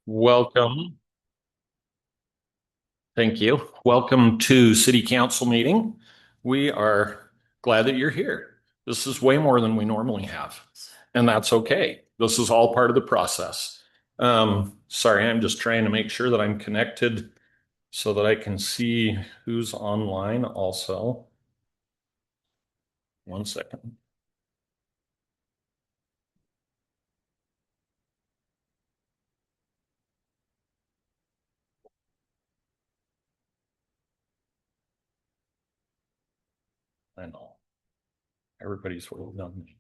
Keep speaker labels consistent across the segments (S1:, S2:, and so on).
S1: Welcome. Thank you. Welcome to City Council meeting. We are glad that you're here. This is way more than we normally have, and that's okay. This is all part of the process. Sorry, I'm just trying to make sure that I'm connected so that I can see who's online also. One second. I know everybody's waiting on me.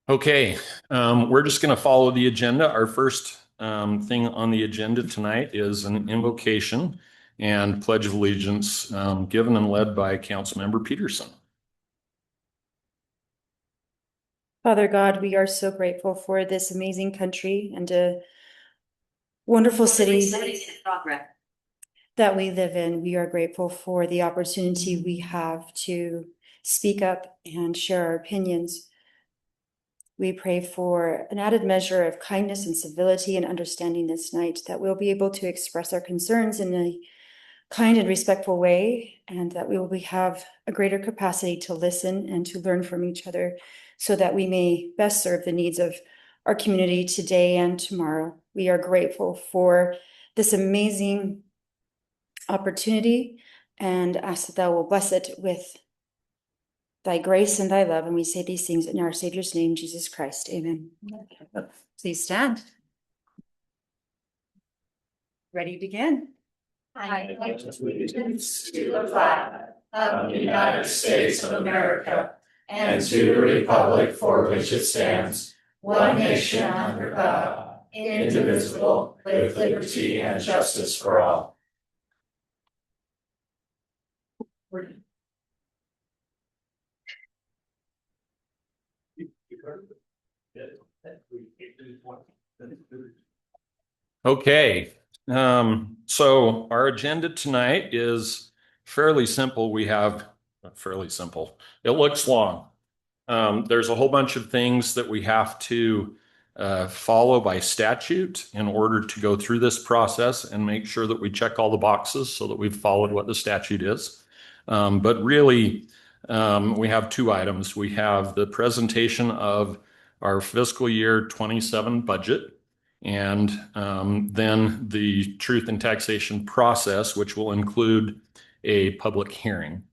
S1: Okay, we're just going to follow the agenda. Our first thing on the agenda tonight is an invocation and pledge of allegiance given and led by Councilmember Peterson.
S2: Father God, we are so grateful for this amazing country and a wonderful city that we live in. We are grateful for the opportunity we have to speak up and share our opinions. We pray for an added measure of kindness and civility and understanding this night, that we'll be able to express our concerns in a kind and respectful way, and that we will have a greater capacity to listen and to learn from each other so that we may best serve the needs of our community today and tomorrow. We are grateful for this amazing opportunity and ask that thou will bless it with thy grace and thy love. And we say these things in our Savior's name, Jesus Christ. Amen. Please stand. Ready to begin.
S3: I pledge allegiance to the flag of the United States of America and to the republic for which it stands, one nation under God, indivisible, with liberty and justice for all.
S1: Okay, so our agenda tonight is fairly simple. We have fairly simple. It looks long. There's a whole bunch of things that we have to follow by statute in order to go through this process and make sure that we check all the boxes so that we've followed what the statute is. But really, we have two items. We have the presentation of our fiscal year 27 budget, and then the truth and taxation process, which will include a public hearing.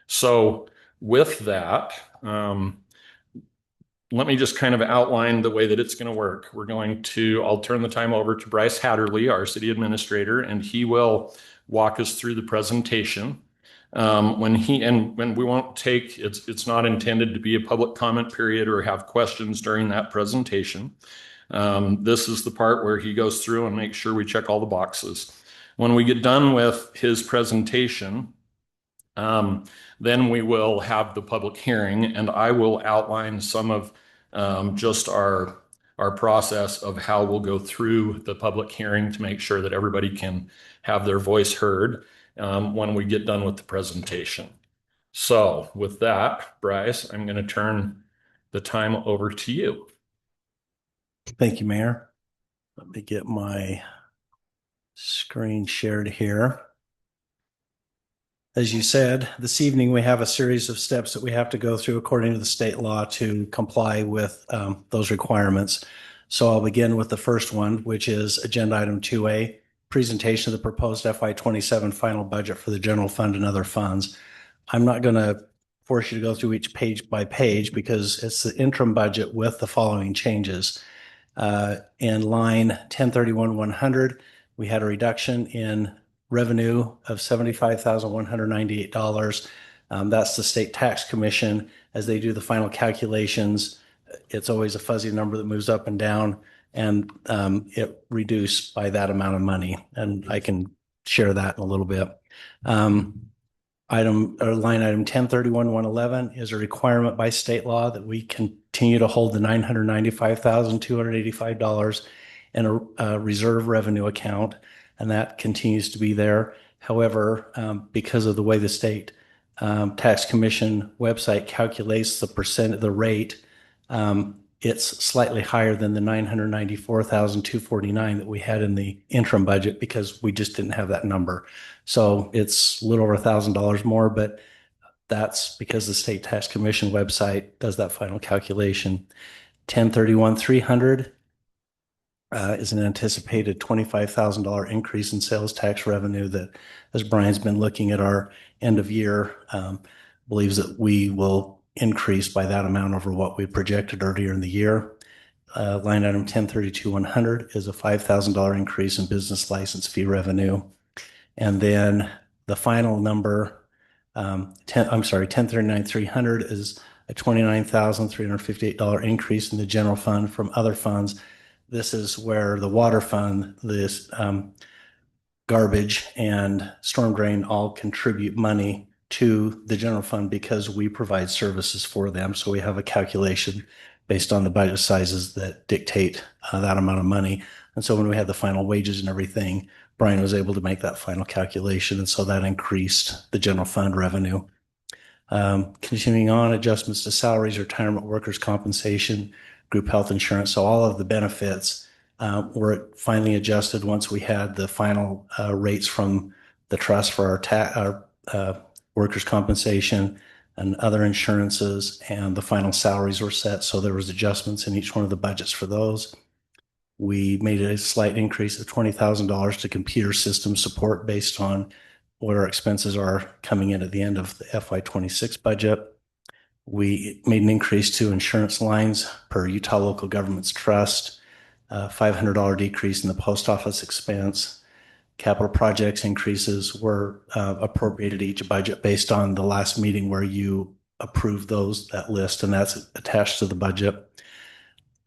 S1: So with that, let me just kind of outline the way that it's going to work. I'll turn the time over to Bryce Hatterley, our city administrator, and he will walk us through the presentation. When we won't take, it's not intended to be a public comment period or have questions during that presentation. This is the part where he goes through and makes sure we check all the boxes. When we get done with his presentation, then we will have the public hearing, and I will outline some of just our process of how we'll go through the public hearing to make sure that everybody can have their voice heard when we get done with the presentation. So with that, Bryce, I'm going to turn the time over to you.
S4: Thank you, Mayor. Let me get my screen shared here. As you said, this evening we have a series of steps that we have to go through according to the state law to comply with those requirements. So I'll begin with the first one, which is agenda item 2A, presentation of the proposed FY27 final budget for the general fund and other funds. I'm not going to force you to go through each page by page because it's the interim budget with the following changes. In line 1031-100, we had a reduction in revenue of $75,198. That's the state tax commission. As they do the final calculations, it's always a fuzzy number that moves up and down, and it reduced by that amount of money. And I can share that in a little bit. Line item 1031-111 is a requirement by state law that we continue to hold the $995,285 in a reserve revenue account, and that continues to be there. However, because of the way the state tax commission website calculates the rate, It's slightly higher than the 994,249 that we had in the interim budget because we just didn't have that number. So it's a little over $1,000 more, but that's because the State Tax Commission website does that final calculation. 1031,300 is an anticipated $25,000 increase in sales tax revenue that, as Brian's been looking at our end of year, believes that we will increase by that amount over what we projected earlier in the year. Line item 1032,100 is a $5,000 increase in business license fee revenue. And then the final number, 1039,300 is a $29,358 increase in the general fund from other funds. This is where the water fund, this garbage and storm drain all contribute money to the general fund because we provide services for them. So we have a calculation based on the budget sizes that dictate that amount of money. And so when we had the final wages and everything, Brian was able to make that final calculation. And so that increased the general fund revenue. Continuing on, adjustments to salaries, retirement, workers' compensation, group health insurance. So all of the benefits were finally adjusted once we had the final rates from the trust for our workers' compensation and other insurances, and the final salaries were set. So there was adjustments in each one of the budgets for those. We made a slight increase of $20,000 to computer system support based on what our expenses are coming in at the end of the FY26 budget. We made an increase to insurance lines per Utah Local Governments Trust, a $500 decrease in the post office expense. Capital projects increases were appropriated each budget based on the last meeting where you approved that list, and that's attached to the budget.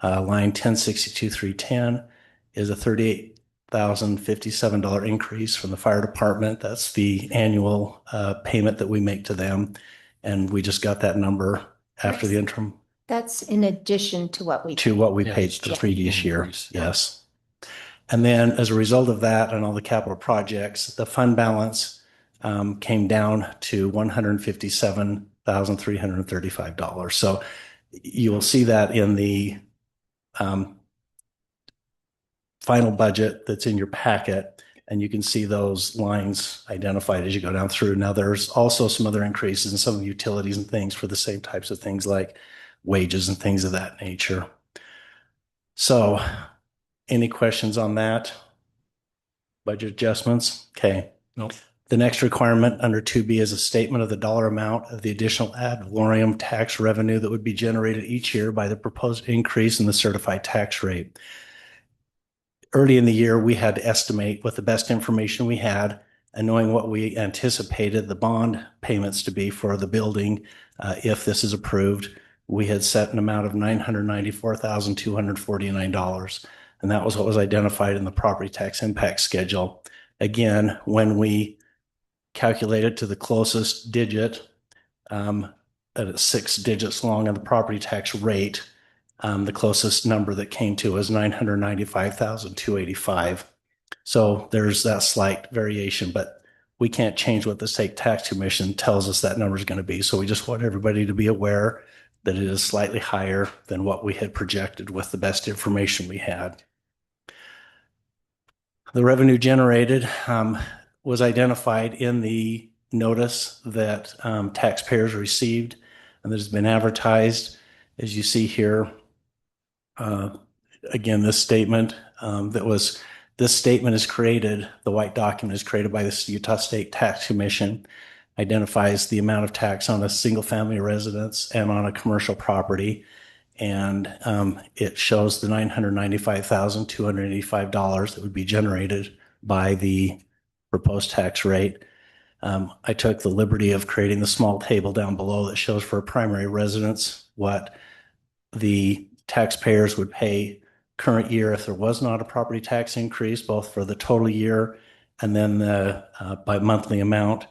S4: Line 1062,310 is a $38,057 increase from the fire department. That's the annual payment that we make to them. And we just got that number after the interim.
S3: That's in addition to what we
S4: paid the previous year. Yes. And then as a result of that and all the capital projects, the fund balance came down to $157,335. So you will see that in the final budget that's in your packet, and you can see those lines identified as you go down through. Now, there's also some other increases in some of the utilities and things for the same types of things like wages and things of that nature. So any questions on that? Budget adjustments? Okay.
S1: Nope.
S4: The next requirement under 2B is a statement of the dollar amount of the additional ad valorem tax revenue that would be generated each year by the proposed increase in the certified tax rate. Early in the year, we had to estimate with the best information we had and knowing what we anticipated the bond payments to be for the building if this is approved. We had set an amount of $994,249. And that was what was identified in the property tax impact schedule. Again, when we calculated to the closest digit, at 6 digits long on the property tax rate, the closest number that came to was $995,285. So there's that slight variation, but we can't change what the state tax commission tells us that number is going to be. So we just want everybody to be aware that it is slightly higher than what we had projected with the best information we had. The revenue generated was identified in the notice that taxpayers received and that has been advertised. As you see here, again, this statement is created, the white document is created by the Utah State Tax Commission, identifies the amount of tax on a single family residence and on a commercial property. And it shows the $995,285 that would be generated by the proposed tax rate. I took the liberty of creating the small table down below that shows for a primary residence what the taxpayers would pay current year if there was not a property tax increase, both for the total year and then the by monthly amount,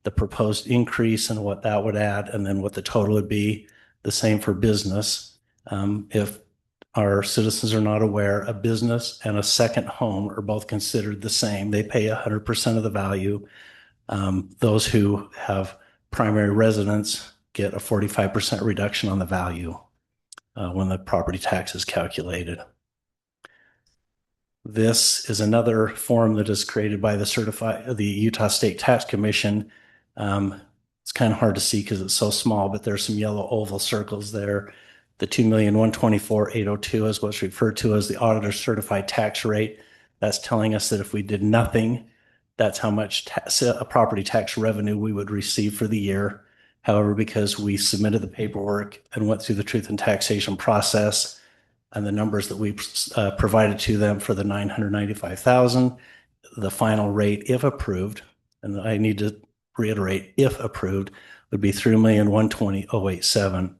S4: the proposed increase and what that would add, and then what the total would be. The same for business. If our citizens are not aware, a business and a second home are both considered the same. They pay 100% of the value. Those who have primary residence get a 45% reduction on the value. when the property tax is calculated. This is another form that is created by the Utah State Tax Commission. It's kind of hard to see because it's so small, but there's some yellow oval circles there. The 2,124,802 is what's referred to as the auditor certified tax rate. That's telling us that if we did nothing, that's how much a property tax revenue we would receive for the year. However, because we submitted the paperwork and went through the truth and taxation process, and the numbers that we provided to them for the 995,000, the final rate, if approved, and I need to reiterate, if approved, would be 3,120,087.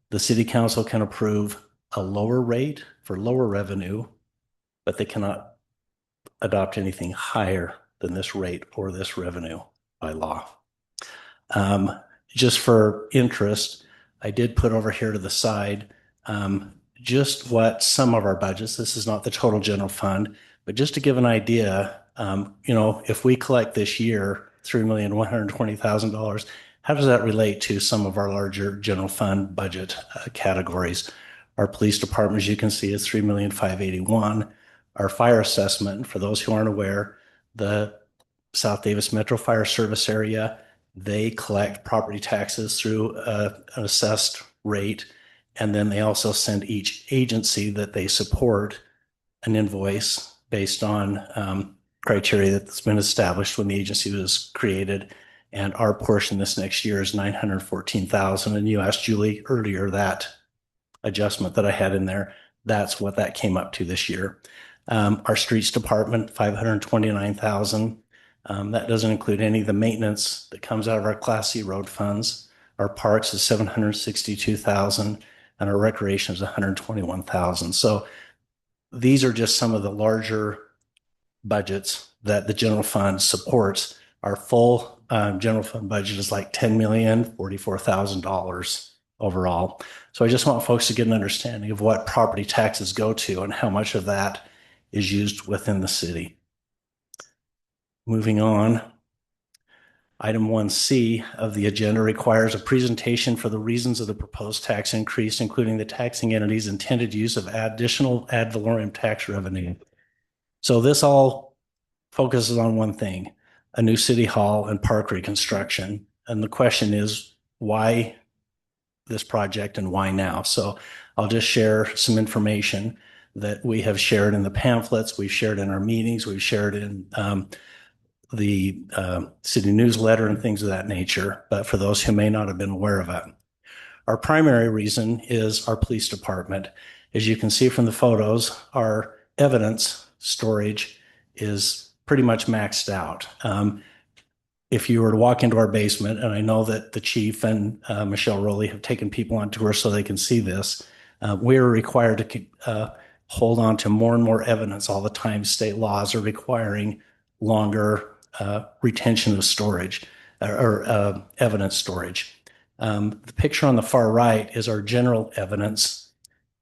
S4: The city council can approve a lower rate for lower revenue, but they cannot adopt anything higher than this rate or this revenue by law. Just for interest, I did put over here to the side just what some of our budgets, this is not the total general fund, but just to give an idea, if we collect this year $3,120,000, how does that relate to some of our larger general fund budget categories? Our police department, as you can see, is $3,581,000. Our fire assessment, for those who aren't aware, the South Davis Metro Fire Service area, they collect property taxes through an assessed rate, and then they also send each agency that they support an invoice based on criteria that's been established when the agency was created. And our portion this next year is $914,000. And you asked Julie earlier that adjustment that I had in there, that's what that came up to this year. Our streets department, $529,000. That doesn't include any of the maintenance that comes out of our Class C road funds. Our parks is $762,000, and our recreation is $121,000. So these are just some of the larger budgets that the general fund supports. Our full general fund budget is like $10,044,000 overall. So I just want folks to get an understanding of what property taxes go to and how much of that is used within the city. Moving on, item 1C of the agenda requires a presentation for the reasons of the proposed tax increase, including the taxing entity's intended use of additional ad valorem tax revenue. So this all focuses on one thing, a new city hall and park reconstruction. And the question is, why this project and why now? So I'll just share some information that we have shared in the pamphlets, we've shared in our meetings, we've shared in the city newsletter and things of that nature, but for those who may not have been aware of it. Our primary reason is our police department. As you can see from the photos, our evidence storage is pretty much maxed out. If you were to walk into our basement, and I know that the chief and Michelle Rowley have taken people on tour so they can see this, we're required to hold on to more and more evidence all the time. State laws are requiring longer retention of storage or evidence storage. The picture on the far right is our general evidence.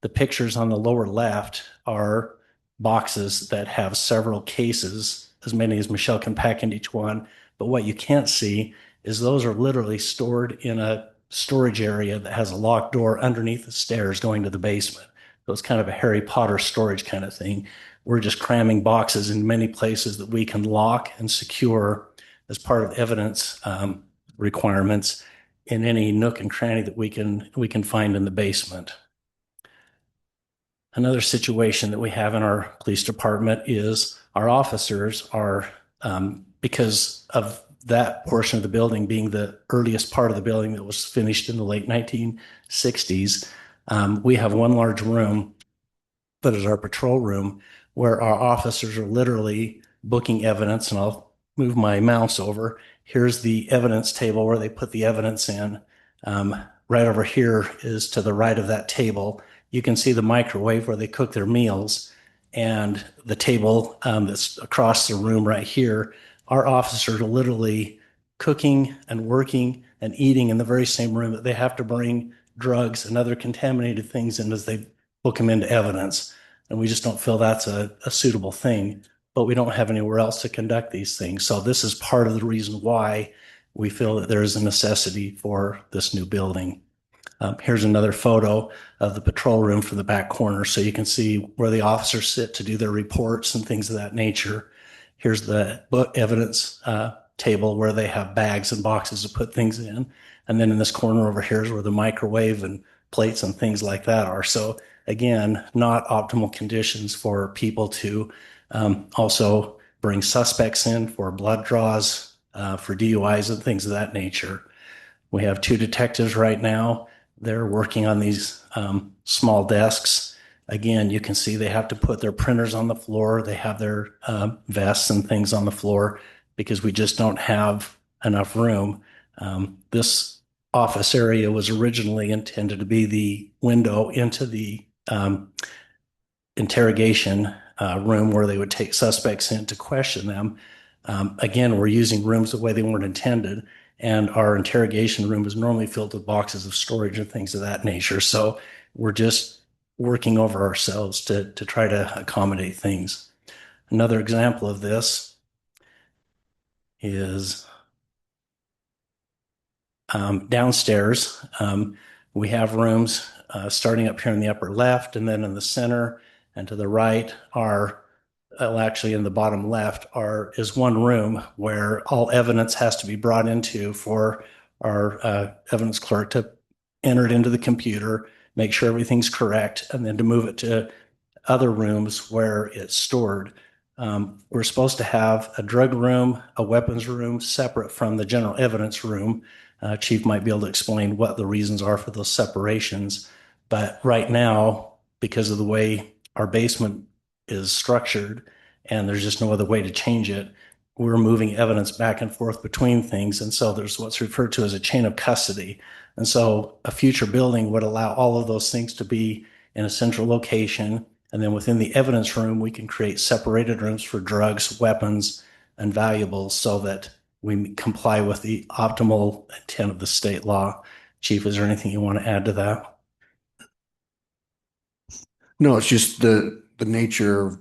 S4: The pictures on the lower left are boxes that have several cases, as many as Michelle can pack into each one. But what you can't see is those are literally stored in a storage area that has a locked door underneath the stairs going to the basement. So it's kind of a Harry Potter storage kind of thing. We're just cramming boxes in many places that we can lock and secure as part of evidence requirements in any nook and cranny that we can find in the basement. Another situation that we have in our police department is our officers are, because of that portion of the building being the earliest part of the building that was finished in the late 1960s, we have one large room that is our patrol room where our officers are literally booking evidence. And I'll move my mouse over. Here's the evidence table where they put the evidence in. Right over here is to the right of that table. You can see the microwave where they cook their meals, and the table that's across the room right here. Our officers are literally cooking and working and eating in the very same room that they have to bring drugs and other contaminated things in as they book them into evidence. And we just don't feel that's a suitable thing, but we don't have anywhere else to conduct these things. So this is part of the reason why we feel that there is a necessity for this new building. Here's another photo of the patrol room for the back corner, so you can see where the officers sit to do their reports and things of that nature. Here's the book evidence table where they have bags and boxes to put things in. And then in this corner over here is where the microwave and plates and things like that are. So again, not optimal conditions for people to also bring suspects in for blood draws, for DUIs and things of that nature. We have 2 detectives right now. They're working on these small desks. Again, you can see they have to put their printers on the floor. They have their vests and things on the floor because we just don't have enough room. This office area was originally intended to be the window into the interrogation room where they would take suspects in to question them. Again, we're using rooms the way they weren't intended. And our interrogation room is normally filled with boxes of storage and things of that nature. So we're just working over ourselves to try to accommodate things. Another example of this is downstairs. We have rooms starting up here in the upper left, and then in the center and to the right are, well, actually in the bottom left is one room where all evidence has to be brought into for our evidence clerk to enter it into the computer, make sure everything's correct, and then to move it to other rooms where it's stored. We're supposed to have a drug room, a weapons room separate from the general evidence room. Chief might be able to explain what the reasons are for those separations. But right now, because of the way our basement is structured and there's just no other way to change it, we're moving evidence back and forth between things. And so there's what's referred to as a chain of custody. And so a future building would allow all of those things to be in a central location. And then within the evidence room, we can create separated rooms for drugs, weapons, and valuables so that we comply with the optimal intent of the state law. Chief, is there anything you want to add to that?
S5: No, it's just the nature of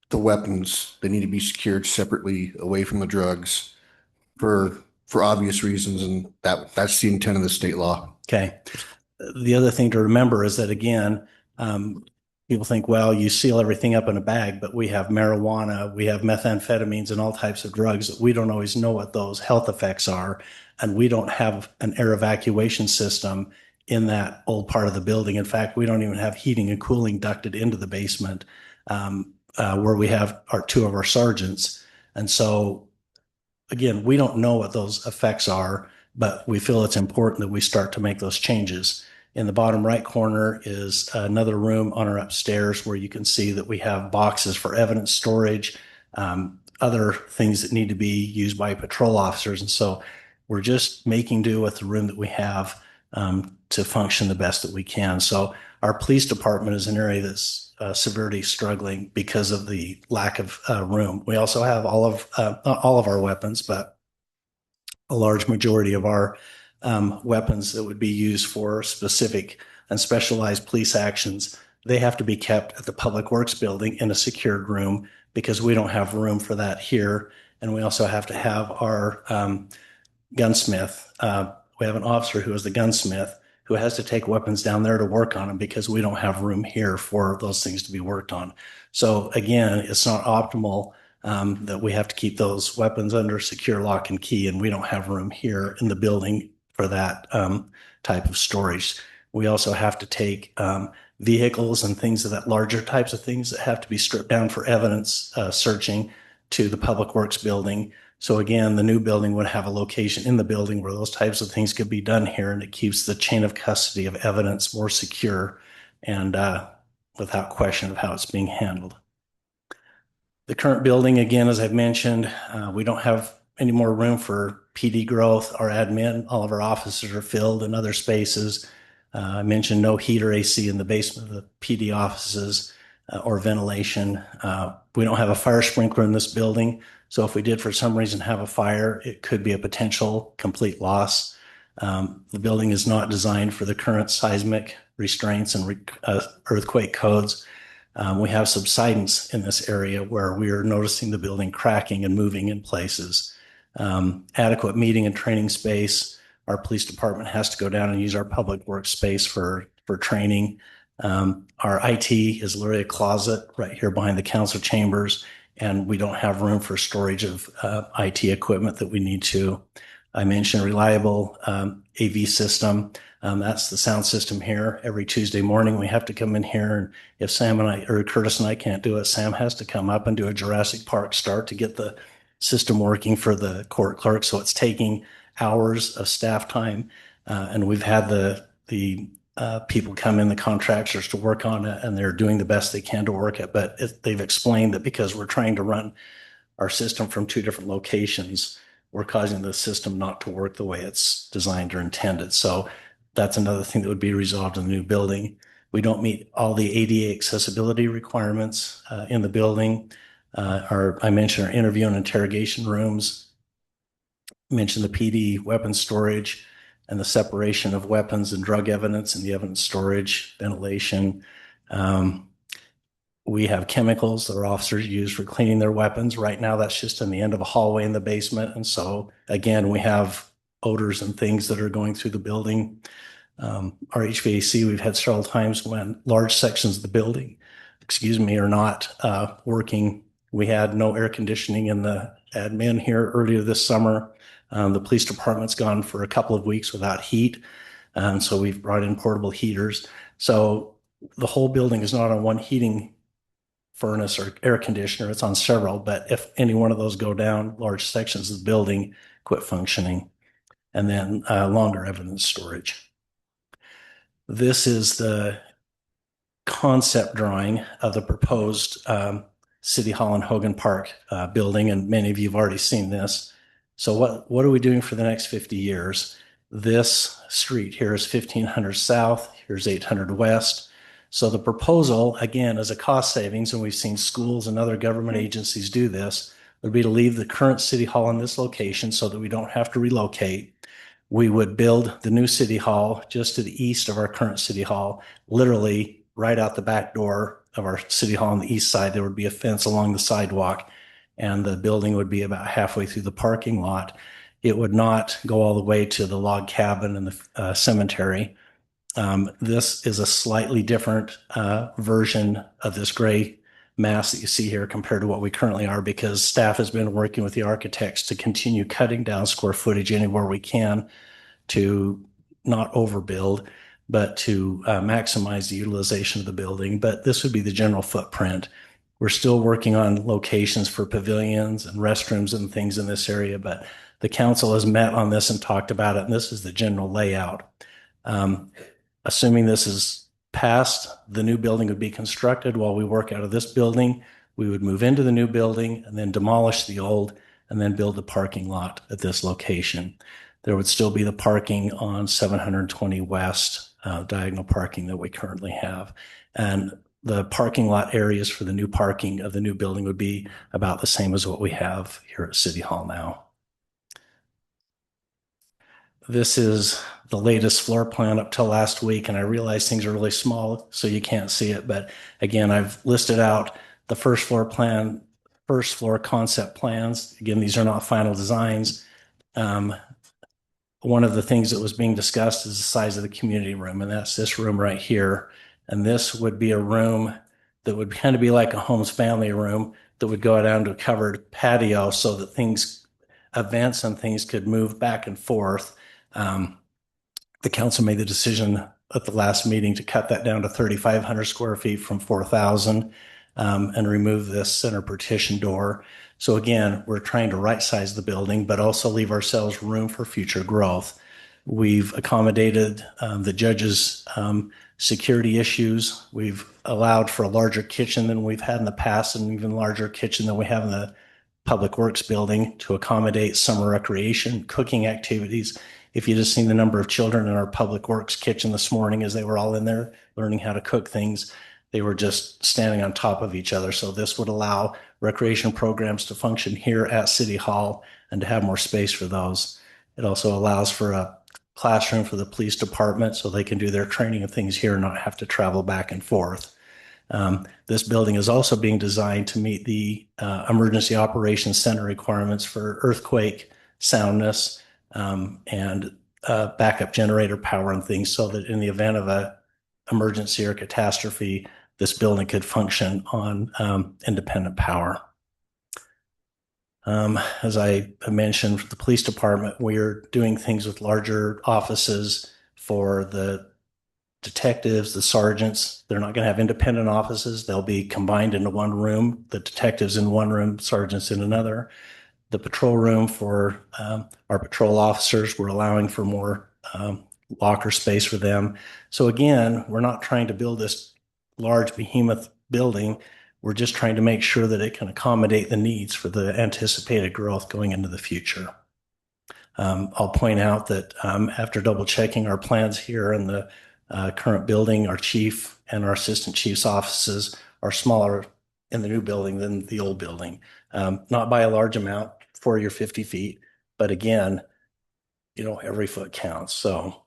S5: the weapons. They need to be secured separately away from the drugs for obvious reasons, and that's the intent of the state law.
S4: Okay. The other thing to remember is that, again, people think, well, you seal everything up in a bag, but we have marijuana, we have methamphetamines and all types of drugs that we don't always know what those health effects are. And we don't have an air evacuation system in that old part of the building. In fact, we don't even have heating and cooling ducted into the basement where we have 2 of our sergeants. And so, again, we don't know what those effects are, but we feel it's important that we start to make those changes. In the bottom right corner is another room on our upstairs where you can see that we have boxes for evidence storage, other things that need to be used by patrol officers. And so we're just making do with the room that we have to function the best that we can. So our police department is an area that's severely struggling because of the lack of room. We also have not all of our weapons, but a large majority of our weapons that would be used for specific and specialized police actions. They have to be kept at the Public Works building in a secured room because we don't have room for that here. And we also have to have our gunsmith. We have an officer who is the gunsmith who has to take weapons down there to work on them because we don't have room here for those things to be worked on. So again, it's not optimal that we have to keep those weapons under secure lock and key, and we don't have room here in the building for that type of storage. We also have to take vehicles and things of that larger types of things that have to be stripped down for evidence searching to the Public Works building. So again, the new building would have a location in the building where those types of things could be done here, and it keeps the chain of custody of evidence more secure and without question of how it's being handled. The current building, again, as I've mentioned, we don't have any more room for PD growth. Our admin, all of our offices are filled in other spaces. I mentioned no heat or AC in the basement of the PD offices or ventilation. We don't have a fire sprinkler in this building. So if we did for some reason have a fire, it could be a potential complete loss. The building is not designed for the current seismic restraints and earthquake codes. We have subsidence in this area where we are noticing the building cracking and moving in places. Adequate meeting and training space. our police department has to go down and use our public works space for training. Our IT is literally a closet right here behind the council chambers, and we don't have room for storage of IT equipment that we need to. I mentioned reliable AV system. That's the sound system here. Every Tuesday morning, we have to come in here, and if Sam and I, or Curtis and I can't do it, Sam has to come up and do a Jurassic Park start to get the system working for the court clerk. So it's taking hours of staff time, and we've had the people come in, the contractors, to work on it, and they're doing the best they can to work it. But they've explained that because we're trying to run our system from two different locations, we're causing the system not to work the way it's designed or intended. So that's another thing that would be resolved in the new building. We don't meet all the ADA accessibility requirements in the building. I mentioned our interview and interrogation rooms. I mentioned the PD weapons storage and the separation of weapons and drug evidence and the evidence storage, ventilation. We have chemicals that our officers use for cleaning their weapons. Right now, that's just in the end of a hallway in the basement. And so, again, we have odors and things that are going through the building. Our HVAC, we've had several times when large sections of the building, are not working. We had no air conditioning in the admin here earlier this summer. The police department's gone for a couple of weeks without heat. So we've brought in portable heaters. So the whole building is not on one heating furnace or air conditioner. It's on several, but if any one of those go down, large sections of the building quit functioning. And then longer evidence storage. This is the concept drawing of the proposed City Hall and Hogan Park building, and many of you have already seen this. So what are we doing for the next 50 years? This street here is 1500 South, here's 800 West. So the proposal, again, is a cost savings, and we've seen schools and other government agencies do this, would be to leave the current City Hall in this location so that we don't have to relocate. We would build the new City Hall just to the east of our current City Hall, literally right out the back door of our City Hall on the east side. There would be a fence along the sidewalk, and the building would be about halfway through the parking lot. It would not go all the way to the log cabin and the cemetery. This is a slightly different version of this gray mass that you see here compared to what we currently are, because staff has been working with the architects to continue cutting down square footage anywhere we can to not overbuild, but to maximize the utilization of the building. But this would be the general footprint. We're still working on locations for pavilions and restrooms and things in this area, but the council has met on this and talked about it, and this is the general layout. Assuming this is passed, the new building would be constructed while we work out of this building. We would move into the new building and then demolish the old and then build the parking lot at this location. There would still be the parking on 720 West, diagonal parking that we currently have. And the parking lot areas for the new parking of the new building would be about the same as what we have here at City Hall now. This is the latest floor plan up till last week, and I realize things are really small, so you can't see it. But again, I've listed out the first floor plan, first floor concept plans. Again, these are not final designs. One of the things that was being discussed is the size of the community room, and that's this room right here. And this would be a room that would kind of be like a Holmes family room that would go down to a covered patio so that events and things could move back and forth. The council made the decision at the last meeting to cut that down to 3,500 square feet from 4,000 and remove this center partition door. So again, we're trying to right size the building, but also leave ourselves room for future growth. We've accommodated the judge's security issues. We've allowed for a larger kitchen than we've had in the past, and even larger kitchen than we have in the Public Works building to accommodate summer recreation, cooking activities. If you just seen the number of children in our Public Works kitchen this morning as they were all in there learning how to cook things, they were just standing on top of each other. So this would allow recreation programs to function here at City Hall and to have more space for those. It also allows for a classroom for the police department so they can do their training and things here and not have to travel back and forth. This building is also being designed to meet the Emergency Operations Center requirements for earthquake soundness and backup generator power and things so that in the event of a emergency or catastrophe, this building could function on independent power. As I mentioned, for the police department, we're doing things with larger offices for the detectives, the sergeants. They're not going to have independent offices. They'll be combined into one room, the detectives in one room, sergeants in another. The patrol room for our patrol officers, we're allowing for more locker space for them. So again, we're not trying to build this large behemoth building. We're just trying to make sure that it can accommodate the needs for the anticipated growth going into the future. I'll point out that after double checking our plans here in the current building, our chief and our assistant chief's offices are smaller in the new building than the old building. Not by a large amount, 40 or 50 feet, but again, every foot counts. So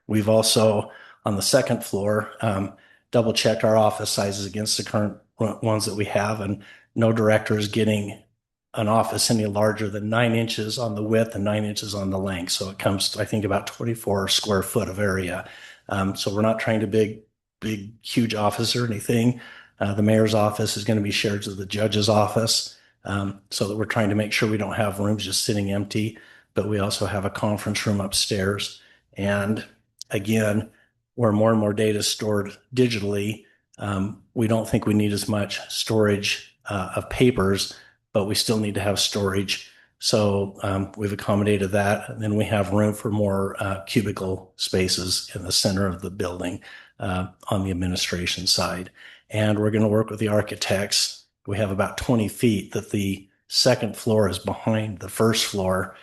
S4: we've also, on the second floor, double checked our office sizes against the current ones that we have, and no director is getting an office any larger than 9 inches on the width and 9 inches on the length. So it comes to, I think, about 24 square foot of area. So we're not trying to big, huge office or anything. The mayor's office is going to be shared with the judge's office, so that we're trying to make sure we don't have rooms just sitting empty, but we also have a conference room upstairs. And again, where more and more data is stored digitally, we don't think we need as much storage of papers, but we still need to have storage. So we've accommodated that. And then we have room for more cubicle spaces in the center of the building on the administration side. And we're going to work with the architects. We have about 20 feet that the second floor is behind the first floor.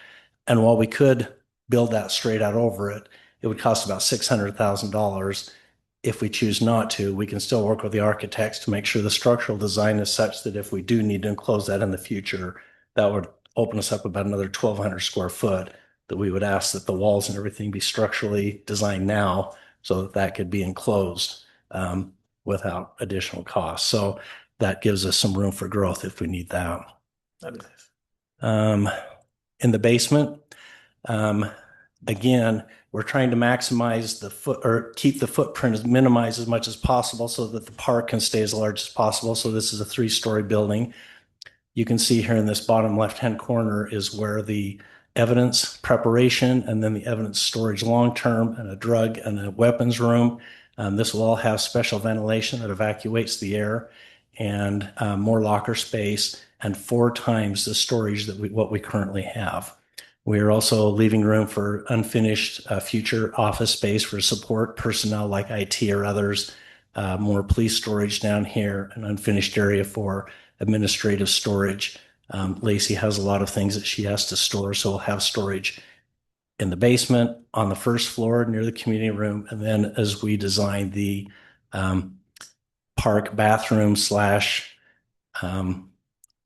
S4: And while we could build that straight out over it, it would cost about $600,000. If we choose not to, we can still work with the architects to make sure the structural design is such that if we do need to enclose that in the future, that would open us up about another 1,200 square foot, that we would ask that the walls and everything be structurally designed now so that that could be enclosed without additional costs. So that gives us some room for growth if we need that. In the basement, again, we're trying to maximize keep the footprint as minimized as much as possible so that the park can stay as large as possible. So this is a 3-story building. You can see here in this bottom left-hand corner is where the evidence preparation and then the evidence storage long-term and a drug and a weapons room. This will all have special ventilation that evacuates the air and more locker space and 4 times the storage that what we currently have. We are also leaving room for unfinished future office space for support personnel like IT or others, more police storage down here, an unfinished area for administrative storage. Lacey has a lot of things that she has to store, so we'll have storage in the basement, on the first floor near the community room, and then as we design the park bathroom slash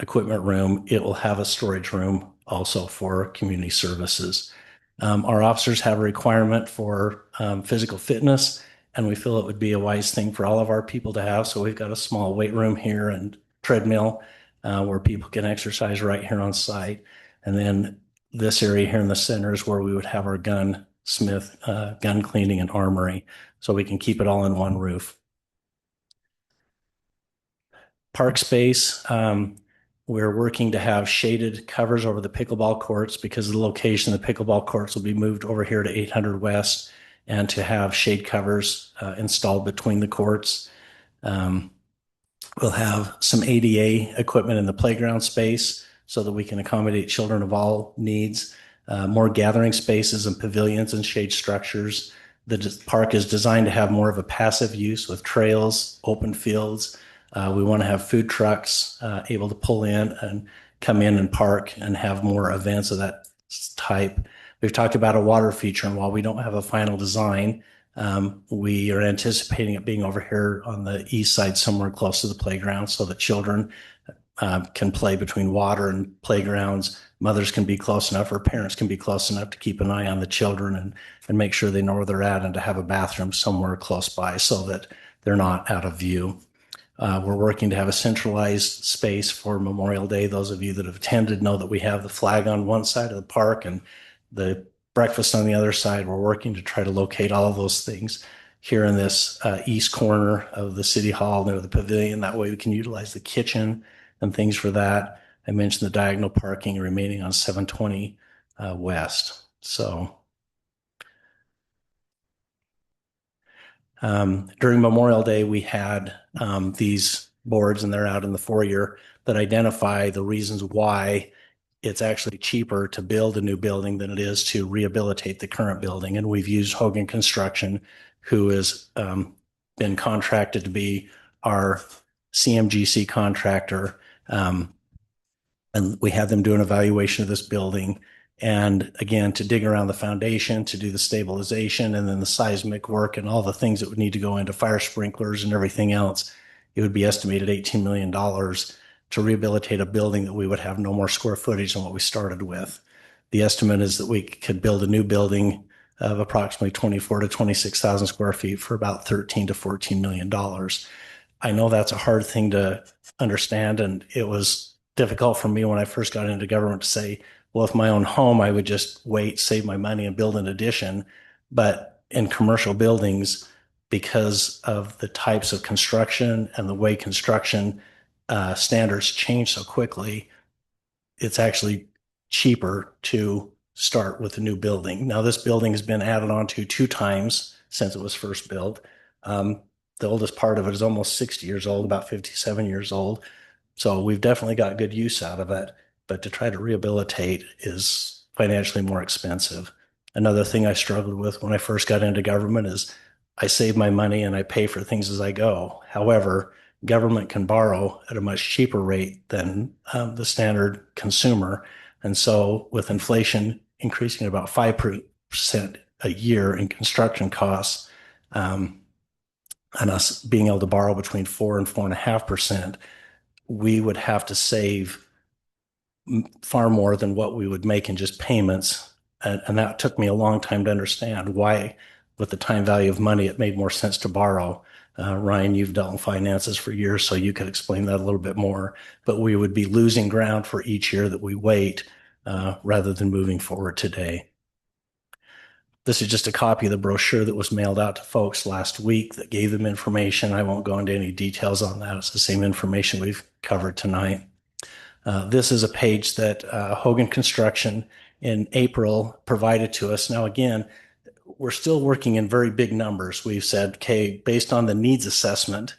S4: equipment room, it will have a storage room also for community services. Our officers have a requirement for physical fitness, and we feel it would be a wise thing for all of our people to have. So we've got a small weight room here and treadmill where people can exercise right here on site. And then this area here in the center is where we would have our gunsmith, gun cleaning and armory. So we can keep it all in one roof. Park space, we're working to have shaded covers over the pickleball courts because of the location. The pickleball courts will be moved over here to 800 West, and to have shade covers installed between the courts. We'll have some ADA equipment in the playground space so that we can accommodate children of all needs, more gathering spaces and pavilions and shade structures. The park is designed to have more of a passive use with trails, open fields. We want to have food trucks able to pull in and come in and park and have more events of that type. We've talked about a water feature, and while we don't have a final design, we are anticipating it being over here on the east side, somewhere close to the playground, so that children can play between water and playgrounds. Mothers can be close enough, or parents can be close enough to keep an eye on the children and make sure they know where they're at, and to have a bathroom somewhere close by so that they're not out of view. We're working to have a centralized space for Memorial Day. Those of you that have attended know that we have the flag on one side of the park and the breakfast on the other side. We're working to try to locate all of those things here in this east corner of the city hall near the pavilion. That way we can utilize the kitchen and things for that. I mentioned the diagonal parking remaining on 720 West. So during Memorial Day, we had these boards, and they're out in the foyer, that identify the reasons why it's actually cheaper to build a new building than it is to rehabilitate the current building. And we've used Hogan Construction, who has been contracted to be our CMGC contractor. And we had them do an evaluation of this building. And again, to dig around the foundation, to do the stabilization, and then the seismic work and all the things that would need to go into fire sprinklers and everything else, it would be estimated $18 million to rehabilitate a building that we would have no more square footage than what we started with. The estimate is that we could build a new building of approximately 24 to 26,000 square feet for about $13 to $14 million. I know that's a hard thing to understand, and it was difficult for me when I first got into government to say, well, if my own home, I would just wait, save my money, and build an addition. But in commercial buildings, because of the types of construction and the way construction standards change so quickly, it's actually cheaper to start with a new building. Now, this building has been added on to 2 times since it was first built. The oldest part of it is almost 60 years old, about 57 years old. So we've definitely got good use out of it, but to try to rehabilitate is financially more expensive. Another thing I struggled with when I first got into government is I save my money and I pay for things as I go. However, government can borrow at a much cheaper rate than the standard consumer. And so with inflation increasing about 5% a year in construction costs, and us being able to borrow between 4 and 4.5%, we would have to save far more than what we would make in just payments. And that took me a long time to understand why, with the time value of money, it made more sense to borrow. Ryan, you've dealt in finances for years, so you could explain that a little bit more. But we would be losing ground for each year that we wait rather than moving forward today. This is just a copy of the brochure that was mailed out to folks last week that gave them information. I won't go into any details on that. It's the same information we've covered tonight. This is a page that Hogan Construction in April provided to us. Now, again, we're still working in very big numbers. We've said, okay, based on the needs assessment,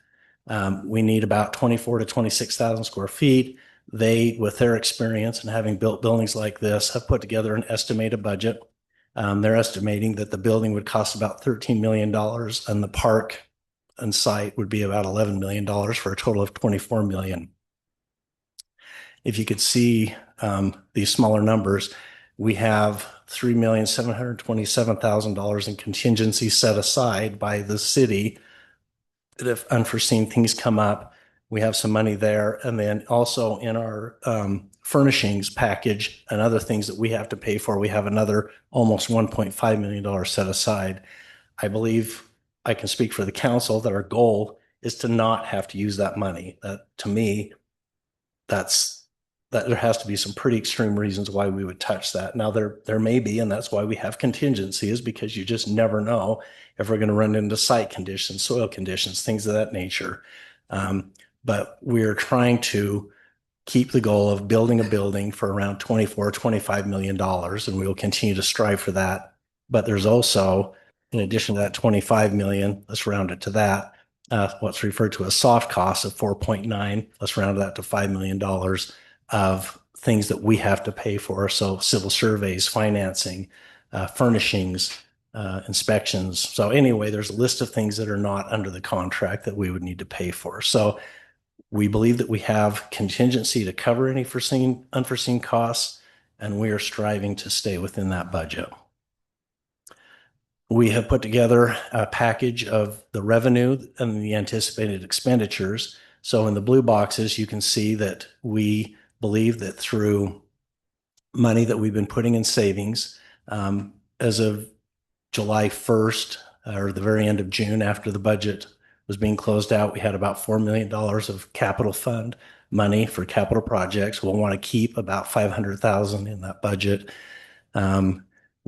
S4: we need about 24 to 26,000 square feet. They, with their experience and having built buildings like this, have put together an estimated budget. They're estimating that the building would cost about $13 million and the park and site would be about $11 million for a total of $24 million. If you could see these smaller numbers, we have $3,727,000 in contingency set aside by the city that if unforeseen things come up, we have some money there. And then also in our furnishings package and other things that we have to pay for, we have another almost $1.5 million set aside. I believe I can speak for the council that our goal is to not have to use that money. That, to me, that there has to be some pretty extreme reasons why we would touch that. Now there may be, and that's why we have contingency, is because you just never know if we're going to run into site conditions, soil conditions, things of that nature. But we're trying to keep the goal of building a building for around $24-25 million, and we will continue to strive for that. But there's also, in addition to that 25 million, let's round it to that, what's referred to as soft costs of 4.9, let's round that to $5 million of things that we have to pay for. So civil surveys, financing, furnishings, inspections. So anyway, there's a list of things that are not under the contract that we would need to pay for. So we believe that we have contingency to cover any unforeseen costs, and we are striving to stay within that budget. We have put together a package of the revenue and the anticipated expenditures. So in the blue boxes, you can see that we believe that through money that we've been putting in savings, as of July 1st, or the very end of June, after the budget was being closed out, we had about $4 million of capital fund money for capital projects. We'll want to keep about $500,000 in that budget.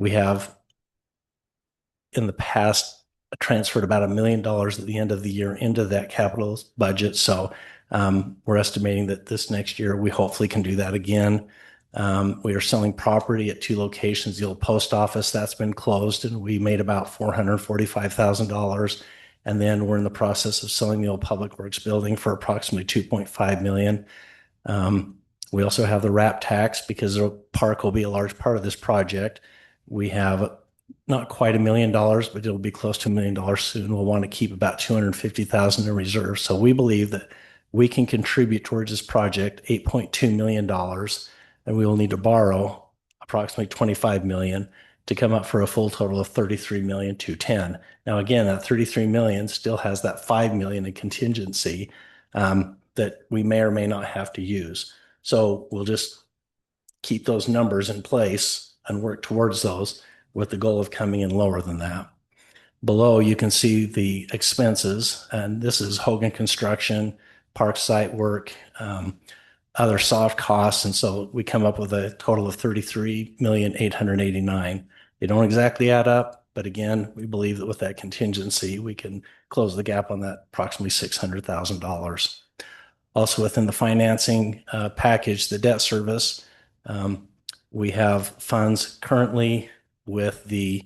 S4: We have in the past transferred about $1 million at the end of the year into that capital budget. So we're estimating that this next year we hopefully can do that again. We are selling property at 2 locations. The old post office that's been closed, and we made about $445,000. And then we're in the process of selling the old Public Works building for approximately $2.5 million. We also have the RAP tax because the park will be a large part of this project. We have not quite $1 million, but it'll be close to $1 million soon. We'll want to keep about $250,000 in reserve. So we believe that we can contribute towards this project $8.2 million, and we will need to borrow approximately $25 million to come up for a full total of $33,210,000. Now, again, that $33 million still has that $5 million in contingency that we may or may not have to use. So we'll just keep those numbers in place and work towards those with the goal of coming in lower than that. Below, you can see the expenses, and this is Hogan Construction, park site work, other soft costs. And so we come up with a total of $33,889,000. They don't exactly add up, but again, we believe that with that contingency, we can close the gap on that approximately $600,000. Also within the financing package, the debt service, we have funds currently with the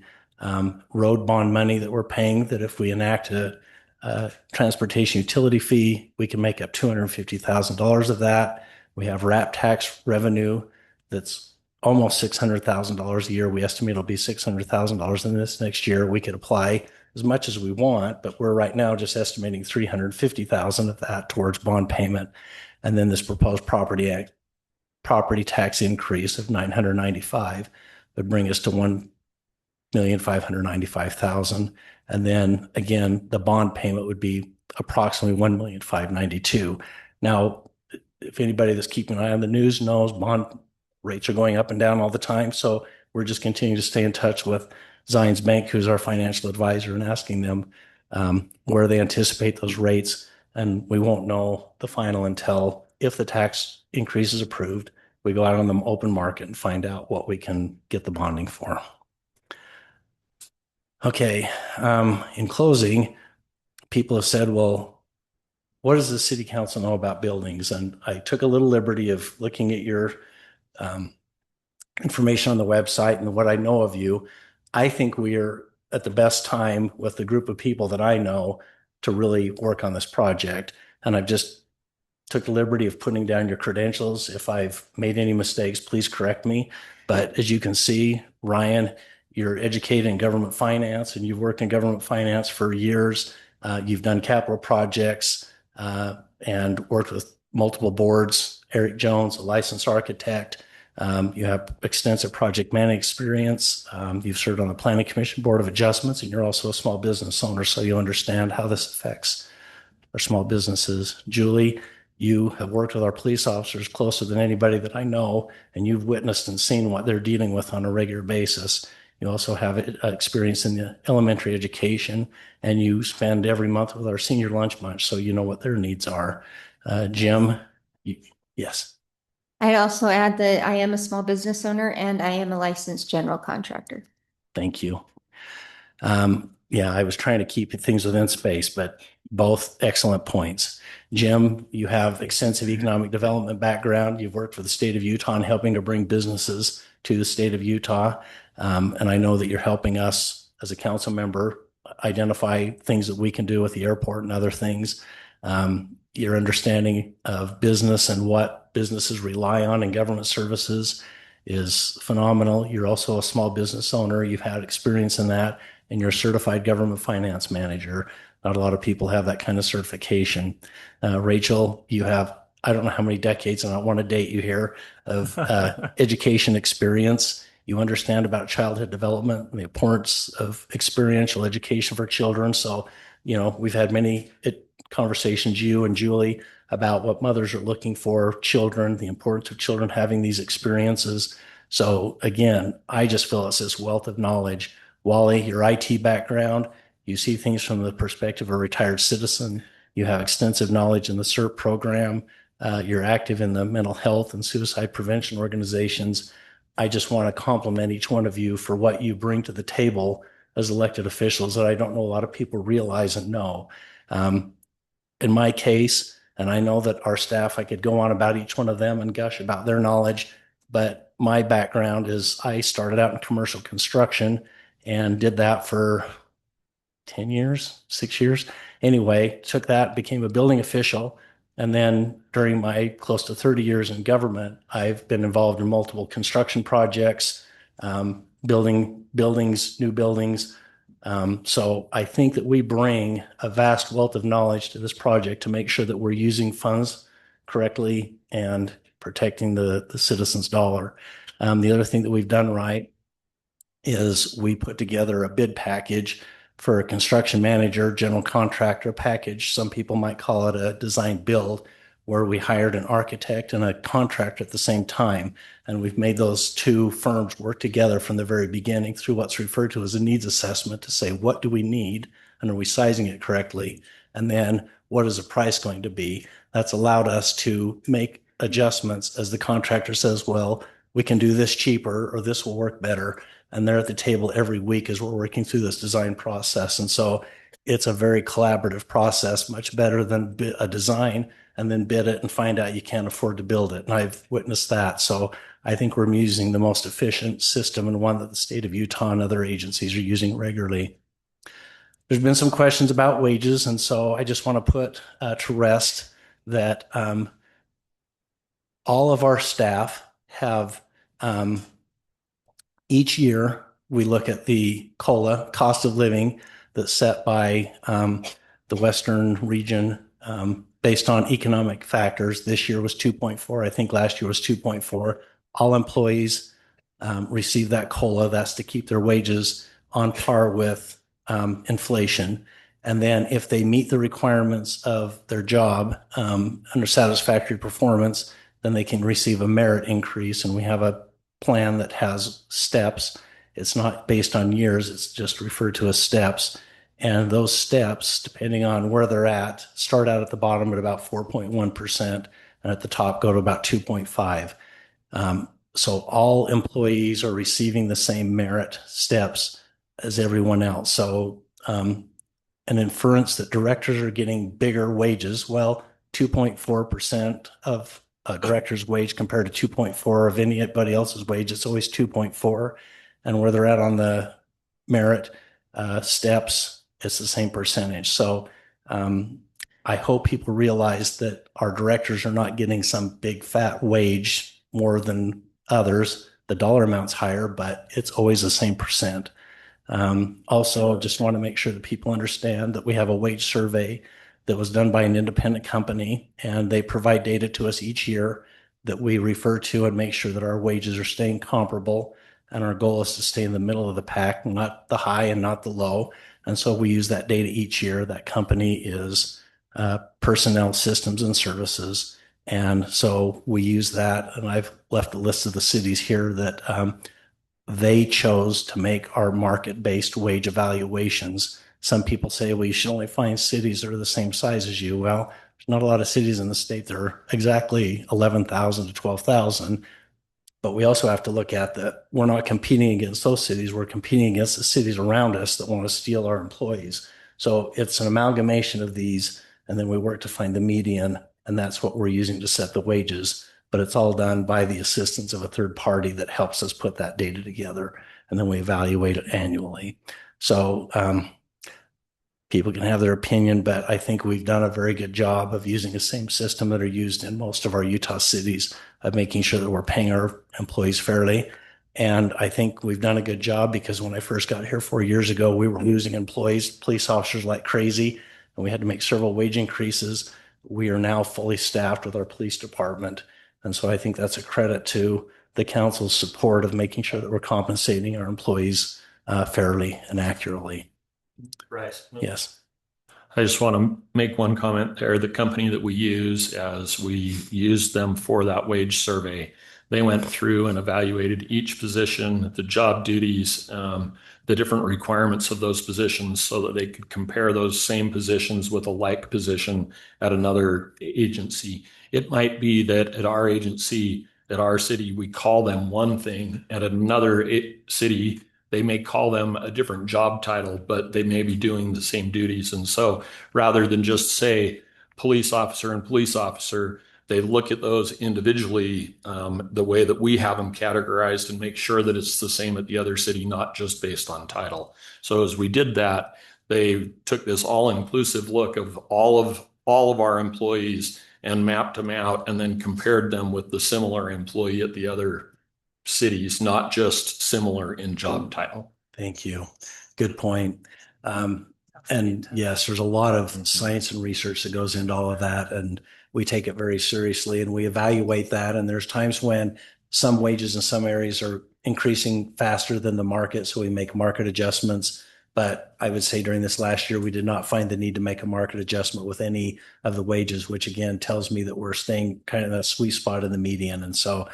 S4: road bond money that we're paying, that if we enact a transportation utility fee, we can make up $250,000 of that. We have RAP tax revenue that's almost $600,000 a year. We estimate it'll be $600,000 in this next year. We could apply as much as we want, but we're right now just estimating $350,000 of that towards bond payment. And then this proposed property tax increase of $995 would bring us to $1,595,000. And then again, the bond payment would be approximately $1,592,000. Now, if anybody that's keeping an eye on the news knows, bond rates are going up and down all the time. So we're just continuing to stay in touch with Zions Bank, who's our financial advisor, and asking them where they anticipate those rates. And we won't know the final until, if the tax increase is approved, we go out on the open market and find out what we can get the bonding for. Okay, in closing, people have said, well, what does the city council know about buildings? And I took a little liberty of looking at your information on the website and what I know of you. I think we are at the best time with the group of people that I know to really work on this project. And I've just took the liberty of putting down your credentials. If I've made any mistakes, please correct me. But as you can see, Ryan, you're educated in government finance, and you've worked in government finance for years. You've done capital projects and worked with multiple boards. Eric Jones, a licensed architect. You have extensive project management experience. You've served on the Planning Commission Board of Adjustments, and you're also a small business owner, so you understand how this affects our small businesses. Julie, you have worked with our police officers closer than anybody that I know, and you've witnessed and seen what they're dealing with on a regular basis. You also have experience in the elementary education, and you spend every month with our senior lunch bunch, so you know what their needs are. Jim, yes.
S6: I'd also add that I am a small business owner and I am a licensed general contractor.
S4: Thank you. Yeah, I was trying to keep things within space, but both excellent points. Jim, you have extensive economic development background. You've worked for the state of Utah and helping to bring businesses to the state of Utah. And I know that you're helping us as a council member identify things that we can do with the airport and other things. Your understanding of business and what businesses rely on in government services is phenomenal. You're also a small business owner. You've had experience in that, and you're a certified government finance manager. Not a lot of people have that kind of certification. Rachel, you have, I don't know how many decades, and I don't want to date you here, of education experience. You understand about childhood development and the importance of experiential education for children. So, we've had many conversations, you and Julie, about what mothers are looking for children, the importance of children having these experiences. So again, I just feel it's this wealth of knowledge. Wally, your IT background, you see things from the perspective of a retired citizen. You have extensive knowledge in the CERT program. You're active in the mental health and suicide prevention organizations. I just want to compliment each one of you for what you bring to the table as elected officials that I don't know a lot of people realize and know. Um, in my case, and I know that our staff, I could go on about each one of them and gush about their knowledge, but my background is I started out in commercial construction and did that for 10 years, 6 years. Anyway, took that, became a building official. And then during my close to 30 years in government, I've been involved in multiple construction projects, building buildings, new buildings. So I think that we bring a vast wealth of knowledge to this project to make sure that we're using funds correctly and protecting the citizens' dollar. The other thing that we've done right is we put together a bid package for a construction manager, general contractor package. Some people might call it a design build, where we hired an architect and a contractor at the same time. And we've made those two firms work together from the very beginning through what's referred to as a needs assessment to say, what do we need? And are we sizing it correctly? And then what is the price going to be? That's allowed us to make adjustments as the contractor says, well, we can do this cheaper or this will work better. And they're at the table every week as we're working through this design process. And so it's a very collaborative process, much better than a design and then bid it and find out you can't afford to build it. And I've witnessed that. So I think we're using the most efficient system and one that the state of Utah and other agencies are using regularly. There's been some questions about wages. And so I just want to put to rest that all of our staff have each year, we look at the COLA, cost of living, that's set by the Western region based on economic factors. This year was 2.4. I think last year was 2.4. All employees receive that COLA. That's to keep their wages on par with inflation. And then if they meet the requirements of their job under satisfactory performance, then they can receive a merit increase. And we have a plan that has steps. It's not based on years, it's just referred to as steps. And those steps, depending on where they're at, start out at the bottom at about 4.1% and at the top go to about 2.5. So all employees are receiving the same merit steps as everyone else. So an inference that directors are getting bigger wages, well, 2.4% of a director's wage compared to 2.4 of anybody else's wage, it's always 2.4. And where they're at on the merit steps, it's the same percentage. So I hope people realize that our directors are not getting some big fat wage more than others. The dollar amount's higher, but it's always the same percent. Also, just want to make sure that people understand that we have a wage survey that was done by an independent company, and they provide data to us each year that we refer to and make sure that our wages are staying comparable. And our goal is to stay in the middle of the pack, not the high and not the low. And so we use that data each year. That company is Personnel Systems and Services. And so we use that. And I've left a list of the cities here that they chose to make our market-based wage evaluations. Some people say, well, you should only find cities that are the same size as you. Well, there's not a lot of cities in the state that are exactly 11,000 to 12,000. But we also have to look at that we're not competing against those cities. We're competing against the cities around us that want to steal our employees. So it's an amalgamation of these, and then we work to find the median, and that's what we're using to set the wages. But it's all done by the assistance of a third party that helps us put that data together, and then we evaluate it annually. So people can have their opinion, but I think we've done a very good job of using the same system that are used in most of our Utah cities of making sure that we're paying our employees fairly. And I think we've done a good job because when I first got here 4 years ago, we were losing employees, police officers like crazy, and we had to make several wage increases. We are now fully staffed with our police department. And so I think that's a credit to the council's support of making sure that we're compensating our employees fairly and accurately.
S1: Bryce.
S4: Yes.
S1: I just want to make one comment there. The company that we use, as we used them for that wage survey, they went through and evaluated each position, the job duties, the different requirements of those positions so that they could compare those same positions with a like position at another agency. It might be that at our agency, at our city, we call them one thing. At another city, they may call them a different job title, but they may be doing the same duties. And so rather than just say police officer and police officer, they look at those individually, the way that we have them categorized, and make sure that it's the same at the other city, not just based on title. So as we did that, they took this all-inclusive look of all of our employees and mapped them out, and then compared them with the similar employee at the other cities, not just similar in job title.
S4: Thank you. Good point. And yes, there's a lot of science and research that goes into all of that, and we take it very seriously and we evaluate that. And there's times when some wages in some areas are increasing faster than the market, so we make market adjustments. But I would say during this last year, we did not find the need to make a market adjustment with any of the wages, which again tells me that we're staying kind of in a sweet spot in the median. And so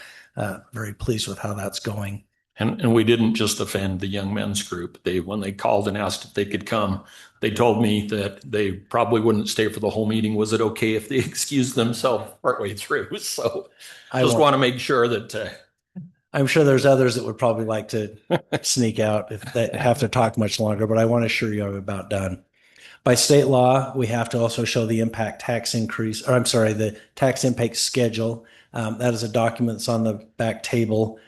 S4: very pleased with how that's going.
S1: And we didn't just offend the young men's group. When they called and asked if they could come, they told me that they probably wouldn't stay for the whole meeting. Was it okay if they excused themselves partway through? So
S4: I
S1: just
S4: won't-
S1: want to make sure that
S4: I'm sure there's others that would probably like to sneak out if they have to talk much longer, but I want to assure you I'm about done. By state law, we have to also show the impact tax increase, or I'm sorry, the tax impact schedule. That is a document that's on the back table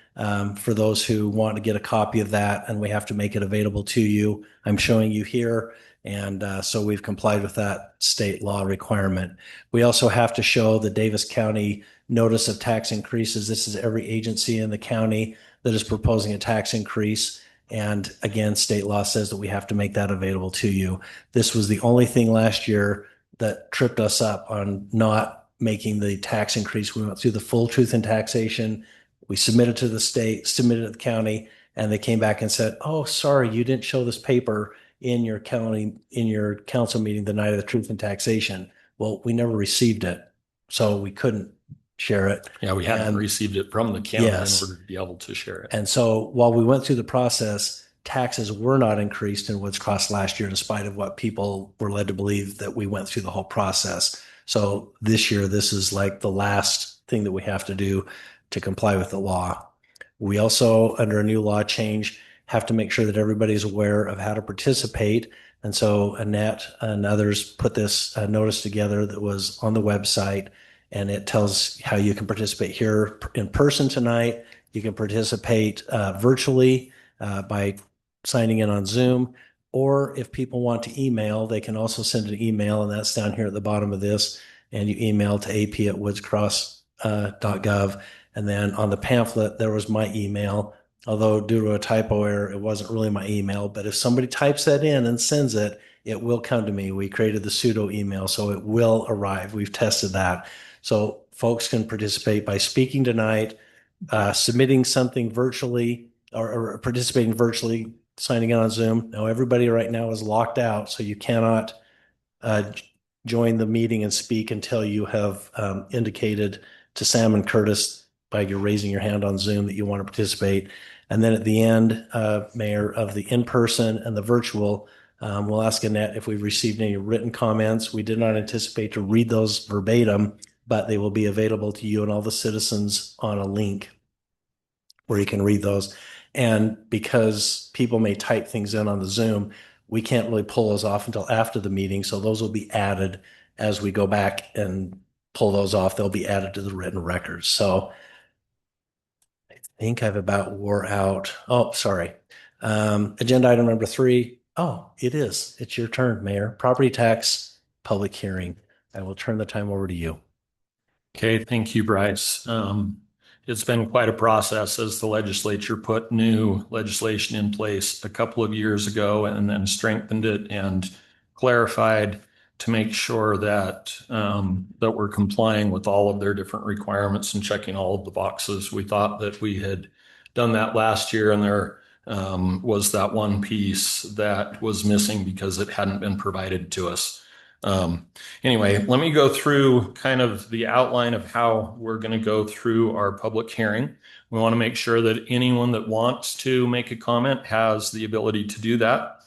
S4: for those who want to get a copy of that, and we have to make it available to you. I'm showing you here, and so we've complied with that state law requirement. We also have to show the Davis County notice of tax increases. This is every agency in the county that is proposing a tax increase. And again, state law says that we have to make that available to you. This was the only thing last year that tripped us up on not making the tax increase. We went through the full truth in taxation. We submitted to the state, submitted to the county, and they came back and said, "Oh, sorry, you didn't show this paper in your county, in your council meeting the night of the truth in taxation." Well, we never received it, so we couldn't share it.
S1: yeah, we hadn't
S4: And-
S1: received it from the county
S4: Yes.
S1: in order to be able to share it.
S4: And so while we went through the process, taxes were not increased in Woods Cross last year, in spite of what people were led to believe that we went through the whole process. So this year, this is like the last thing that we have to do to comply with the law. We also, under a new law change, have to make sure that everybody's aware of how to participate. And so Annette and others put this notice together that was on the website, and it tells how you can participate here in person tonight. You can participate virtually by signing in on Zoom, or if people want to email, they can also send an email, and that's down here at the bottom of this. And you email to ap@woodscross.gov. And then on the pamphlet, there was my email. Although due to a typo error, it wasn't really my email. But if somebody types that in and sends it, it will come to me. We created the pseudo email, so it will arrive. We've tested that. So folks can participate by speaking tonight, submitting something virtually, or participating virtually, signing in on Zoom. Now, everybody right now is locked out, so you cannot join the meeting and speak until you have indicated to Sam and Curtis by your raising your hand on Zoom that you want to participate. And then at the end, Mayor, of the in-person and the virtual, we'll ask Annette if we've received any written comments. We did not anticipate to read those verbatim, but they will be available to you and all the citizens on a link where you can read those. And because people may type things in on the Zoom, we can't really pull those off until after the meeting. So those will be added as we go back and pull those off. They'll be added to the written records. So I think I've about wore out. Oh, sorry. Agenda item number 3. Oh, it is. It's your turn, Mayor. Property tax public hearing. I will turn the time over to you.
S1: Okay, thank you, Bryce. It's been quite a process as the legislature put new legislation in place a couple of years ago and then strengthened it and clarified to make sure that that we're complying with all of their different requirements and checking all of the boxes. We thought that we had done that last year, and there was that one piece that was missing because it hadn't been provided to us. Anyway, let me go through kind of the outline of how we're going to go through our public hearing. We want to make sure that anyone that wants to make a comment has the ability to do that.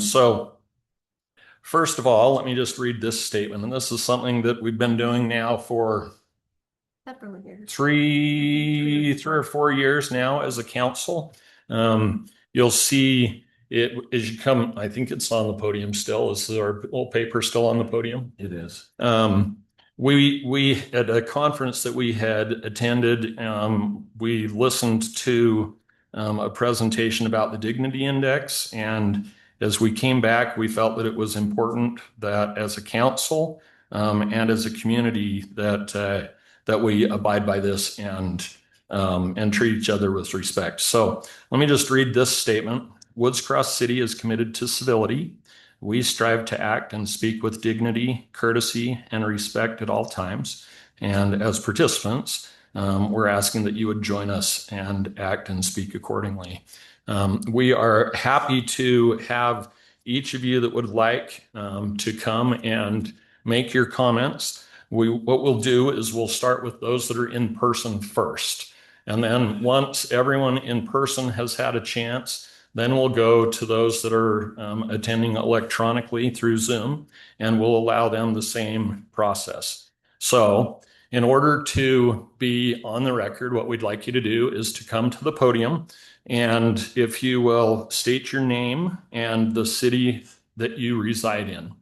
S1: So first of all, let me just read this statement. And this is something that we've been doing now for three or 4 years now as a council. You'll see it as you come, I think it's on the podium still. Is our little paper still on the podium?
S7: It is.
S1: We at a conference that we had attended, we listened to a presentation about the Dignity Index, and as we came back, we felt that it was important that as a council and as a community that we abide by this and treat each other with respect. So let me just read this statement. Woods Cross City is committed to civility. We strive to act and speak with dignity, courtesy, and respect at all times. And as participants, we're asking that you would join us and act and speak accordingly. We are happy to have each of you that would like to come and make your comments. What we'll do is we'll start with those that are in person first. And then once everyone in person has had a chance, then we'll go to those that are attending electronically through Zoom, and we'll allow them the same process. So in order to be on the record, what we'd like you to do is to come to the podium, and if you will state your name and the city that you reside in.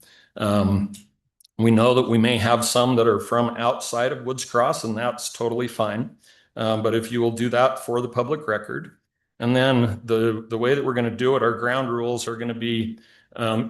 S1: We know that we may have some that are from outside of Woods Cross, and that's totally fine. But if you will do that for the public record, and then the way that we're going to do it, our ground rules are going to be,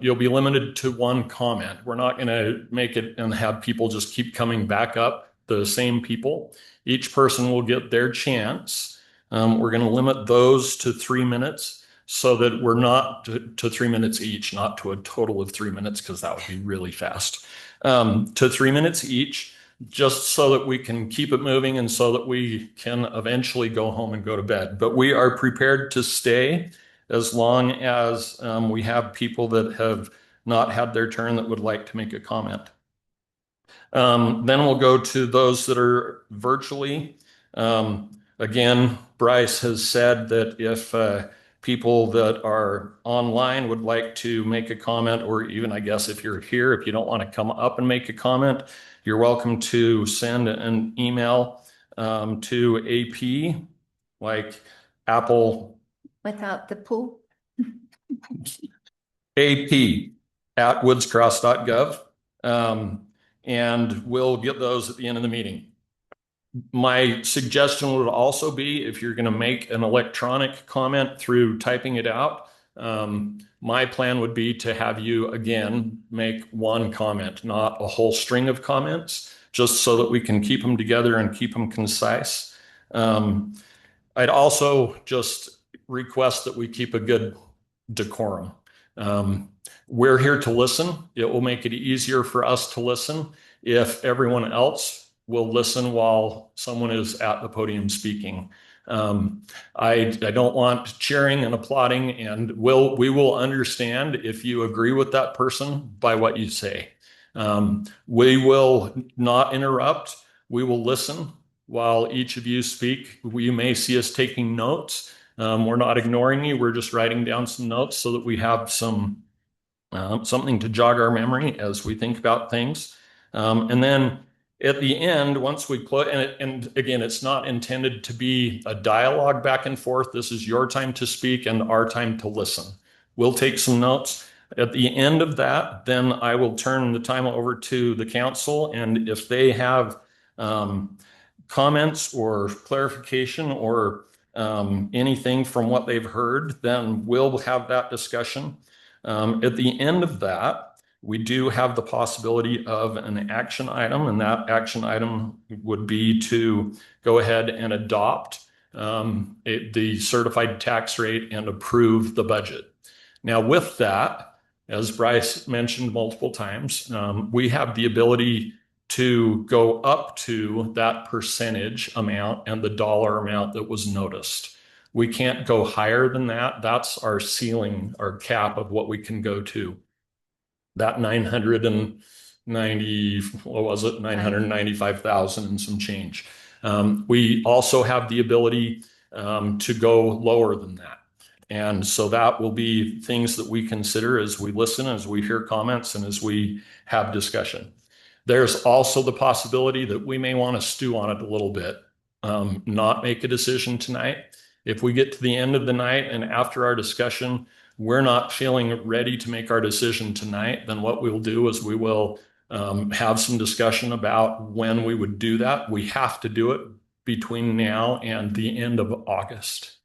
S1: you'll be limited to one comment. We're not going to make it and have people just keep coming back up, the same people. Each person will get their chance. We're going to limit those to 3 minutes so that we're not to 3 minutes each, not to a total of 3 minutes, because that would be really fast. To 3 minutes each, just so that we can keep it moving and so that we can eventually go home and go to bed. But we are prepared to stay as long as we have people that have not had their turn that would like to make a comment. Then we'll go to those that are virtually. Again, Bryce has said that if people that are online would like to make a comment, or even, I guess, if you're here, if you don't want to come up and make a comment, you're welcome to send an email to AP, like Apple.
S6: Without the pool.
S1: AP at woodscross.gov. And we'll get those at the end of the meeting. My suggestion would also be, if you're going to make an electronic comment through typing it out, my plan would be to have you again make one comment, not a whole string of comments, just so that we can keep them together and keep them concise. I'd also just request that we keep a good decorum. We're here to listen. It will make it easier for us to listen if everyone else will listen while someone is at the podium speaking. I don't want cheering and applauding, and we will understand if you agree with that person by what you say. We will not interrupt. We will listen while each of you speak. You may see us taking notes. We're not ignoring you. We're just writing down some notes so that we have some something to jog our memory as we think about things. And then at the end, once we close, and again, it's not intended to be a dialogue back and forth. This is your time to speak and our time to listen. We'll take some notes. At the end of that, then I will turn the time over to the council, and if they have comments or clarification or anything from what they've heard, then we'll have that discussion. At the end of that, we do have the possibility of an action item, and that action item would be to go ahead and adopt the certified tax rate and approve the budget. Now, with that, as Bryce mentioned multiple times, we have the ability to go up to that percentage amount and the dollar amount that was noticed. We can't go higher than that. That's our ceiling, our cap of what we can go to. That 990, what was it? 995,000 and some change. We also have the ability to go lower than that. And so that will be things that we consider as we listen, as we hear comments, and as we have discussion. There's also the possibility that we may want to stew on it a little bit, not make a decision tonight. If we get to the end of the night and after our discussion, we're not feeling ready to make our decision tonight, then what we'll do is we will have some discussion about when we would do that. We have to do it between now and the end of August.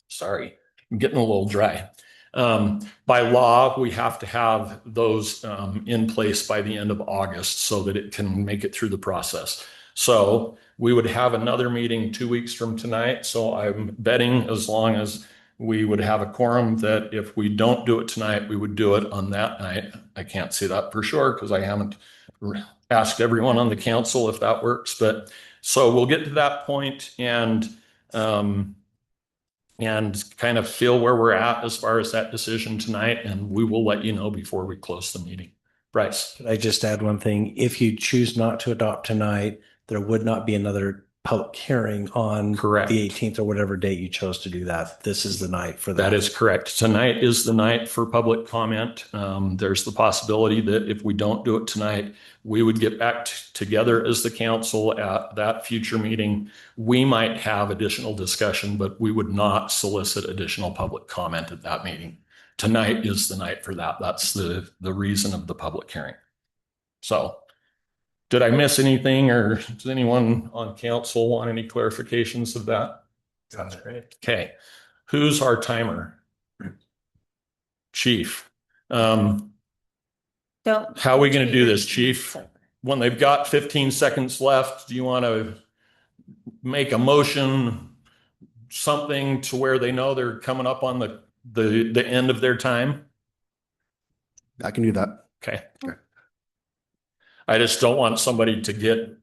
S1: Sorry, I'm getting a little dry. By law, we have to have those in place by the end of August so that it can make it through the process. So we would have another meeting 2 weeks from tonight. So I'm betting as long as we would have a quorum that if we don't do it tonight, we would do it on that night. I can't say that for sure because I haven't asked everyone on the council if that works. But so we'll get to that point and kind of feel where we're at as far as that decision tonight. And we will let you know before we close the meeting. Bryce.
S4: Could I just add one thing? If you choose not to adopt tonight, there would not be another public hearing on
S1: Correct.
S4: the 18th or whatever date you chose to do that. This is the night for that.
S1: That is correct. Tonight is the night for public comment. There's the possibility that if we don't do it tonight, we would get back together as the council at that future meeting. We might have additional discussion, but we would not solicit additional public comment at that meeting. Tonight is the night for that. That's the reason of the public hearing. So did I miss anything, or does anyone on council want any clarifications of that?
S4: Sounds great.
S1: Okay. Who's our timer? Chief.
S6: Don't.
S1: How are we going to do this, Chief? When they've got 15 seconds left, do you want to make a motion, something to where they know they're coming up on the end of their time?
S5: I can do that.
S1: Okay. I just don't want somebody to get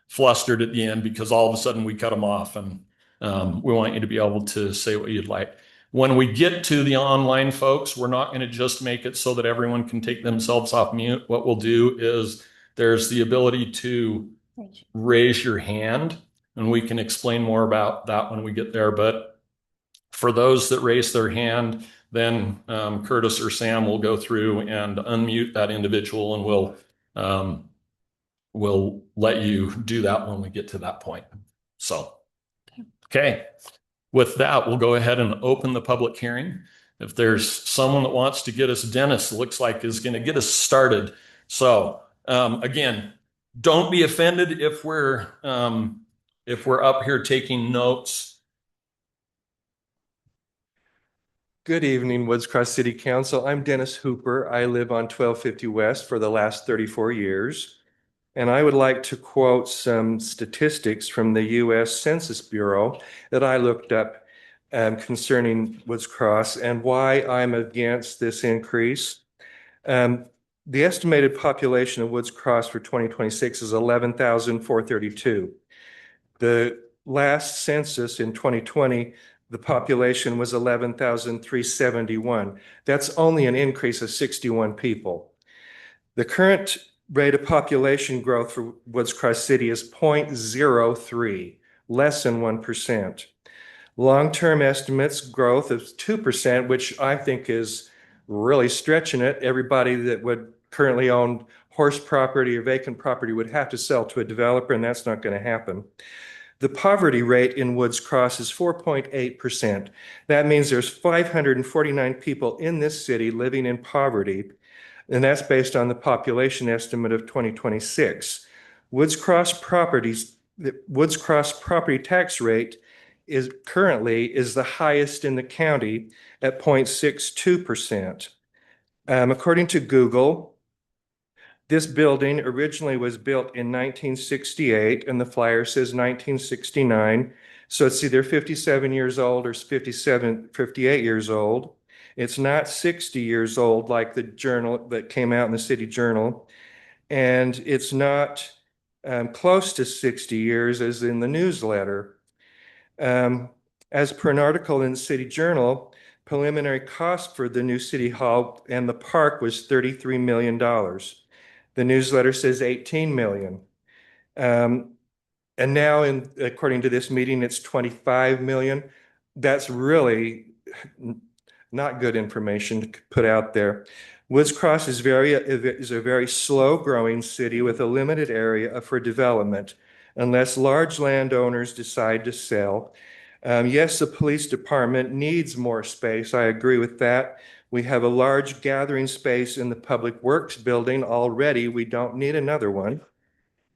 S1: flustered at the end because all of a sudden we cut them off, and we want you to be able to say what you'd like. When we get to the online folks, we're not going to just make it so that everyone can take themselves off mute. What we'll do is there's the ability to raise your hand, and we can explain more about that when we get there. But for those that raise their hand, then Curtis or Sam will go through and unmute that individual, and we'll let you do that when we get to that point. So, okay. With that, we'll go ahead and open the public hearing. If there's someone that wants to get us, Dennis looks like is going to get us started. So again, don't be offended if we're up here taking notes.
S7: Good evening, Woods Cross City Council. I'm Dennis Hooper. I live on 1250 West for the last 34 years. And I would like to quote some statistics from the U.S. Census Bureau that I looked up concerning Woods Cross and why I'm against this increase. The estimated population of Woods Cross for 2026 is 11,432. The last census in 2020, the population was 11,371. That's only an increase of 61 people. The current rate of population growth for Woods Cross City is 0.03, less than 1%. Long-term estimates growth of 2%, which I think is really stretching it. Everybody that would currently own horse property or vacant property would have to sell to a developer, and that's not going to happen. The poverty rate in Woods Cross is 4.8%. That means there's 549 people in this city living in poverty, and that's based on the population estimate of 2026. Woods Cross property tax rate is currently the highest in the county at 0.62%. According to Google, this building originally was built in 1968, and the flyer says 1969. So it's either 57 years old or 58 years old. It's not 60 years old like the journal that came out in the City Journal. And it's not close to 60 years as in the newsletter. As per an article in the City Journal, preliminary cost for the new City Hall and the park was $33 million. The newsletter says 18 million. And now, according to this meeting, it's 25 million. That's really not good information to put out there. Woods Cross is a very slow-growing city with a limited area for development unless large landowners decide to sell. Yes, the police department needs more space. I agree with that. We have a large gathering space in the Public Works building already. We don't need another one.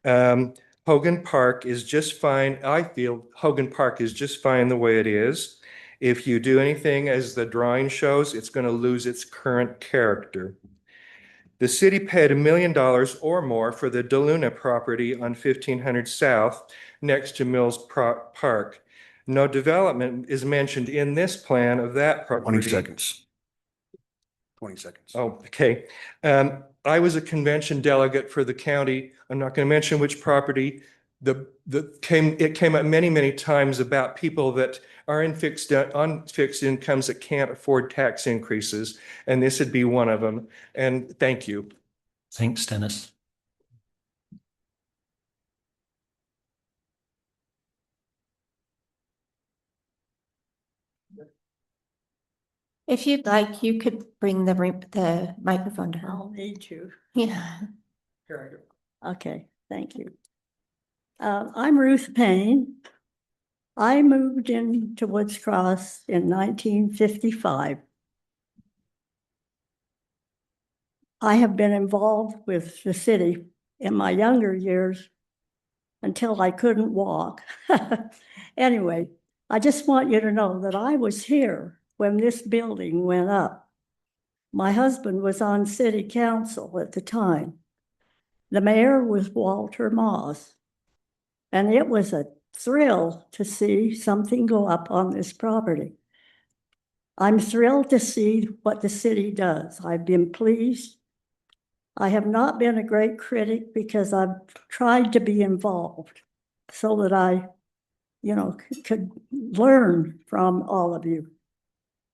S7: Hogan Park is just fine. I feel Hogan Park is just fine the way it is. If you do anything as the drawing shows, it's going to lose its current character. The city paid $1 million or more for the DeLuna property on 1500 South next to Mills Park. No development is mentioned in this plan of that property.
S5: 20 seconds. 20 seconds.
S7: Oh, okay. I was a convention delegate for the county. I'm not going to mention which property. It came up many, many times about people that are on fixed incomes that can't afford tax increases, and this would be one of them. And thank you.
S1: Thanks, Dennis.
S6: If you'd like, you could bring the microphone to her.
S8: I'll need to.
S6: Yeah.
S8: Okay, thank you. I'm Ruth Payne. I moved into Woods Cross in 1955. I have been involved with the city in my younger years until I couldn't walk. Anyway, I just want you to know that I was here when this building went up. My husband was on city council at the time. The mayor was Walter Moss. And it was a thrill to see something go up on this property. I'm thrilled to see what the city does. I've been pleased. I have not been a great critic because I've tried to be involved so that I, could learn from all of you.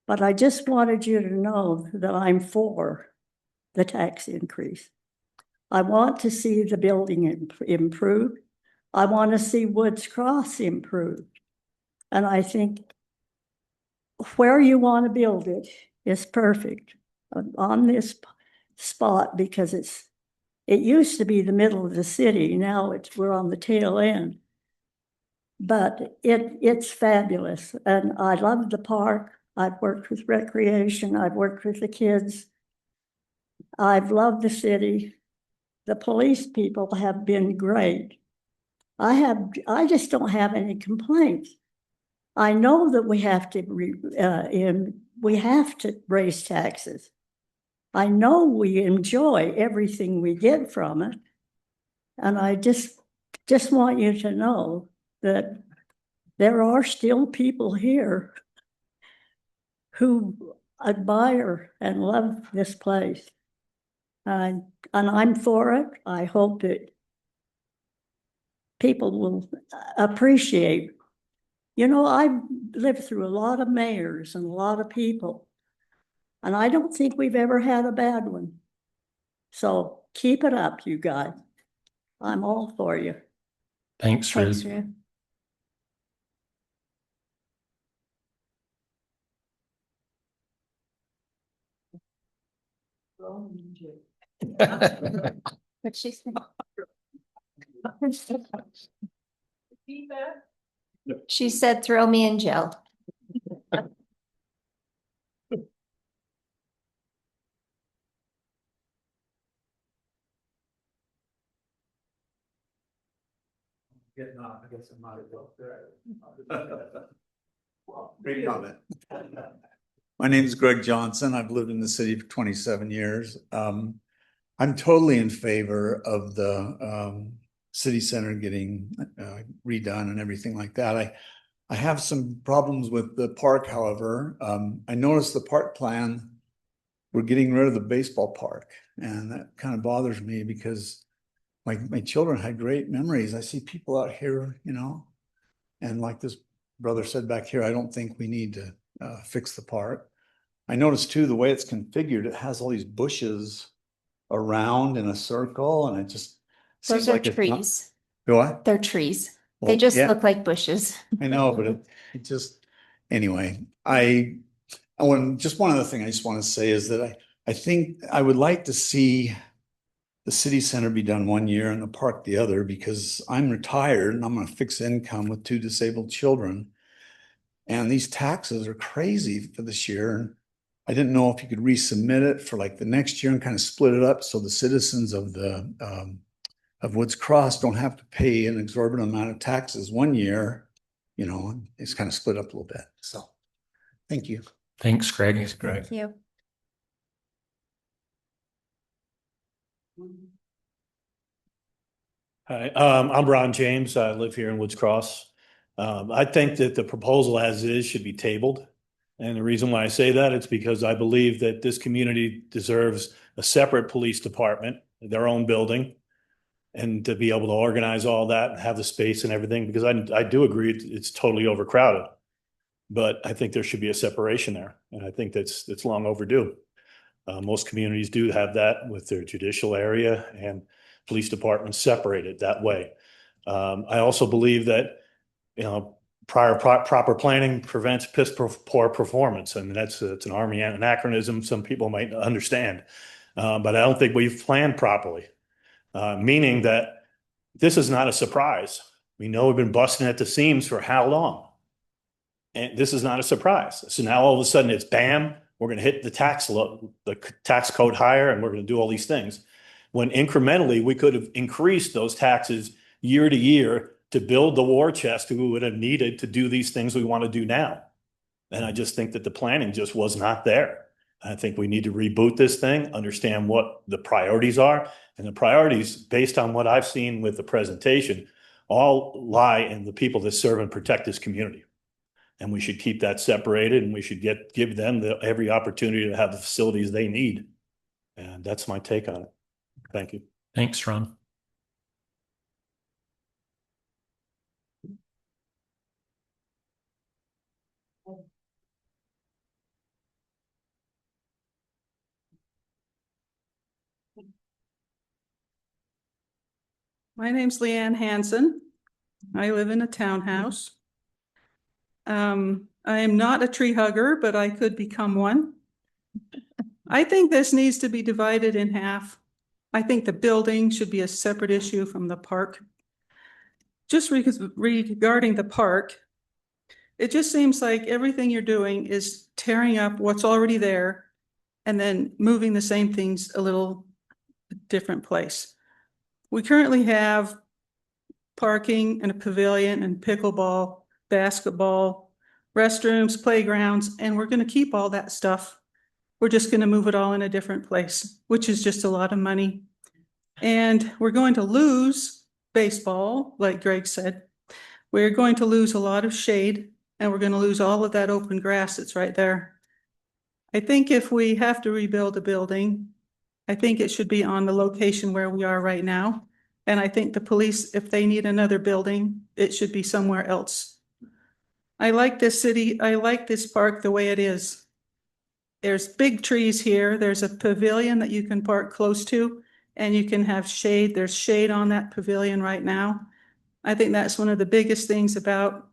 S8: But I just wanted you to know that I'm for the tax increase. I want to see the building improved. I want to see Woods Cross improved. And I think where you want to build it is perfect on this spot because it used to be the middle of the city. Now we're on the tail end. But it's fabulous. And I love the park. I've worked with recreation. I've worked with the kids. I've loved the city. The police people have been great. I just don't have any complaints. I know that we have to raise taxes. I know we enjoy everything we get from it. And I just want you to know that there are still people here who admire and love this place. And I'm for it. I hope that people will appreciate. I've lived through a lot of mayors and a lot of people, and I don't think we've ever had a bad one. So keep it up, you guys. I'm all for you.
S1: Thanks,
S6: Thanks,
S1: Ruth.
S6: Ruth. But she said. She said, throw me in jail.
S4: I guess I might as well. Great comment.
S9: My name is Greg Johnson. I've lived in the city for 27 years. I'm totally in favor of the city center getting redone and everything like that. I have some problems with the park, however. I noticed the park plan, we're getting rid of the baseball park, and that kind of bothers me because my children had great memories. I see people out here, and like this brother said back here, I don't think we need to fix the park. I noticed too, the way it's configured, it has all these bushes around in a circle, and it just
S6: Those
S9: seems
S6: are
S9: like it's not.
S6: trees.
S9: What?
S6: They're trees.
S9: Well,
S6: They just
S9: yeah,
S6: look like bushes.
S9: I know, but it just, anyway, just one other thing I just want to say is that I think I would like to see the city center be done 1 year and the park the other, because I'm retired and I'm on a fixed income with 2 disabled children. And these taxes are crazy for this year. And I didn't know if you could resubmit it for like the next year and kind of split it up so the citizens of the of Woods Cross don't have to pay an exorbitant amount of taxes 1 year. You know, it's kind of split up a little bit. So thank you.
S1: Thanks, Greg.
S6: Thank you.
S10: Hi, I'm Ron James. I live here in Woods Cross. I think that the proposal as is should be tabled. And the reason why I say that, it's because I believe that this community deserves a separate police department, their own building, and to be able to organize all that and have the space and everything, because I do agree it's totally overcrowded. But I think there should be a separation there, and I think that's long overdue. Most communities do have that with their judicial area and police departments separated that way. I also believe that, you know, proper planning prevents poor performance. I mean, it's an Army anachronism. Some people might understand, but I don't think we've planned properly. Meaning that this is not a surprise. We know we've been busting at the seams for how long? And this is not a surprise. So now all of a sudden it's bam, we're going to hit the tax code higher, and we're going to do all these things. When incrementally we could have increased those taxes year to year to build the war chest we would have needed to do these things we want to do now. And I just think that the planning just was not there. I think we need to reboot this thing, understand what the priorities are. And the priorities, based on what I've seen with the presentation, all lie in the people that serve and protect this community. And we should keep that separated, and we should give them every opportunity to have the facilities they need. And that's my take on it. Thank you.
S1: Thanks, Ron.
S11: My name's Leanne Hansen. I live in a townhouse. I am not a tree hugger, but I could become one. I think this needs to be divided in half. I think the building should be a separate issue from the park. Just regarding the park, it just seems like everything you're doing is tearing up what's already there and then moving the same things a little different place. We currently have parking and a pavilion and pickleball, basketball, restrooms, playgrounds, and we're going to keep all that stuff. We're just going to move it all in a different place, which is just a lot of money. And we're going to lose baseball, like Greg said. We're going to lose a lot of shade, and we're going to lose all of that open grass that's right there. I think if we have to rebuild a building, I think it should be on the location where we are right now. And I think the police, if they need another building, it should be somewhere else. I like this city. I like this park the way it is. There's big trees here. There's a pavilion that you can park close to, and you can have shade. There's shade on that pavilion right now. I think that's one of the biggest things about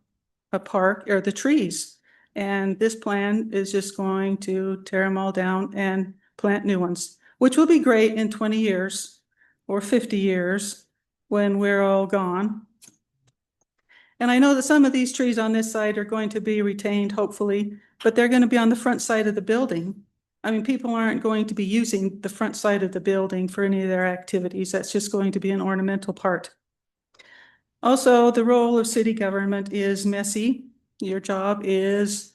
S11: a park, are the trees. And this plan is just going to tear them all down and plant new ones, which will be great in 20 years or 50 years when we're all gone. And I know that some of these trees on this side are going to be retained, hopefully, but they're going to be on the front side of the building. I mean, people aren't going to be using the front side of the building for any of their activities. That's just going to be an ornamental part. Also, the role of city government is messy. Your job is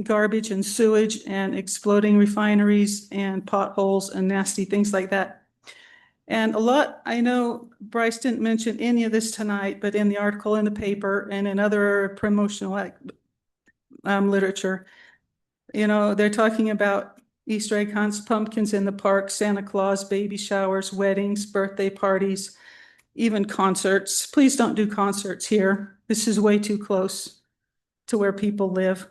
S11: garbage and sewage and exploding refineries and potholes and nasty things like that. And a lot, I know Bryce didn't mention any of this tonight, but in the article in the paper and in other promotional literature, you know, they're talking about Easter egg hunts, pumpkins in the park, Santa Claus, baby showers, weddings, birthday parties, even concerts. Please don't do concerts here. This is way too close to where people live.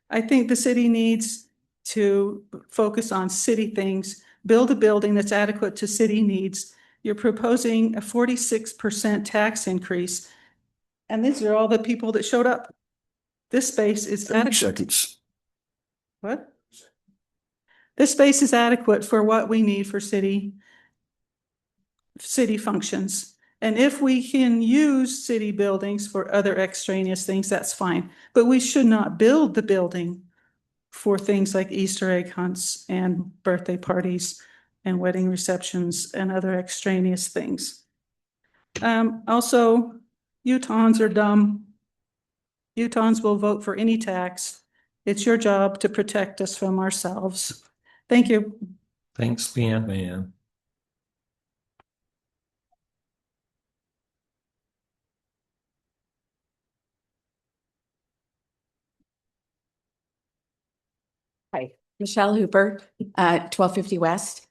S11: I think the city needs to focus on city things, build a building that's adequate to city needs. You're proposing a 46% tax increase. And these are all the people that showed up. This space is
S5: 30
S11: adequate.
S5: seconds.
S11: What? This space is adequate for what we need for city functions. And if we can use city buildings for other extraneous things, that's fine. But we should not build the building for things like Easter egg hunts and birthday parties and wedding receptions and other extraneous things. Also, Utahns are dumb. Utahns will vote for any tax. It's your job to protect us from ourselves. Thank you.
S1: Thanks, Leanne.
S12: Hi, Michelle Hooper, 1250 West.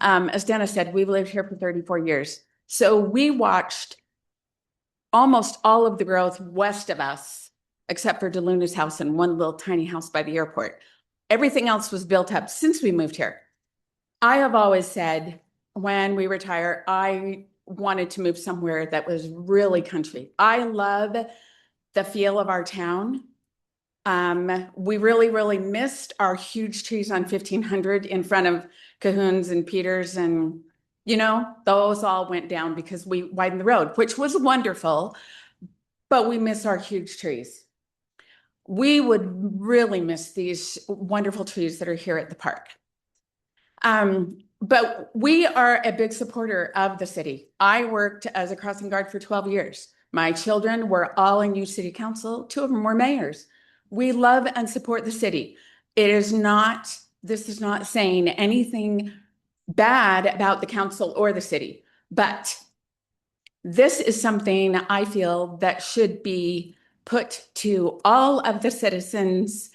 S12: As Dennis said, we've lived here for 34 years. So we watched almost all of the growth west of us, except for DeLuna's house and one little tiny house by the airport. Everything else was built up since we moved here. I have always said when we retire, I wanted to move somewhere that was really country. I love the feel of our town. We really missed our huge trees on 1500 in front of Cahoon's and Peters, and those all went down because we widened the road, which was wonderful, but we miss our huge trees. We would really miss these wonderful trees that are here at the park. But we are a big supporter of the city. I worked as a crossing guard for 12 years. My children were all in youth city council. 2 of them were mayors. We love and support the city. This is not saying anything bad about the council or the city, but this is something I feel that should be put to all of the citizens'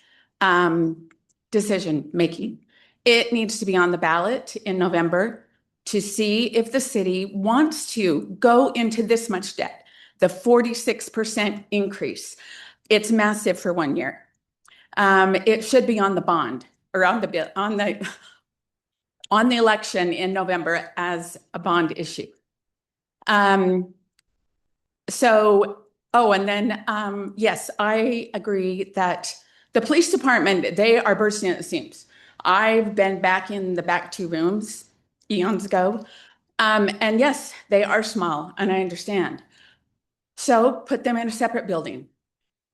S12: decision making. It needs to be on the ballot in November to see if the city wants to go into this much debt, the 46% increase. It's massive for 1 year. It should be on the bond or on the election in November as a bond issue. Yes, I agree that the police department, they are bursting at the seams. I've been back in the back 2 rooms eons ago. And yes, they are small, and I understand. So put them in a separate building.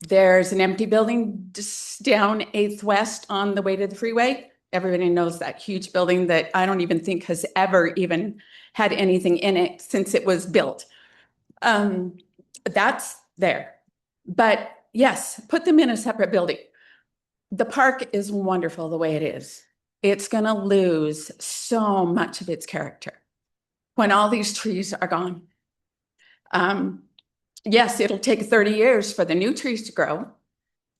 S12: There's an empty building just down 8th West on the way to the freeway. Everybody knows that huge building that I don't even think has ever even had anything in it since it was built. That's there. But yes, put them in a separate building. The park is wonderful the way it is. It's going to lose so much of its character when all these trees are gone. Yes, it'll take 30 years for the new trees to grow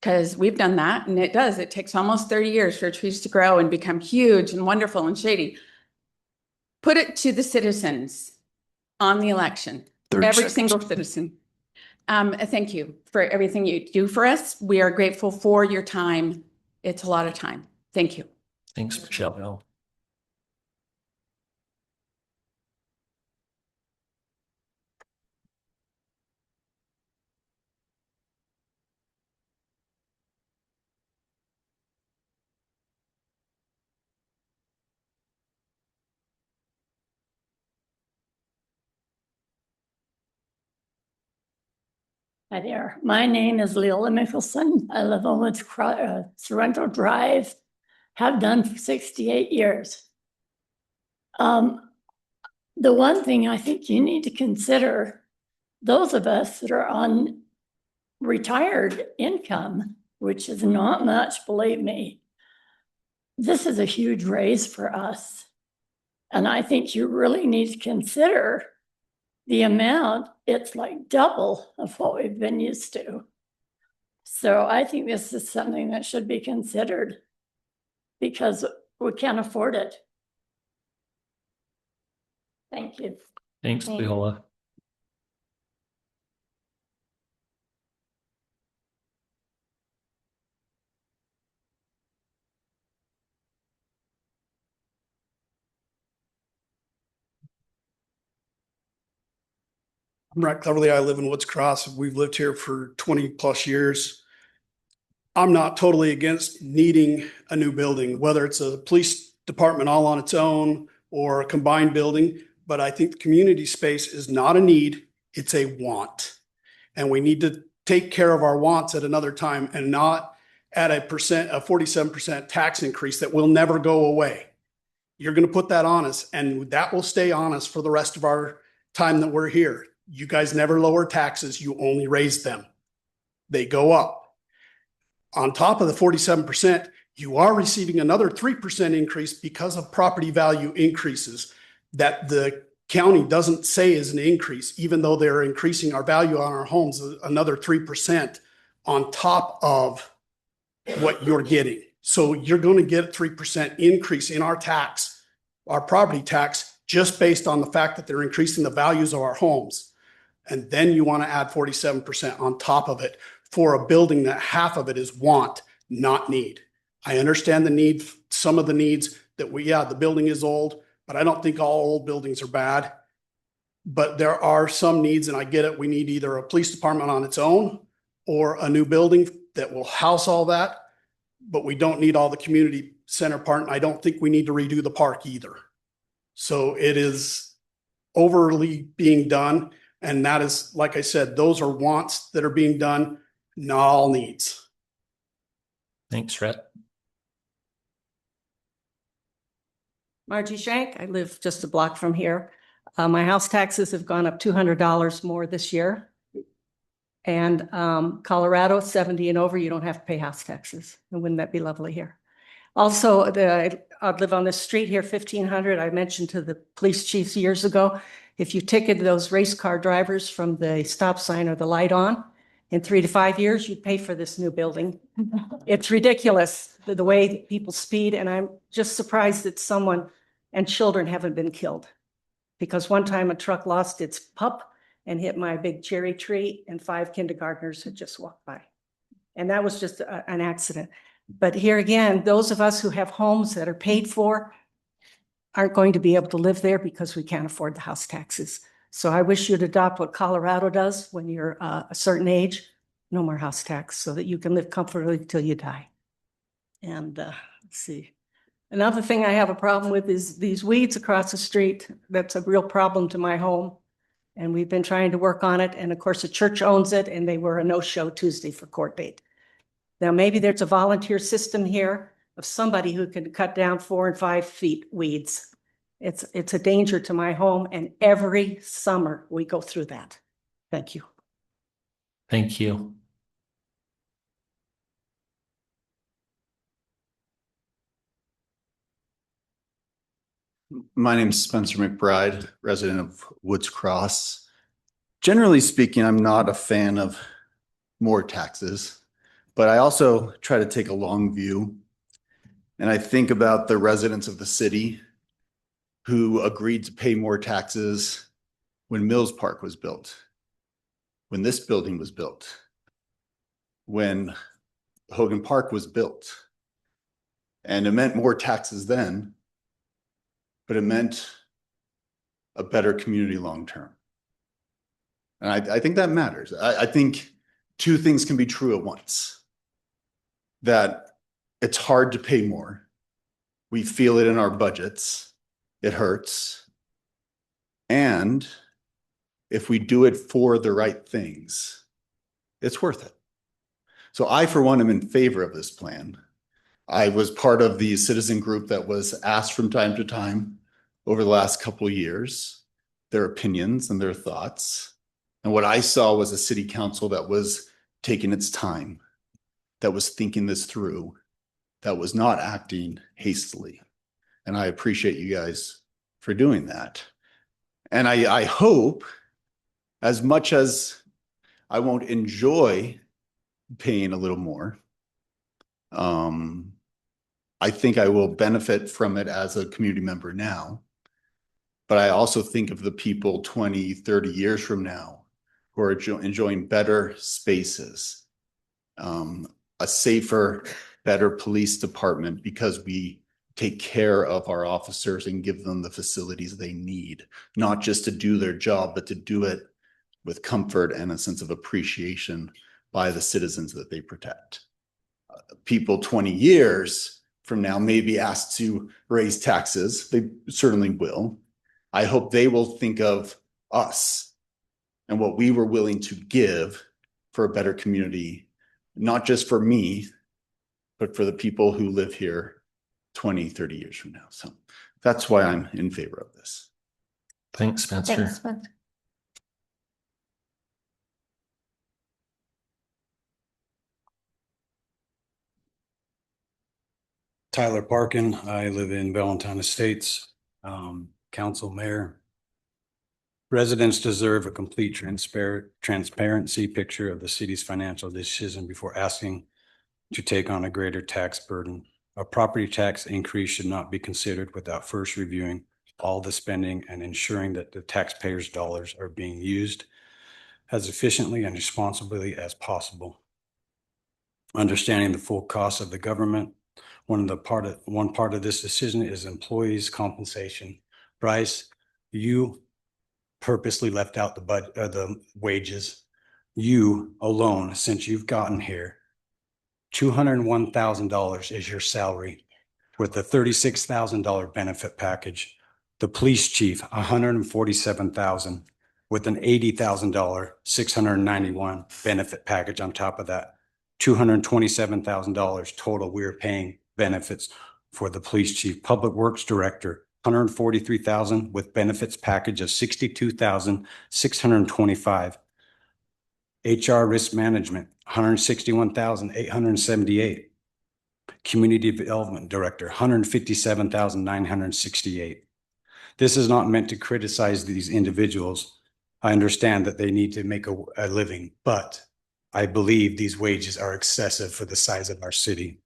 S12: because we've done that, and it does. It takes almost 30 years for trees to grow and become huge and wonderful and shady. Put it to the citizens on the election.
S5: 30
S12: Every
S5: seconds.
S12: single citizen. Thank you for everything you do for us. We are grateful for your time. It's a lot of time. Thank you.
S1: Thanks, Michelle.
S8: Hi there. My name is Leola Mickelson. I live on Sorrento Drive, have done for 68 years. The one thing I think you need to consider, those of us that are on retired income, which is not much, believe me, this is a huge raise for us. And I think you really need to consider the amount. It's like double of what we've been used to. So I think this is something that should be considered because we can't afford it. Thank you.
S1: Thanks, Leola.
S13: I'm Brett Cleverly. I live in Woods Cross. We've lived here for 20 plus years. I'm not totally against needing a new building, whether it's a police department all on its own or a combined building. But I think the community space is not a need, it's a want. And we need to take care of our wants at another time and not at a 47% tax increase that will never go away. You're going to put that on us, and that will stay on us for the rest of our time that we're here. You guys never lower taxes, you only raise them. They go up. On top of the 47%, you are receiving another 3% increase because of property value increases that the county doesn't say is an increase, even though they're increasing our value on our homes another 3% on top of what you're getting. So you're going to get a 3% increase in our tax, our property tax, just based on the fact that they're increasing the values of our homes. And then you want to add 47% on top of it for a building that half of it is want, not need. I understand the need, some of the needs that the building is old, but I don't think all old buildings are bad. But there are some needs, and I get it. We need either a police department on its own or a new building that will house all that. But we don't need all the community center part. And I don't think we need to redo the park either. So it is overly being done. And that is, like I said, those are wants that are being done, not all needs.
S1: Thanks, Rhett.
S8: Margie Shank, I live just a block from here. My house taxes have gone up $200 more this year. And Colorado, 70 and over, you don't have to pay house taxes. And wouldn't that be lovely here? Also, I live on this street here, 1500. I mentioned to the police chiefs years ago, if you ticket those race car drivers from the stop sign or the light on, in 3 to 5 years, you'd pay for this new building. It's ridiculous, the way people speed. And I'm just surprised that someone and children haven't been killed. Because one time a truck lost its pup and hit my big cherry tree, and 5 kindergartners had just walked by. And that was just an accident. But here again, those of us who have homes that are paid for aren't going to be able to live there because we can't afford the house taxes. So I wish you'd adopt what Colorado does when you're a certain age, no more house tax, so that you can live comfortably till you die. And let's see. Another thing I have a problem with is these weeds across the street. That's a real problem to my home. And we've been trying to work on it. And of course, the church owns it, and they were a no-show Tuesday for court date. Now, maybe there's a volunteer system here of somebody who can cut down 4 and 5 feet weeds. It's a danger to my home, and every summer we go through that. Thank you.
S1: Thank you.
S14: My name is Spencer McBride, resident of Woods Cross. Generally speaking, I'm not a fan of more taxes, but I also try to take a long view. And I think about the residents of the city who agreed to pay more taxes when Mills Park was built, when this building was built, when Hogan Park was built. And it meant more taxes then, but it meant a better community long-term. And I think that matters. I think 2 things can be true at once. That it's hard to pay more. We feel it in our budgets. It hurts. And if we do it for the right things, it's worth it. So I, for one, am in favor of this plan. I was part of the citizen group that was asked from time to time over the last couple of years, their opinions and their thoughts. And what I saw was a city council that was taking its time, that was thinking this through, that was not acting hastily. And I appreciate you guys for doing that. And I hope, as much as I won't enjoy paying a little more, I think I will benefit from it as a community member now. But I also think of the people 20, 30 years from now who are enjoying better spaces, a safer, better police department because we take care of our officers and give them the facilities they need, not just to do their job, but to do it with comfort and a sense of appreciation by the citizens that they protect. people 20 years from now may be asked to raise taxes. They certainly will. I hope they will think of us and what we were willing to give for a better community, not just for me, but for the people who live here 20, 30 years from now. So that's why I'm in favor of this.
S1: Thanks, Spencer.
S6: Thanks, Spencer.
S15: Tyler Parkin. I live in Valentine Estates. Council, mayor. Residents deserve a complete transparency picture of the city's financial decision before asking to take on a greater tax burden. A property tax increase should not be considered without first reviewing all the spending and ensuring that the taxpayers' dollars are being used as efficiently and responsibly as possible. Understanding the full cost of the government, one part of this decision is employees' compensation. Bryce, you purposely left out the wages. You alone, since you've gotten here, $201,000 is your salary with a $36,000 benefit package. The police chief, $147,000 with an $80,000, $691 benefit package on top of that. $227,000 total we're paying benefits for the police chief. Public Works Director, $143,000 with benefits package of $62,625. HR Risk Management, $161,878. Community Development Director, $157,968. This is not meant to criticize these individuals. I understand that they need to make a living, but I believe these wages are excessive for the size of our city.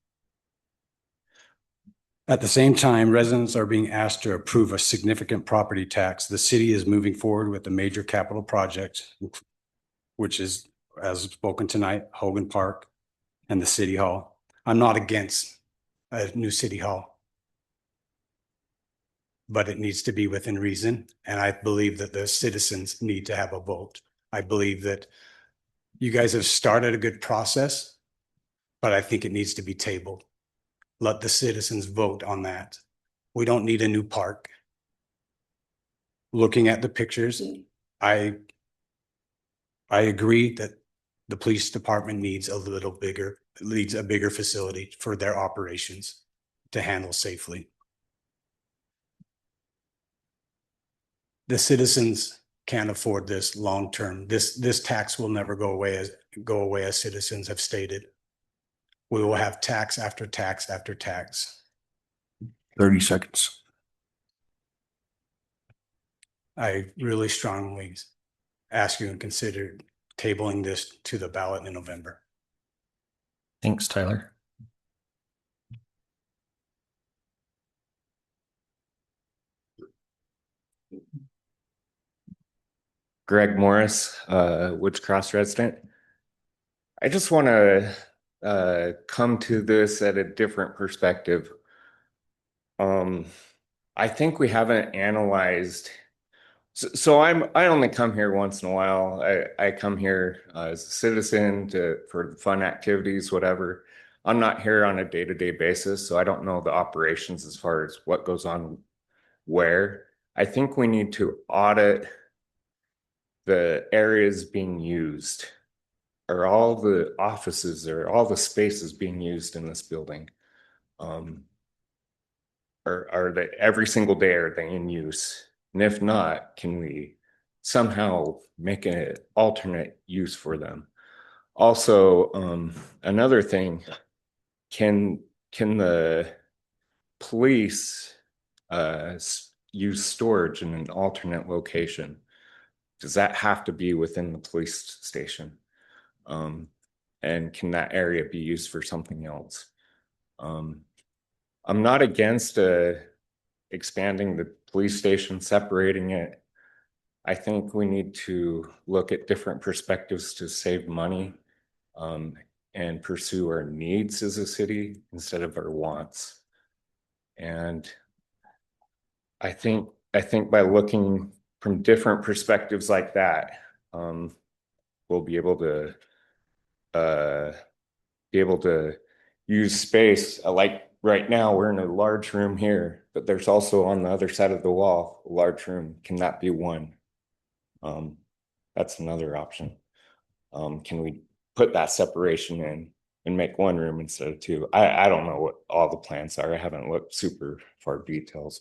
S15: At the same time, residents are being asked to approve a significant property tax. The city is moving forward with a major capital project, which is, as spoken tonight, Hogan Park and the City Hall. I'm not against a new City Hall, but it needs to be within reason. And I believe that the citizens need to have a vote. I believe that you guys have started a good process, but I think it needs to be tabled. Let the citizens vote on that. We don't need a new park. Looking at the pictures, I agree that the police department needs a bigger facility for their operations to handle safely. The citizens can't afford this long term. This tax will never go away, as citizens have stated. We will have tax after tax after tax.
S5: 30 seconds.
S15: I really strongly ask you to consider tabling this to the ballot in November.
S1: Thanks, Tyler.
S16: Greg Morris, Woods Cross resident. I just want to come to this at a different perspective. I think we haven't analyzed. So I only come here once in a while. I come here as a citizen for fun activities, whatever. I'm not here on a day-to-day basis, so I don't know the operations as far as what goes on where. I think we need to audit the areas being used. Are all the offices or all the spaces being used in this building? Are they every single day, are they in use? And if not, can we somehow make an alternate use for them? Also, another thing, can the police use storage in an alternate location? Does that have to be within the police station? And can that area be used for something else? I'm not against expanding the police station, separating it. I think we need to look at different perspectives to save money and pursue our needs as a city instead of our wants. And I think by looking from different perspectives like that, we'll be able to use space. Like right now, we're in a large room here, but there's also on the other side of the wall, a large room. Can that be one? That's another option. Can we put that separation in and make one room instead of two? I don't know what all the plans are. I haven't looked super far details,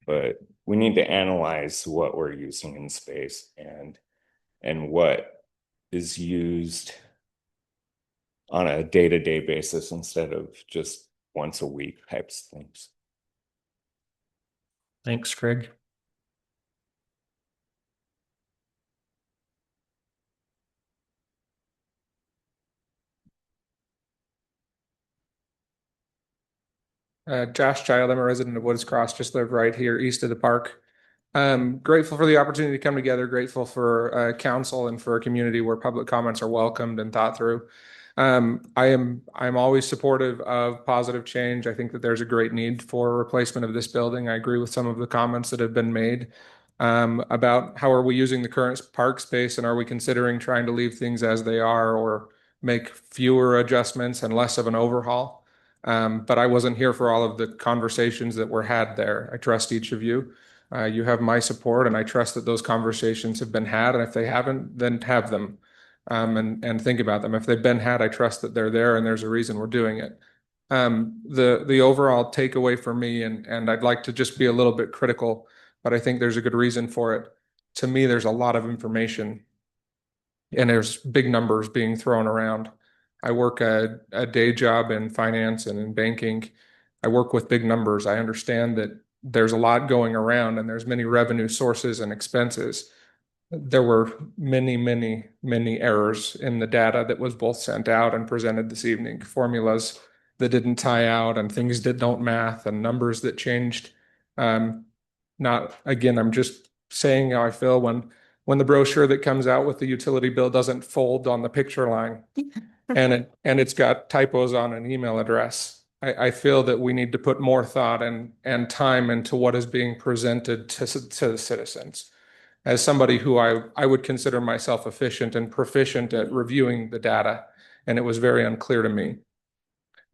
S16: but we need to analyze what we're using in space and what is used on a day-to-day basis instead of just once a week types of things.
S1: Thanks, Craig.
S17: Josh Child, I'm a resident of Woods Cross, just live right here east of the park. Grateful for the opportunity to come together, grateful for council and for a community where public comments are welcomed and thought through. I'm always supportive of positive change. I think that there's a great need for replacement of this building. I agree with some of the comments that have been made about how are we using the current park space and are we considering trying to leave things as they are or make fewer adjustments and less of an overhaul. But I wasn't here for all of the conversations that were had there. I trust each of you. You have my support, and I trust that those conversations have been had. And if they haven't, then have them and think about them. If they've been had, I trust that they're there and there's a reason we're doing it. The overall takeaway for me, and I'd like to just be a little bit critical, but I think there's a good reason for it. To me, there's a lot of information and there's big numbers being thrown around. I work a day job in finance and in banking. I work with big numbers. I understand that there's a lot going around and there's many revenue sources and expenses. There were many errors in the data that was both sent out and presented this evening. Formulas that didn't tie out and things that don't math and numbers that changed. Again, I'm just saying how I feel when the brochure that comes out with the utility bill doesn't fold on the picture line and it's got typos on an email address. I feel that we need to put more thought and time into what is being presented to the citizens. As somebody who I would consider myself efficient and proficient at reviewing the data, and it was very unclear to me.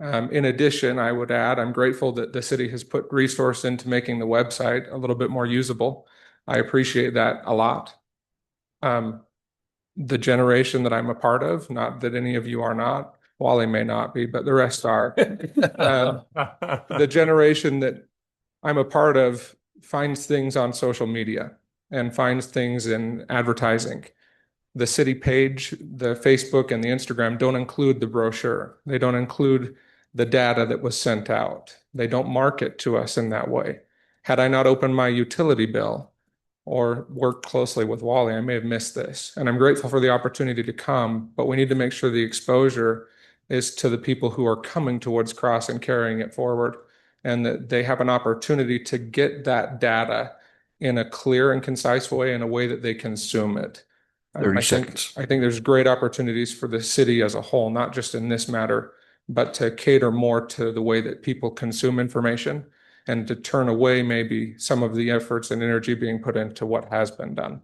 S17: In addition, I would add, I'm grateful that the city has put resource into making the website a little bit more usable. I appreciate that a lot. The generation that I'm a part of, not that any of you are not, Wally may not be, but the rest are. The generation that I'm a part of finds things on social media and finds things in advertising. The city page, the Facebook and the Instagram don't include the brochure. They don't include the data that was sent out. They don't market to us in that way. Had I not opened my utility bill or worked closely with Wally, I may have missed this. And I'm grateful for the opportunity to come, but we need to make sure the exposure is to the people who are coming to Woods Cross and carrying it forward, and that they have an opportunity to get that data in a clear and concise way, in a way that they consume it.
S5: 30 seconds.
S17: I think there's great opportunities for the city as a whole, not just in this matter, but to cater more to the way that people consume information and to turn away maybe some of the efforts and energy being put into what has been done.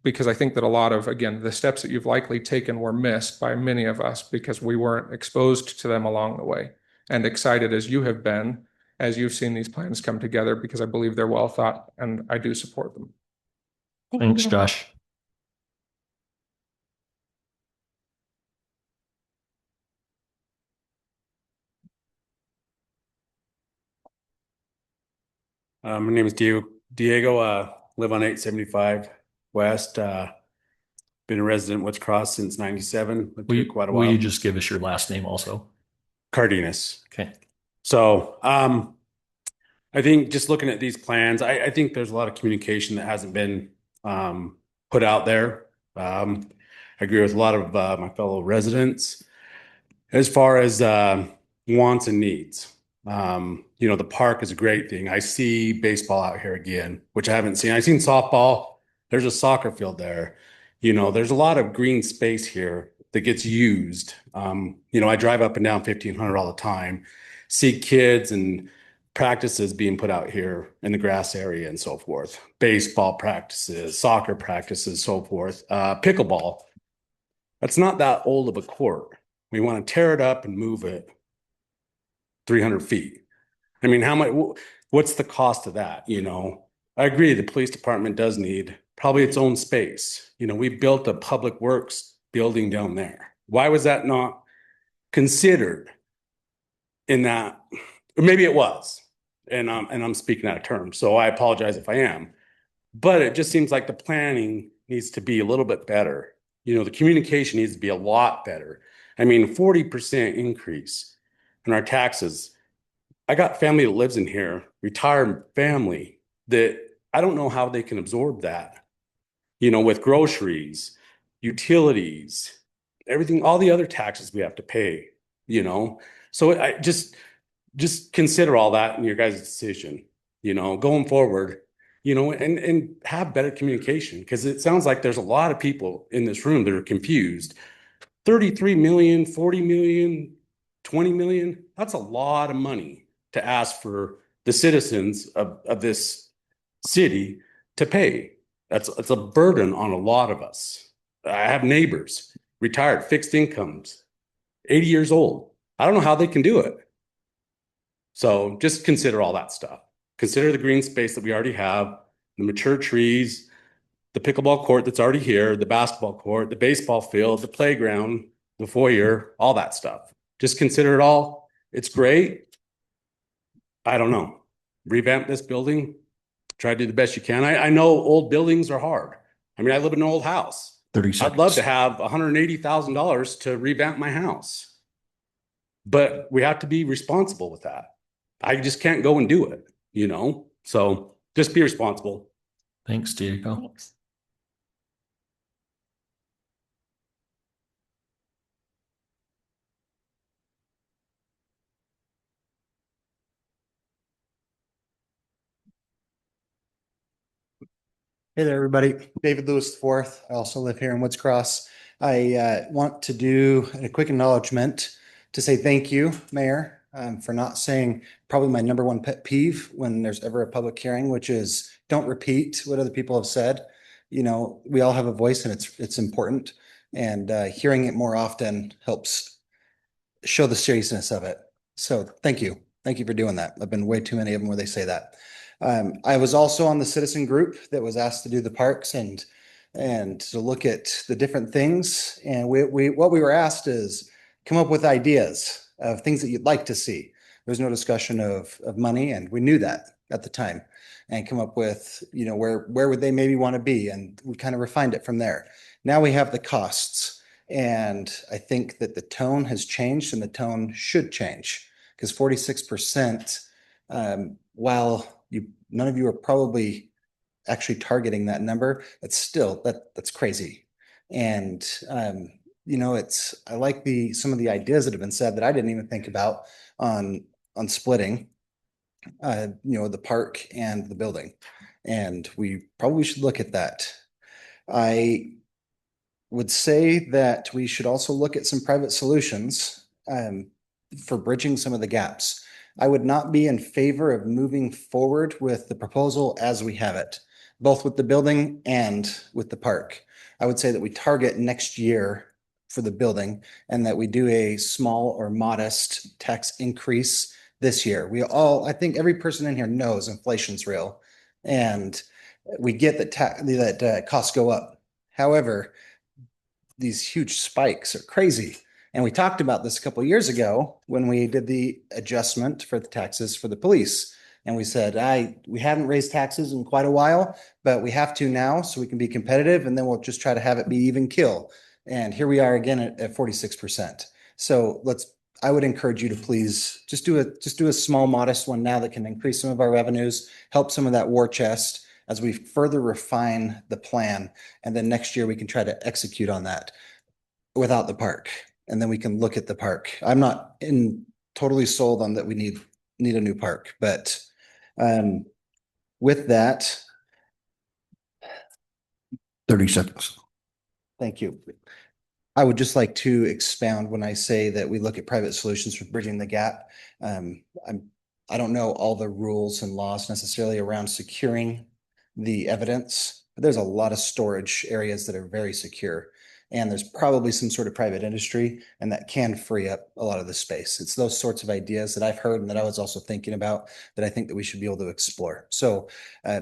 S17: Because I think that a lot of, again, the steps that you've likely taken were missed by many of us because we weren't exposed to them along the way. And excited as you have been, as you've seen these plans come together, because I believe they're well thought and I do support them.
S1: Thanks, Josh.
S15: My name is Diego, live on 875 West. Been a resident Woods Cross since 97. Lived here quite a while.
S1: Will you just give us your last name also?
S15: Cardenas.
S1: Okay.
S15: So I think just looking at these plans, I think there's a lot of communication that hasn't been put out there. I agree with a lot of my fellow residents as far as wants and needs. The park is a great thing. I see baseball out here again, which I haven't seen. I've seen softball. There's a soccer field there. There's a lot of green space here that gets used. I drive up and down 1500 all the time, see kids and practices being put out here in the grass area and so forth. Baseball practices, soccer practices, so forth. Pickleball. That's not that old of a court. We want to tear it up and move it 300 feet. I mean, how much, what's the cost of that? You know, I agree. The police department does need probably its own space. You know, we built a public works building down there. Why was that not considered in that? Or maybe it was, and I'm speaking out of term, so I apologize if I am. But it just seems like the planning needs to be a little bit better. You know, the communication needs to be a lot better. I mean, 40% increase in our taxes. I got family that lives in here, retired family, that I don't know how they can absorb that. You know, with groceries, utilities, everything, all the other taxes we have to pay, you know. So I just consider all that in your guys' decision, you know, going forward, you know, and have better communication, because it sounds like there's a lot of people in this room that are confused. 33 million, 40 million, 20 million, that's a lot of money to ask for the citizens of this city to pay. It's a burden on a lot of us. I have neighbors, retired, fixed incomes, 80 years old. I don't know how they can do it. So just consider all that stuff. Consider the green space that we already have, the mature trees, the pickleball court that's already here, the basketball court, the baseball field, the playground, the foyer, all that stuff. Just consider it all. It's great. I don't know. Revamp this building. Try to do the best you can. I know old buildings are hard. I mean, I live in an old house.
S5: 30
S15: I'd love
S5: seconds.
S15: to have $180,000 to revamp my house. But we have to be responsible with that. I just can't go and do it, you know? So just be responsible.
S1: Thanks, Diego.
S6: Thanks.
S4: Hey there, everybody. David Lewis IV. I also live here in Woods Cross. I want to do a quick acknowledgement to say thank you, Mayor, for not saying probably my number one pet peeve when there's ever a public hearing, which is don't repeat what other people have said. You know, we all have a voice and it's important, and hearing it more often helps show the seriousness of it. So thank you. Thank you for doing that. I've been way too many of them where they say that. I was also on the citizen group that was asked to do the parks and to look at the different things. And what we were asked is come up with ideas of things that you'd like to see. There was no discussion of money, and we knew that at the time, and come up with, you know, where would they maybe want to be, and we kind of refined it from there. Now we have the costs, and I think that the tone has changed, and the tone should change, because 46%, while none of you are probably actually targeting that number, it's still that's crazy. And you know, I like some of the ideas that have been said that I didn't even think about on splitting you know, the park and the building. And we probably should look at that. I would say that we should also look at some private solutions for bridging some of the gaps. I would not be in favor of moving forward with the proposal as we have it, both with the building and with the park. I would say that we target next year for the building, and that we do a small or modest tax increase this year. I think every person in here knows inflation's real, and we get that costs go up. However, these huge spikes are crazy. And we talked about this a couple of years ago when we did the adjustment for the taxes for the police. And we said, we haven't raised taxes in quite a while, but we have to now so we can be competitive. And then we'll just try to have it be even kill. And here we are again at 46%. So I would encourage you to please just do a small, modest one now that can increase some of our revenues, help some of that war chest as we further refine the plan. And then next year we can try to execute on that without the park. And then we can look at the park. I'm not totally sold on that we need a new park, but with that,
S5: 30 seconds.
S4: thank you. I would just like to expound when I say that we look at private solutions for bridging the gap. I don't know all the rules and laws necessarily around securing the evidence, but there's a lot of storage areas that are very secure. and there's probably some sort of private industry, and that can free up a lot of the space. It's those sorts of ideas that I've heard and that I was also thinking about that I think that we should be able to explore. So,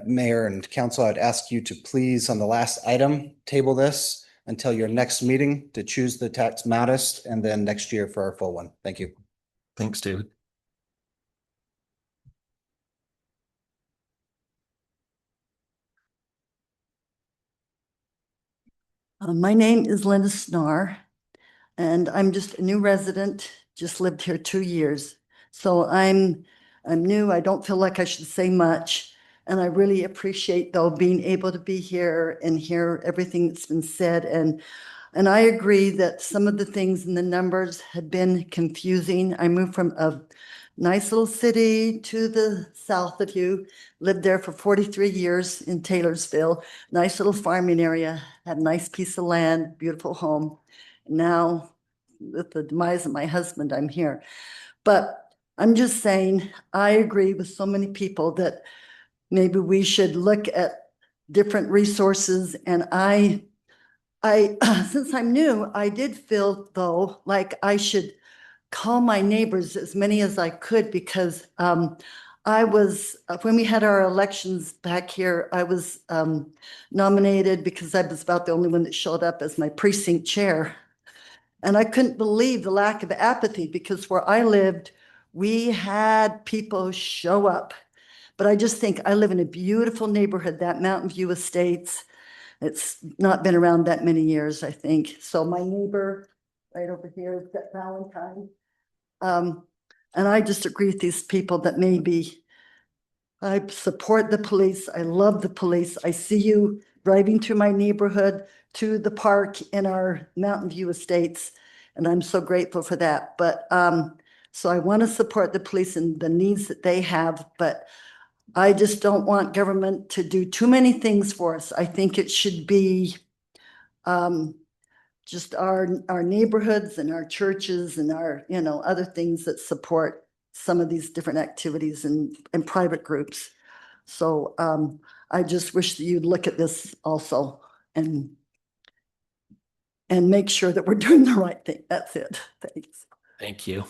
S4: Mayor and Council, I'd ask you to please, on the last item, table this until your next meeting to choose the tax maddest, and then next year for our full one. Thank you.
S1: Thanks, David.
S8: My name is Linda Snar, and I'm just a new resident, just lived here 2 years. So I'm new, I don't feel like I should say much. And I really appreciate though being able to be here and hear everything that's been said. And I agree that some of the things in the numbers had been confusing. I moved from a nice little city to the south of you, lived there for 43 years in Taylorsville, nice little farming area, had a nice piece of land, beautiful home. Now, with the demise of my husband, I'm here. But I'm just saying, I agree with so many people that maybe we should look at different resources. And I since I'm new, I did feel though like I should call my neighbors as many as I could because I was when we had our elections back here, I was nominated because I was about the only one that showed up as my precinct chair. And I couldn't believe the lack of apathy because where I lived, we had people show up. But I just think I live in a beautiful neighborhood, that Mountain View Estates. It's not been around that many years, I think. So my neighbor right over here is that Valentine. And I just agree with these people that maybe I support the police. I love the police. I see you driving through my neighborhood to the park in our Mountain View Estates, and I'm so grateful for that. But so I want to support the police and the needs that they have, but I just don't want government to do too many things for us. I think it should be just our neighborhoods and our churches and our, other things that support some of these different activities and private groups. So I just wish that you'd look at this also and make sure that we're doing the right thing. That's it. Thanks.
S1: Thank you.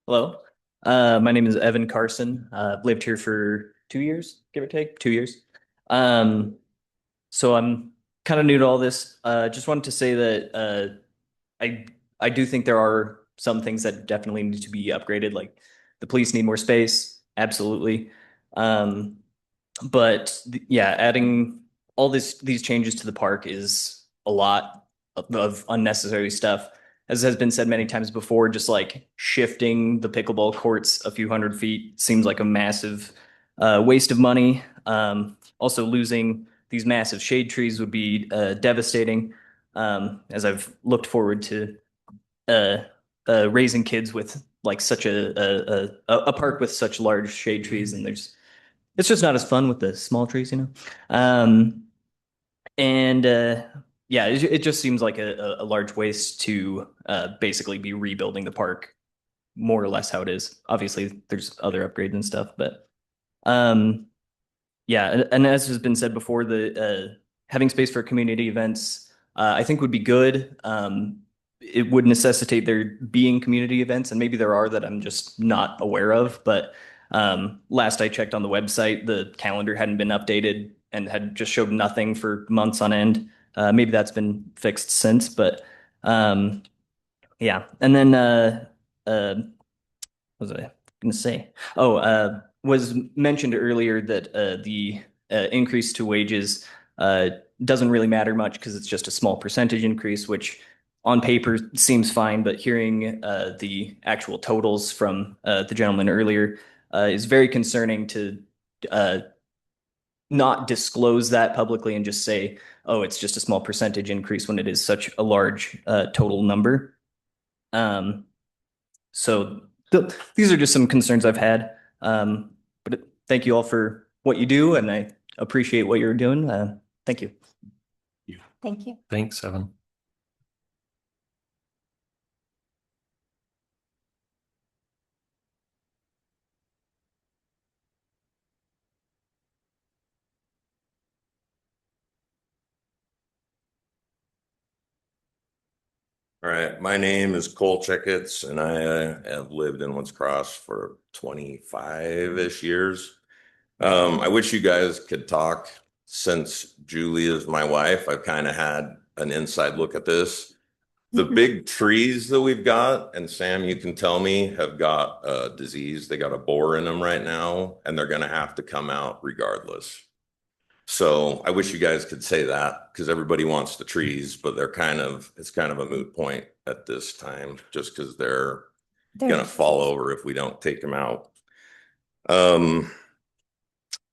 S18: Hello, my name is Evan Carson. I've lived here for 2 years, give or take, 2 years. So I'm kind of new to all this. Just wanted to say that I do think there are some things that definitely need to be upgraded. Like the police need more space, absolutely. But yeah, adding all these changes to the park is a lot of unnecessary stuff. As has been said many times before, just like shifting the pickleball courts a few hundred feet seems like a massive waste of money. Also, losing these massive shade trees would be devastating. As I've looked forward to uh, raising kids with like such a park with such large shade trees, and it's just not as fun with the small trees, you know. And yeah, it just seems like a large waste to basically be rebuilding the park more or less how it is. Obviously, there's other upgrades and stuff, but um, yeah, and as has been said before, the having space for community events, I think would be good. It would necessitate there being community events, and maybe there are that I'm just not aware of. But last I checked on the website, the calendar hadn't been updated and had just showed nothing for months on end. Maybe that's been fixed since, but yeah. And then what was I going to say? Oh, was mentioned earlier that the increase to wages doesn't really matter much because it's just a small percentage increase, which on paper seems fine, but hearing the actual totals from the gentleman earlier is very concerning to not disclose that publicly and just say, oh, it's just a small percentage increase when it is such a large total number. So these are just some concerns I've had. But thank you all for what you do, and I appreciate what you're doing. Thank you.
S6: Thank you.
S1: Thanks, Evan.
S19: All right, my name is Cole Checketts, and I have lived in Woods Cross for 25-ish years. I wish you guys could talk. Since Julie is my wife, I've kind of had an inside look at this. The big trees that we've got, and Sam, you can tell me, have got a disease. They got a boar in them right now, and they're going to have to come out regardless. So I wish you guys could say that because everybody wants the trees, but it's kind of a moot point at this time just because they're going to fall over if we don't take them out.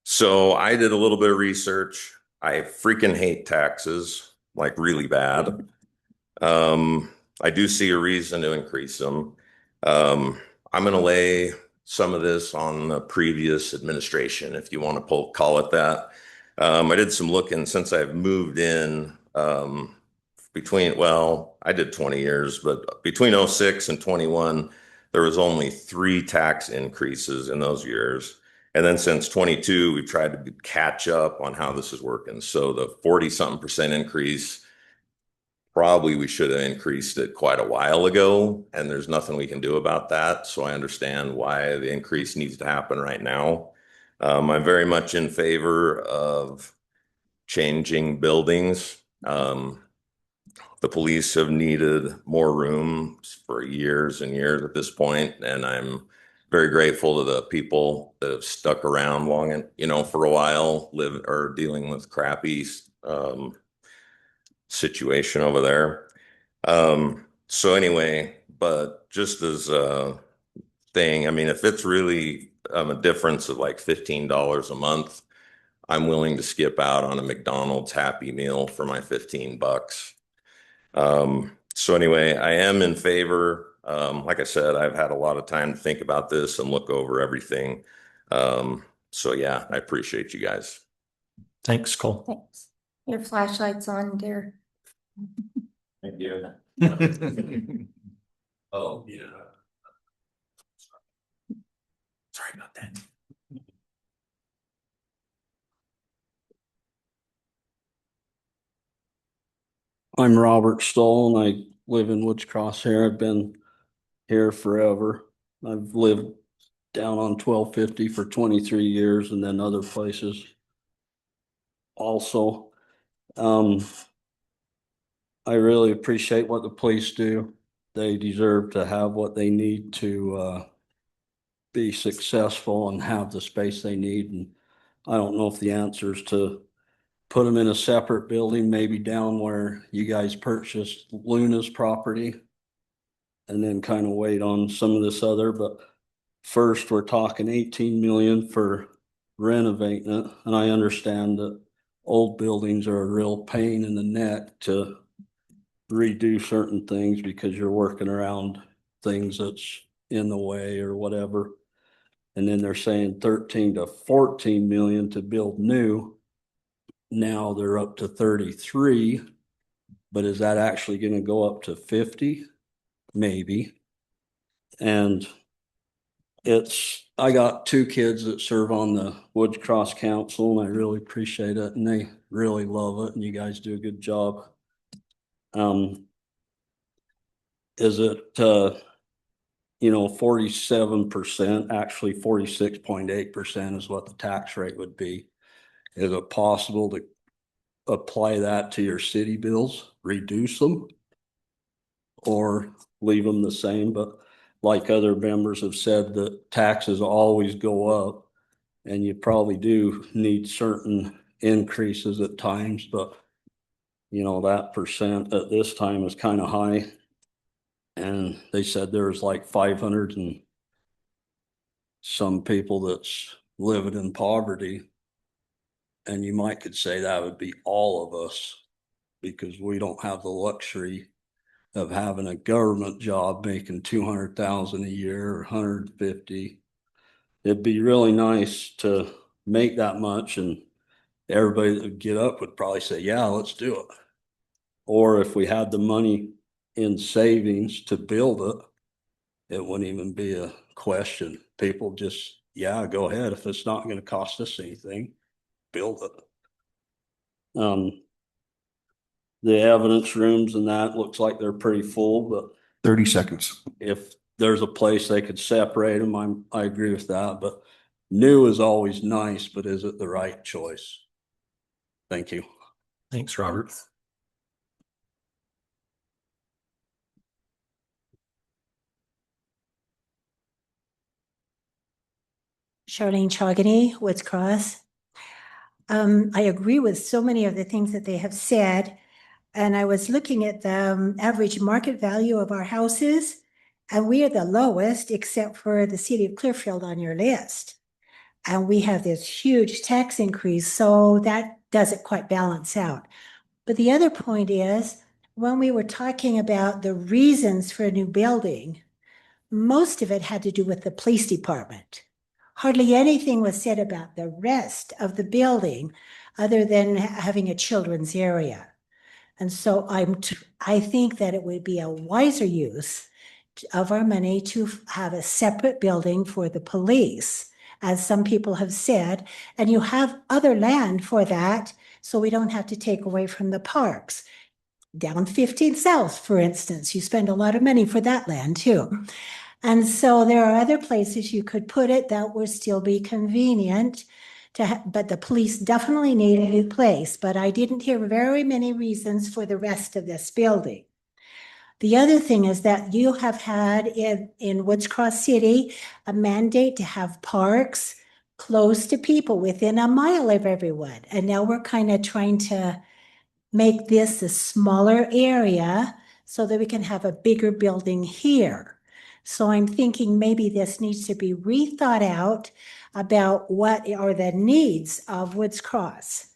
S19: So I did a little bit of research. I freaking hate taxes, like really bad. I do see a reason to increase them. I'm going to lay some of this on the previous administration, if you want to call it that. I did some looking since I've moved in I did 20 years, but between 06 and 21, there was only 3 tax increases in those years. And then since 22, we've tried to catch up on how this is working. So the 40-something% increase, probably we should have increased it quite a while ago, and there's nothing we can do about that. So I understand why the increase needs to happen right now. I'm very much in favor of changing buildings. The police have needed more room for years and years at this point, and I'm very grateful to the people that have stuck around long and, for a while, dealing with crappy situation over there. So anyway, but just as a thing, I mean, if it's really a difference of like $15 a month, I'm willing to skip out on a McDonald's Happy Meal for my $15. So anyway, I am in favor. Like I said, I've had a lot of time to think about this and look over everything. So yeah, I appreciate you guys.
S1: Thanks, Cole.
S6: Thanks. Your flashlight's on, dear.
S19: Thank you. Oh, yeah.
S1: Sorry about that.
S20: I'm Robert Stoll and I live in Woods Cross here. I've been here forever. I've lived down on 1250 for 23 years and then other places also. I really appreciate what the police do. They deserve to have what they need to be successful and have the space they need. And I don't know if the answer is to put them in a separate building, maybe down where you guys purchased Luna's property, and then kind of wait on some of this other. But first, we're talking 18 million for renovating it. And I understand that old buildings are a real pain in the neck to redo certain things because you're working around things that's in the way or whatever. And then they're saying 13 to 14 million to build new. Now they're up to 33, but is that actually going to go up to 50? Maybe. And I got 2 kids that serve on the Woods Cross Council, and I really appreciate it, and they really love it, and you guys do a good job. Is it 47%, actually 46.8% is what the tax rate would be. Is it possible to apply that to your city bills, reduce them, or leave them the same? But like other members have said, that taxes always go up, and you probably do need certain increases at times, but that percent at this time is kind of high. And they said there's like 500 and some people that's living in poverty. And you might could say that would be all of us, because we don't have the luxury of having a government job making 200,000 a year or 150. It'd be really nice to make that much, and everybody that would get up would probably say, yeah, let's do it. Or if we had the money in savings to build it, it wouldn't even be a question. People just, yeah, go ahead. If it's not going to cost us anything, build it. the evidence rooms and that looks like they're pretty full, but
S5: 30 seconds.
S20: if there's a place they could separate them, I agree with that, but new is always nice, but is it the right choice? Thank you.
S1: Thanks, Robert.
S21: Charlene Chogany, Woods Cross. I agree with so many of the things that they have said. And I was looking at the average market value of our houses, and we are the lowest except for the city of Clearfield on your list. And we have this huge tax increase, so that doesn't quite balance out. But the other point is, when we were talking about the reasons for a new building, most of it had to do with the police department. Hardly anything was said about the rest of the building other than having a children's area. And so I think that it would be a wiser use of our money to have a separate building for the police, as some people have said, and you have other land for that, so we don't have to take away from the parks. Down 15 South, for instance, you spend a lot of money for that land too. And so there are other places you could put it that would still be convenient but the police definitely need a new place, but I didn't hear very many reasons for the rest of this building. The other thing is that you have had in Woods Cross City a mandate to have parks close to people within a mile of everyone. And now we're kind of trying to make this a smaller area so that we can have a bigger building here. So I'm thinking maybe this needs to be rethought out about what are the needs of Woods Cross.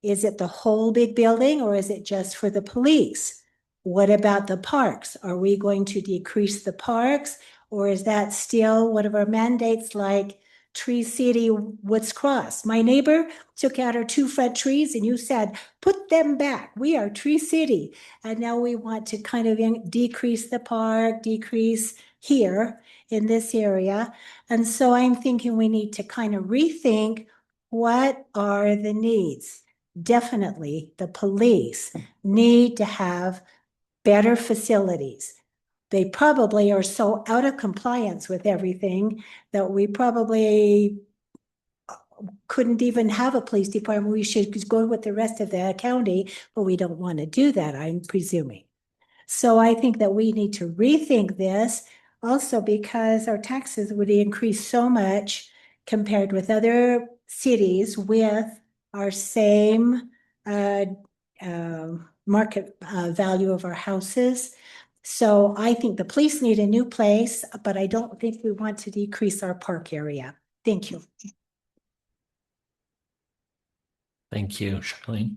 S21: Is it the whole big building or is it just for the police? What about the parks? Are we going to decrease the parks, or is that still one of our mandates like Tree City, Woods Cross? My neighbor took out her 2 front trees and you said, put them back. We are Tree City. And now we want to kind of decrease the park, decrease here in this area. And so I'm thinking we need to kind of rethink what are the needs. Definitely the police need to have better facilities. They probably are so out of compliance with everything that we probably couldn't even have a police department. We should go with the rest of the county, but we don't want to do that, I'm presuming. So I think that we need to rethink this also because our taxes would increase so much compared with other cities with our same market value of our houses. So I think the police need a new place, but I don't think we want to decrease our park area. Thank you.
S1: Thank you, Charlene.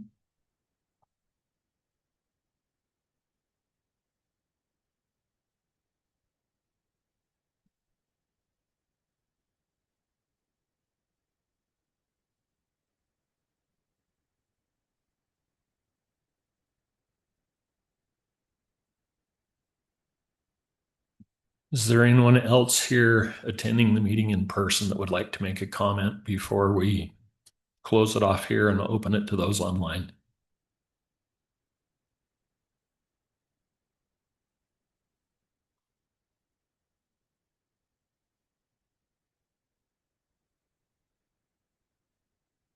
S1: Is there anyone else here attending the meeting in person that would like to make a comment before we close it off here and open it to those online?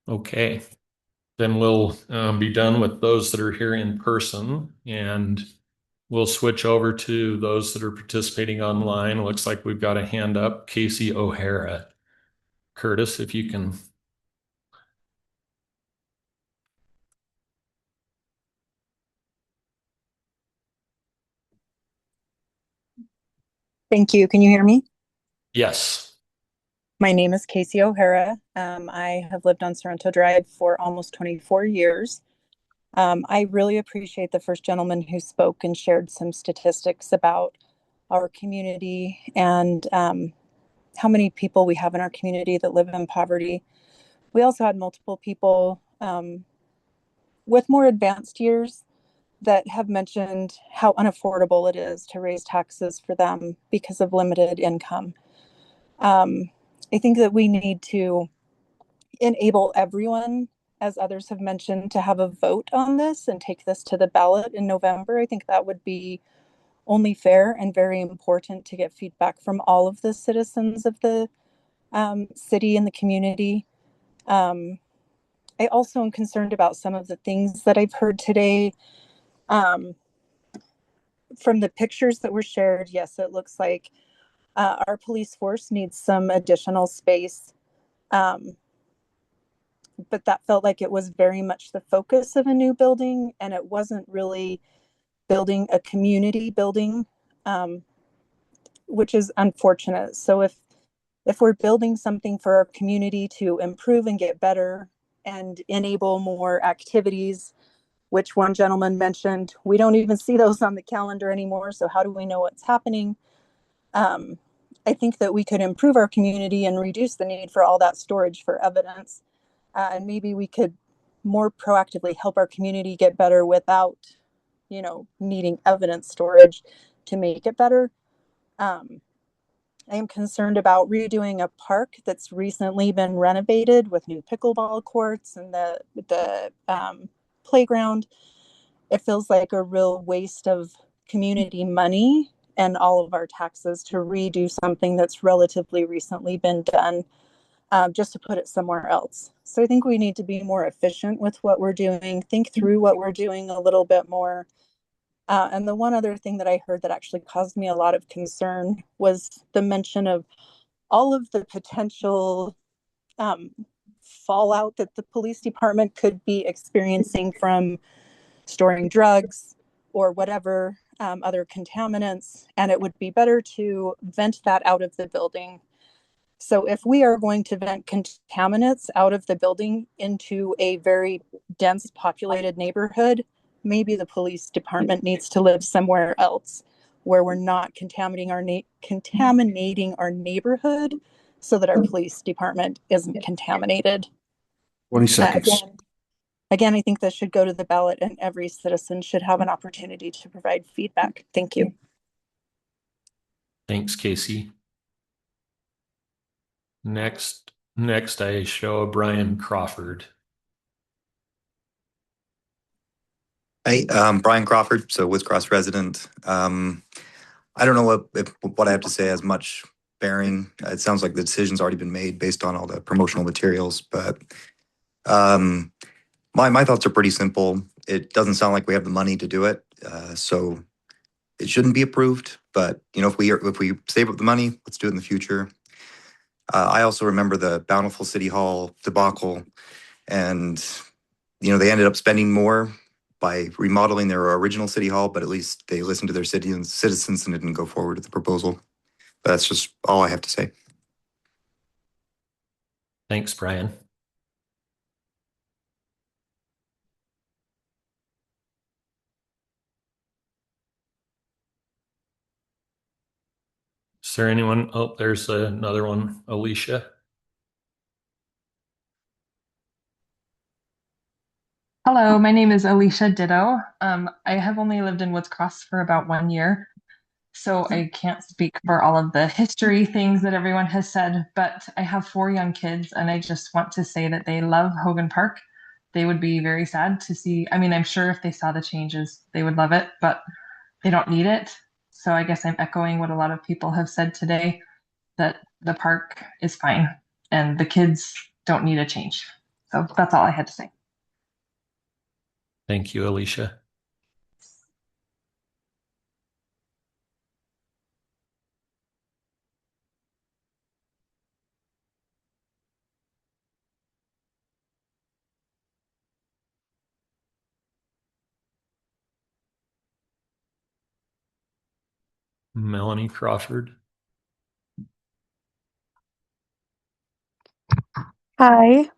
S1: Okay, then we'll be done with those that are here in person, and we'll switch over to those that are participating online. It looks like we've got a hand up, Casey O'Hara. Curtis, if you can.
S22: Thank you. Can you hear me?
S1: Yes.
S22: My name is Casey O'Hara. I have lived on Sorrento Drive for almost 24 years. I really appreciate the first gentleman who spoke and shared some statistics about our community and how many people we have in our community that live in poverty. We also had multiple people with more advanced years that have mentioned how unaffordable it is to raise taxes for them because of limited income. I think that we need to enable everyone as others have mentioned, to have a vote on this and take this to the ballot in November. I think that would be only fair and very important to get feedback from all of the citizens of the city and the community. I also am concerned about some of the things that I've heard today. From the pictures that were shared, yes, it looks like our police force needs some additional space. But that felt like it was very much the focus of a new building, and it wasn't really building a community building, which is unfortunate. So if we're building something for our community to improve and get better and enable more activities, which one gentleman mentioned, we don't even see those on the calendar anymore. So how do we know what's happening? I think that we could improve our community and reduce the need for all that storage for evidence. And maybe we could more proactively help our community get better without, needing evidence storage to make it better. I am concerned about redoing a park that's recently been renovated with new pickleball courts and the playground. It feels like a real waste of community money and all of our taxes to redo something that's relatively recently been done, just to put it somewhere else. So I think we need to be more efficient with what we're doing, think through what we're doing a little bit more. And the one other thing that I heard that actually caused me a lot of concern was the mention of all of the potential fallout that the police department could be experiencing from storing drugs or whatever other contaminants, and it would be better to vent that out of the building. So if we are going to vent contaminants out of the building into a very dense populated neighborhood, maybe the police department needs to live somewhere else where we're not contaminating our neighborhood so that our police department isn't contaminated.
S5: 20 seconds.
S22: Again, I think this should go to the ballot and every citizen should have an opportunity to provide feedback. Thank you.
S1: Thanks, Casey. Next I show Brian Crawford.
S2: Hey, Brian Crawford, so Woods Cross resident. I don't know what I have to say has much bearing. It sounds like the decision's already been made based on all the promotional materials, but my thoughts are pretty simple. It doesn't sound like we have the money to do it, so it shouldn't be approved. But if we save up the money, let's do it in the future. I also remember the Bountiful City Hall debacle, and they ended up spending more by remodeling their original city hall, but at least they listened to their citizens and didn't go forward with the proposal. But that's just all I have to say.
S1: Thanks, Brian. Is there anyone? Oh, there's another one, Alicia.
S3: Hello, my name is Alicia Ditto. I have only lived in Woods Cross for about 1 year, so I can't speak for all of the history things that everyone has said, but I have 4 young kids and I just want to say that they love Hogan Park. They would be very sad to see, I'm sure if they saw the changes, they would love it, but they don't need it. So I guess I'm echoing what a lot of people have said today, that the park is fine and the kids don't need a change. So that's all I had to say.
S1: Thank you, Alicia. Melanie Crawford.
S23: Hi,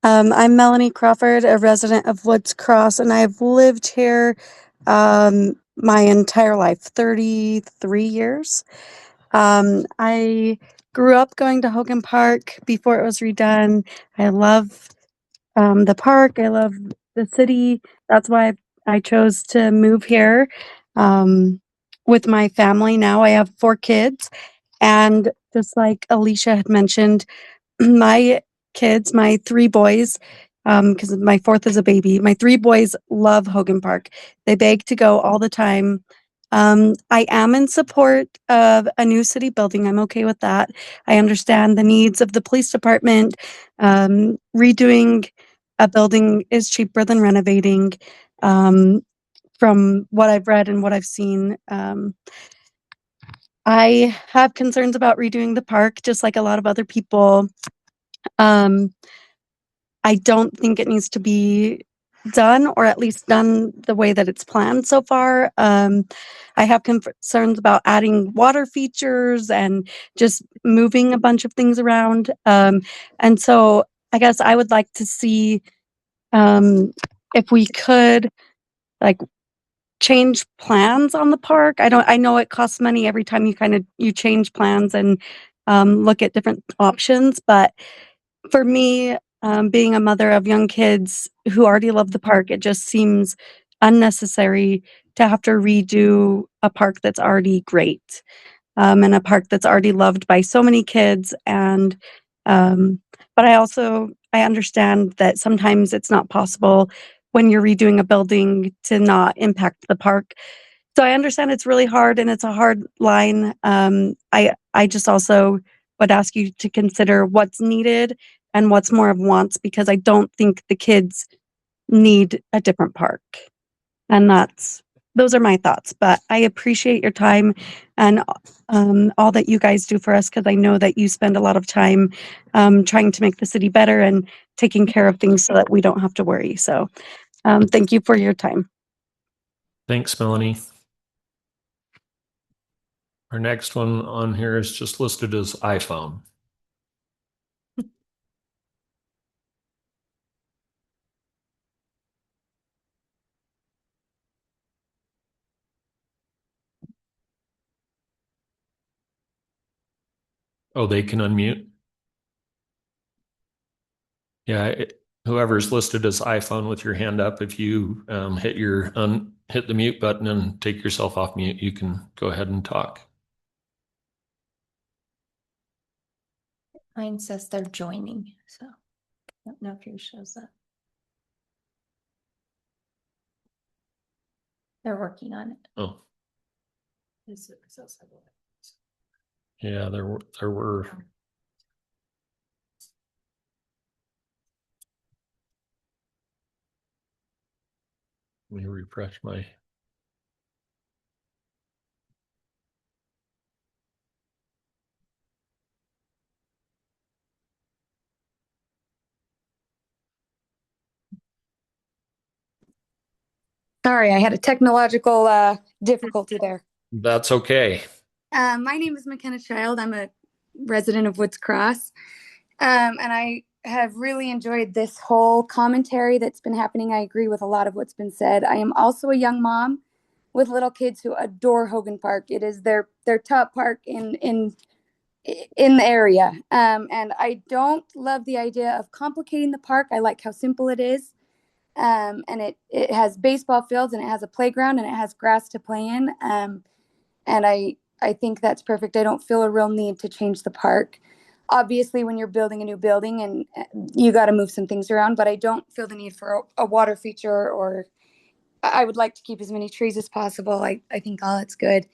S23: I'm Melanie Crawford, a resident of Woods Cross, and I've lived here my entire life, 33 years. I grew up going to Hogan Park before it was redone. I love the park. I love the city. That's why I chose to move here with my family. Now I have 4 kids, and just like Alicia had mentioned, my kids, my 3 boys, because my fourth is a baby. My three boys love Hogan Park. They beg to go all the time. I am in support of a new city building. I'm okay with that. I understand the needs of the police department. Redoing a building is cheaper than renovating. From what I've read and what I've seen, I have concerns about redoing the park, just like a lot of other people. Um, I don't think it needs to be done, or at least done the way that it's planned so far. I have concerns about adding water features and just moving a bunch of things around. And so I guess I would like to see if we could like change plans on the park. I know it costs money every time you change plans and look at different options, but for me, being a mother of young kids who already love the park, it just seems unnecessary to have to redo a park that's already great, and a park that's already loved by so many kids. And but I understand that sometimes it's not possible when you're redoing a building to not impact the park. So I understand it's really hard and it's a hard line. I just also would ask you to consider what's needed and what's more of wants, because I don't think the kids need a different park. And those are my thoughts, but I appreciate your time and all that you guys do for us, because I know that you spend a lot of time trying to make the city better and taking care of things so that we don't have to worry. So thank you for your time.
S1: Thanks, Melanie. Our next one on here is just listed as iPhone. Oh, they can unmute? Yeah, whoever's listed as iPhone with your hand up, if you hit the mute button and take yourself off mute, you can go ahead and talk.
S6: Mine says they're joining, so I don't know if yours shows that. They're working on it.
S1: Oh, yeah, there were. Let me refresh my.
S7: Sorry, I had a technological difficulty there.
S1: That's okay.
S7: My name is McKenna Child. I'm a resident of Woods Cross. And I have really enjoyed this whole commentary that's been happening. I agree with a lot of what's been said. I am also a young mom with little kids who adore Hogan Park. It is their top park in the area. And I don't love the idea of complicating the park. I like how simple it is. And it has baseball fields and it has a playground and it has grass to play in. And I think that's perfect. I don't feel a real need to change the park. Obviously, when you're building a new building and you got to move some things around, but I don't feel the need for a water feature, or I would like to keep as many trees as possible. I think all that's good.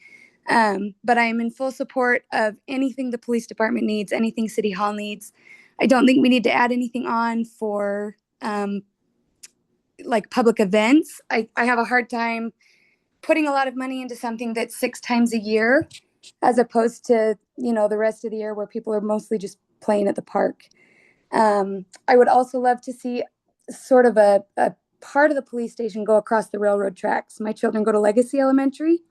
S7: But I am in full support of anything the police department needs, anything City Hall needs. I don't think we need to add anything on for like public events. I have a hard time putting a lot of money into something that's 6 times a year, as opposed to, the rest of the year where people are mostly just playing at the park. I would also love to see sort of a part of the police station go across the railroad tracks. My children go to Legacy Elementary,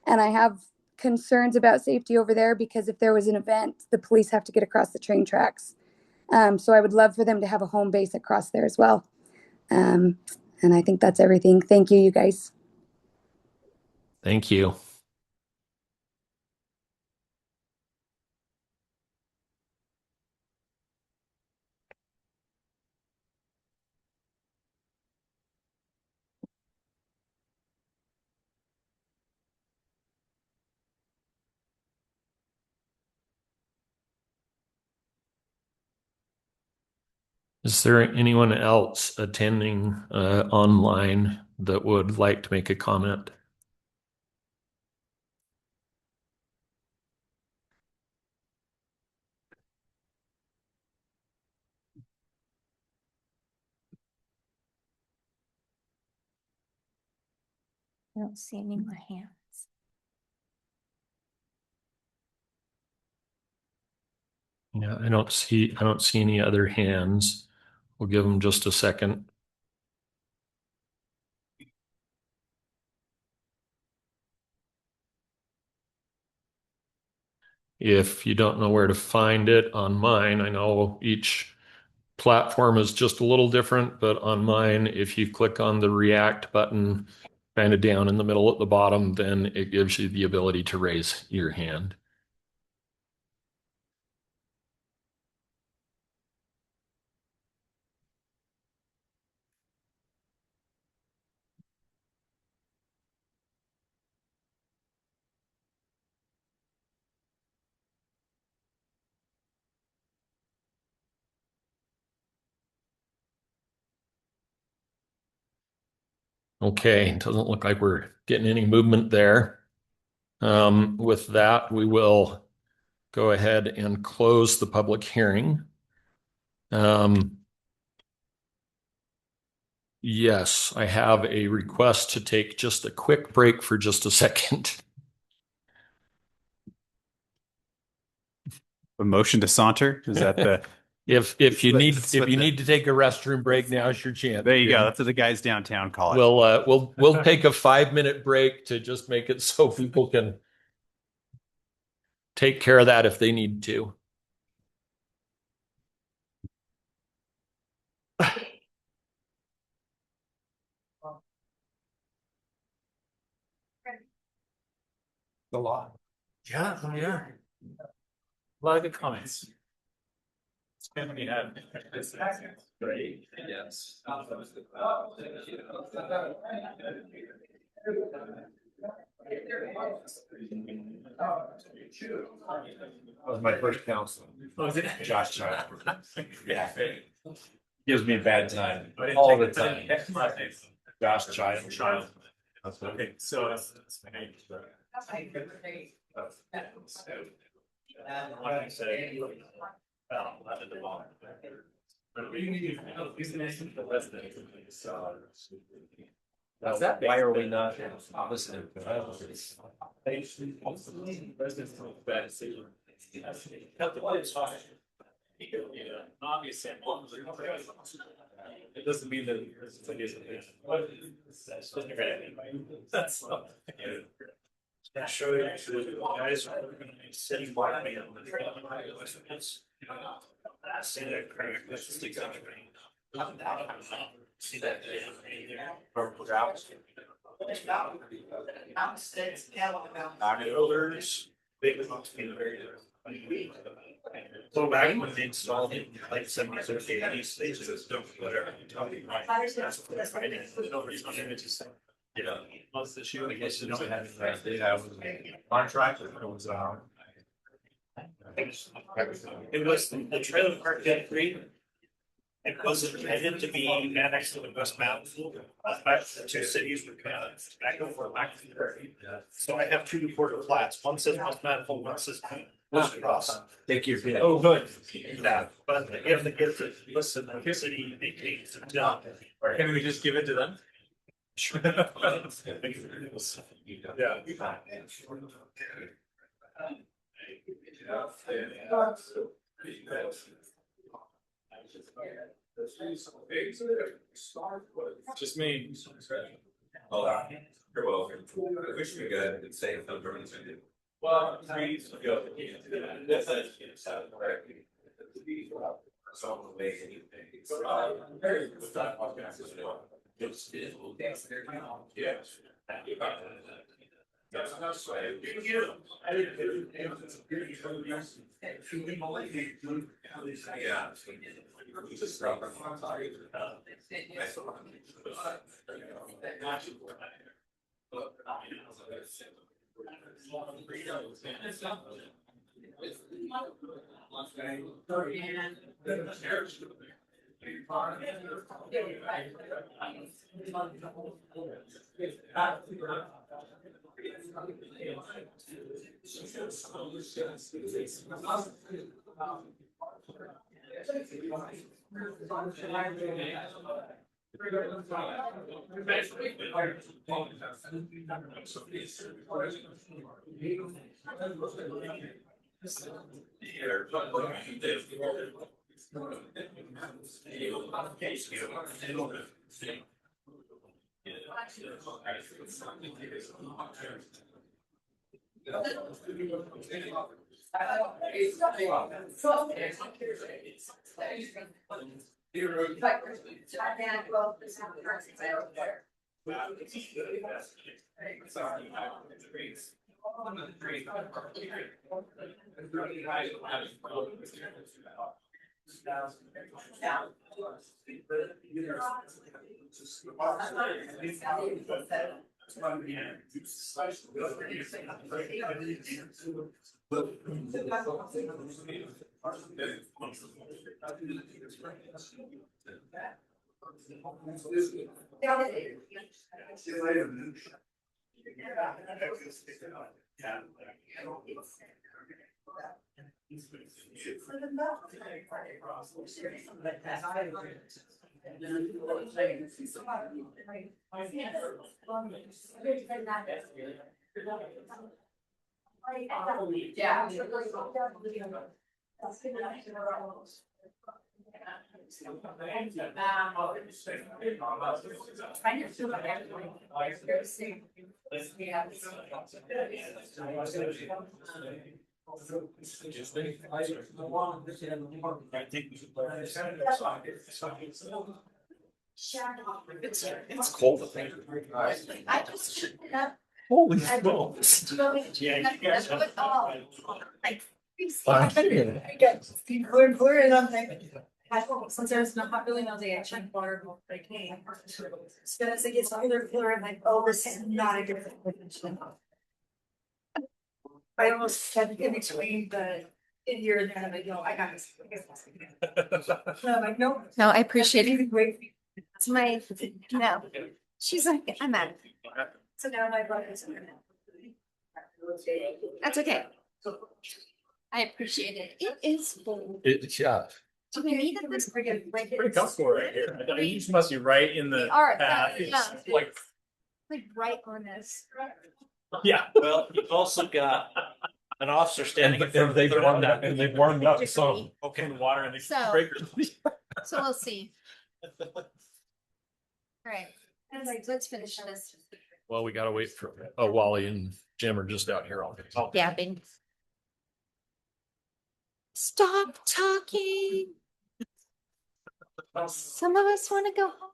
S7: and I have concerns about safety over there because if there was an event, the police have to get across the train tracks. So I would love for them to have a home base across there as well. And I think that's everything. Thank you, you guys.
S1: Thank you. Is there anyone else attending online that would like to make a comment?
S6: I don't see any more hands.
S1: Yeah, I don't see any other hands. We'll give them just a second. If you don't know where to find it on mine, I know each platform is just a little different, but on mine, if you click on the React button kind of down in the middle at the bottom, then it gives you the ability to raise your hand. Okay, it doesn't look like we're getting any movement there. With that, we will go ahead and close the public hearing. Yes, I have a request to take just a quick break for just a second.
S9: A motion to saunter? Is that the?
S1: If you need to take a restroom break, now's your chance.
S9: There you go. That's what the guys downtown call it.
S1: We'll take a 5-minute break to just make it so people can take care of that if they need to.
S10: A lot. Yeah. A lot of good comments. It's been we have great. Yes. That was my first counselor. Was it? Josh Child. Yeah. Gives me a bad time all the time. Josh Child. Okay, so that's my name. Why are we not listening? Obviously, it doesn't mean that that's show you guys are going to be sitting by me on the see that correct. Let's just see that big amounts being very so back when they installed it, like 70s or 80s, they just don't whatever. Yeah, most of the shoe, I guess you don't have they have contract. It was the trailer park got agreed. It was intended to be annexed to the West Mountain. The two cities were kind of back and forth, back and forth. So I have two reported plats. One says West Mountain, one says Woods Cross.
S9: Take your bid.
S10: Oh, good. Yeah, but if they get to listen, the city maintains it down. Can we just give it to them? Sure. Yeah. Just me. Oh, you're welcome. I wish we could say something. Well, trees go.
S1: It's cold, I think.
S8: I just shut it up.
S1: Holy smokes.
S8: Yeah, you guys.
S11: We're in on thing. Since there's not really no day, I checked water, like, hey, as soon as it gets either cooler, I'm like, oh, this is not a good thing. I almost had to get between the in here and there, I'm like, no, I got this. So I'm like, no.
S6: No, I appreciate it.
S11: Great.
S6: It's my, no. She's like, I'm at it.
S11: So now my brother's in there.
S6: That's okay. I appreciate it. It is full.
S1: Yeah.
S6: Do we need this?
S10: Pretty comfortable right here. You must be right in the
S6: We are,
S10: path.
S6: yeah.
S10: It's like,
S6: right on this.
S10: yeah.
S12: Well, you've also got an officer standing in front of the third.
S1: And they've warmed up some.
S10: Okay, water and the
S6: So-
S10: breakers.
S6: So we'll see. All right. Let's finish this.
S1: Well, we gotta wait for, Wally and Jim are just out here all day.
S6: Gabbing. Stop talking. Some of us want to go home.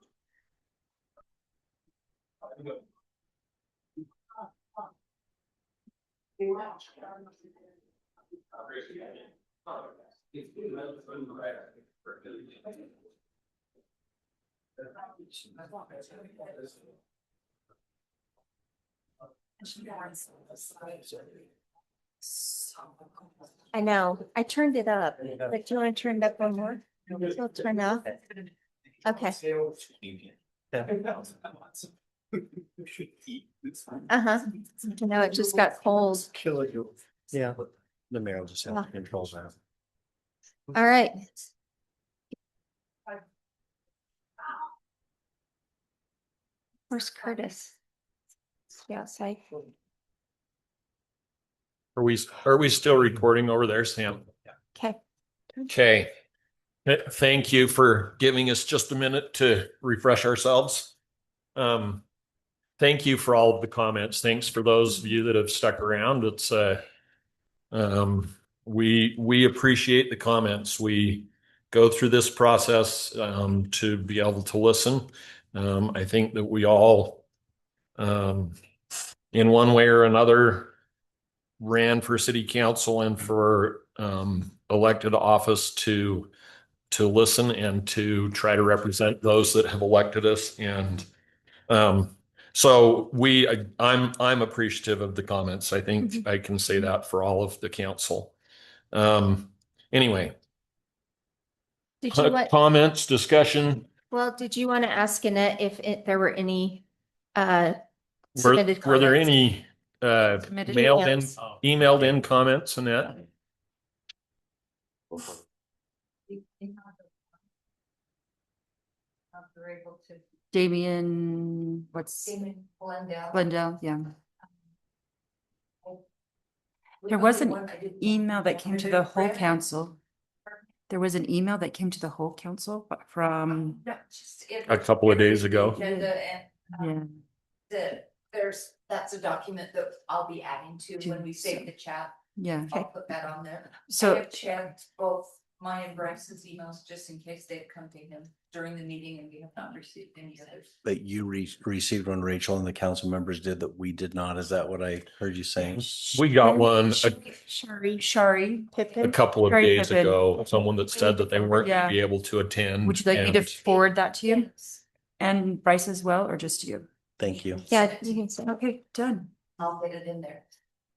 S6: I know. I turned it up. Like, do you want to turn it up one more? It'll turn off. Okay. Uh-huh. No, it just got cold.
S4: Yeah, the mayor will just have to control that.
S6: All right. Where's Curtis? Yeah, outside.
S1: Are we still recording over there, Sam?
S6: Okay.
S1: Okay. Thank you for giving us just a minute to refresh ourselves. Thank you for all of the comments. Thanks for those of you that have stuck around. It's we appreciate the comments. We go through this process to be able to listen. I think that we all in one way or another ran for city council and for elected office to listen and to try to represent those that have elected us. And so I'm appreciative of the comments. I think I can say that for all of the council. Anyway,
S6: Did you want,
S1: Comments, discussion?
S6: well, did you want to ask Annette if there were any
S1: Were
S6: submitted
S1: were there
S6: comments?
S1: any
S6: Submitted
S1: mailed in,
S6: emails.
S1: emailed in comments, Annette?
S13: Damian, what's Glendale, yeah. There was an email that came to the whole council. There was an email that came to the whole council from
S1: A couple of days ago.
S13: Yeah.
S11: That's a document that I'll be adding to when we save the chat.
S13: Yeah.
S11: I'll put that on there.
S13: So-
S11: I have checked both mine and Bryce's emails just in case they've come to him during the meeting and we have not received any others.
S4: That you received one, Rachel, and the council members did that we did not. Is that what I heard you saying?
S1: We got one
S13: Shari
S1: a
S13: Pippin.
S1: couple of
S13: Shari
S1: days
S13: Pippin.
S1: ago, someone that said that they weren't going
S13: Yeah.
S1: to be able to attend.
S13: Would you like me to
S1: and-
S13: forward that to you? And Bryce as well, or just you?
S4: Thank you.
S6: Yeah, you can say.
S13: Okay, done.
S11: I'll get it in there.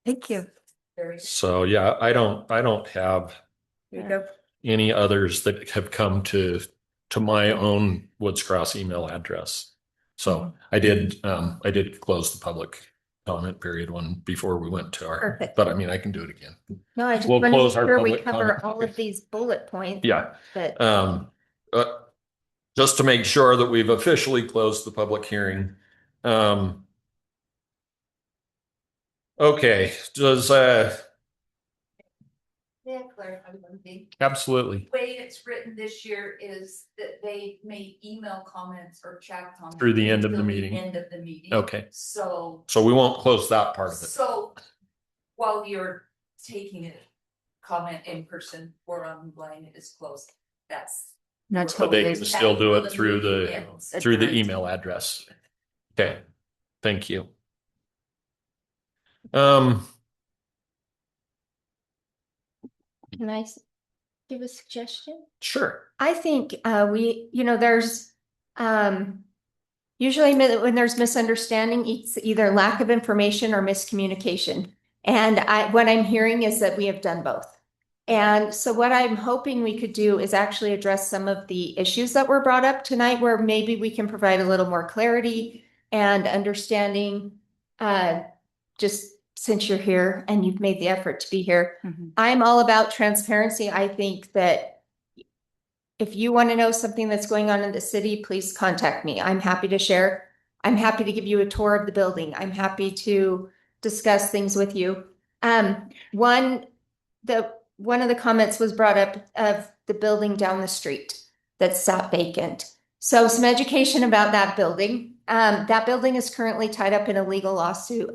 S13: Thank you.
S11: Very
S1: So yeah, I don't have
S13: There you go.
S1: any others that have come to my own Woods Cross email address. So I did close the public comment period before we went to our,
S6: Perfect.
S1: but I mean, I can do it again.
S6: No, I just
S1: We'll
S6: want to
S1: close
S6: make
S1: our
S6: sure we
S1: public
S6: cover
S1: comment.
S6: all of these bullet points.
S1: Yeah.
S6: But
S1: Just to make sure that we've officially closed the public hearing. Okay, does
S11: Yeah, clarify one thing.
S1: absolutely
S11: The way it's written this year is that they may email comments or chat comments.
S1: through the end of the
S11: until
S1: meeting.
S11: End of the meeting.
S1: Okay.
S11: So
S1: So we won't close that part of it.
S11: So while you're taking it, comment in person or online, it is closed. That's.
S13: Not
S1: But they can still do it through the email address. Okay, thank you.
S6: can I give a suggestion?
S1: Sure.
S6: I think there's usually when there's misunderstanding, it's either lack of information or miscommunication. And what I'm hearing is that we have done both. And so what I'm hoping we could do is actually address some of the issues that were brought up tonight, where maybe we can provide a little more clarity and understanding, just since you're here and you've made the effort to be here. I'm all about transparency. I think that if you want to know something that's going on in the city, please contact me. I'm happy to share. I'm happy to give you a tour of the building. I'm happy to discuss things with you. One of the comments was brought up of the building down the street that sat vacant. So some education about that building. That building is currently tied up in a legal lawsuit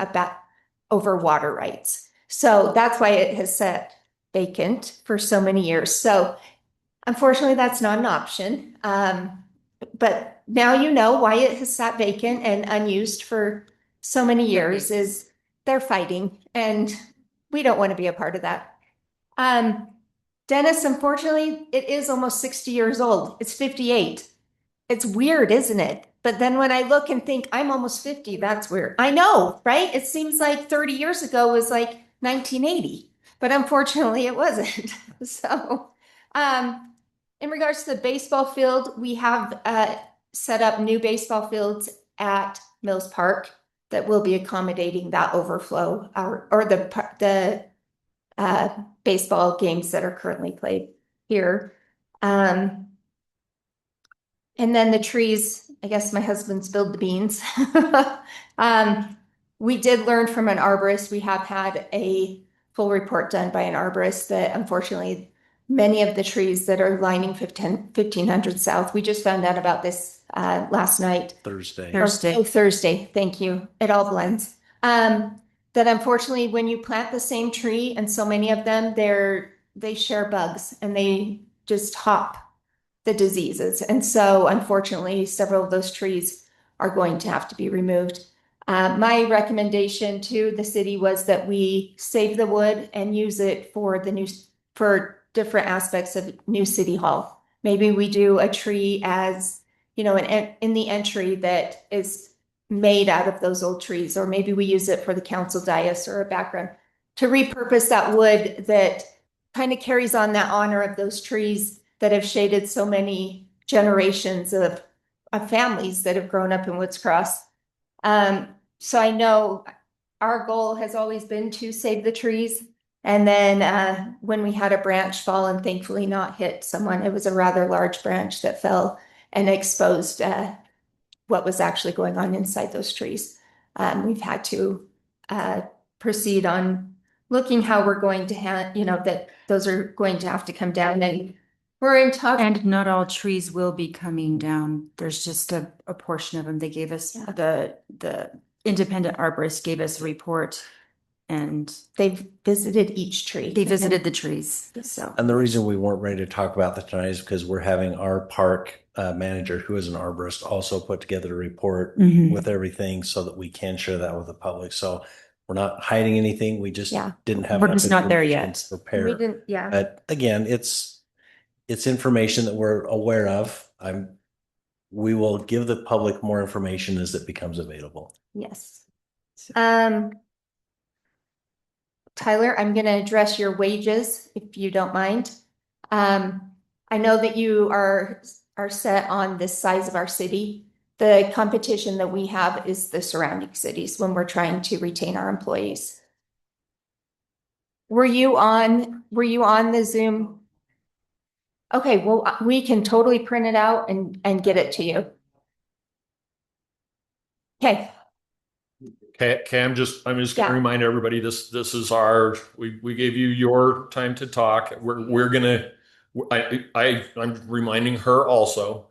S6: over water rights. So that's why it has sat vacant for so many years. So unfortunately, that's not an option. But now you know why it has sat vacant and unused for so many years is they're fighting, and we don't want to be a part of that. Dennis, unfortunately, it is almost 60 years old. It's 58. It's weird, isn't it? But then when I look and think I'm almost 50, that's weird. I know, right? It seems like 30 years ago was like 1980, but unfortunately it wasn't. So, in regards to the baseball field, we have set up new baseball fields at Mills Park that will be accommodating that overflow or the baseball games that are currently played here. And then the trees, I guess my husband spilled the beans. We did learn from an arborist. We have had a full report done by an arborist that unfortunately many of the trees that are lining 1500 South, we just found out about this last night. Thursday. Thank you. It all blends. That unfortunately, when you plant the same tree and so many of them, they share bugs and they just hop the diseases. And so unfortunately, several of those trees are going to have to be removed. My recommendation to the city was that we save the wood and use it for different aspects of new city hall. Maybe we do a tree as, in the entry that is made out of those old trees, or maybe we use it for the council dais or a background to repurpose that wood that kind of carries on that honor of those trees that have shaded so many generations of families that have grown up in Woods Cross. So I know our goal has always been to save the trees. And then when we had a branch fall and thankfully not hit someone, it was a rather large branch that fell and exposed what was actually going on inside those trees. We've had to proceed on looking how we're going to that those are going to have to come down, and we're in talk.
S13: And not all trees will be coming down. There's just a portion of them. They gave us the independent arborist gave us a report, and
S6: they've visited each tree.
S13: They visited the trees. So,
S4: and the reason we weren't ready to talk about that tonight is because we're having our park manager, who is an arborist, also put together a report with everything so that we can share that with the public. So we're not hiding anything. We just didn't have.
S13: We're just not there yet.
S4: Prepare.
S6: We didn't. Yeah.
S4: But again, it's information that we're aware of. We will give the public more information as it becomes available.
S6: Yes. Tyler, I'm going to address your wages, if you don't mind. I know that you are set on the size of our city. The competition that we have is the surrounding cities when we're trying to retain our employees. Were you on the Zoom? Okay, well, we can totally print it out and get it to you. Okay.
S1: Okay, I'm just gonna remind everybody, this is we gave you your time to talk. I'm reminding her also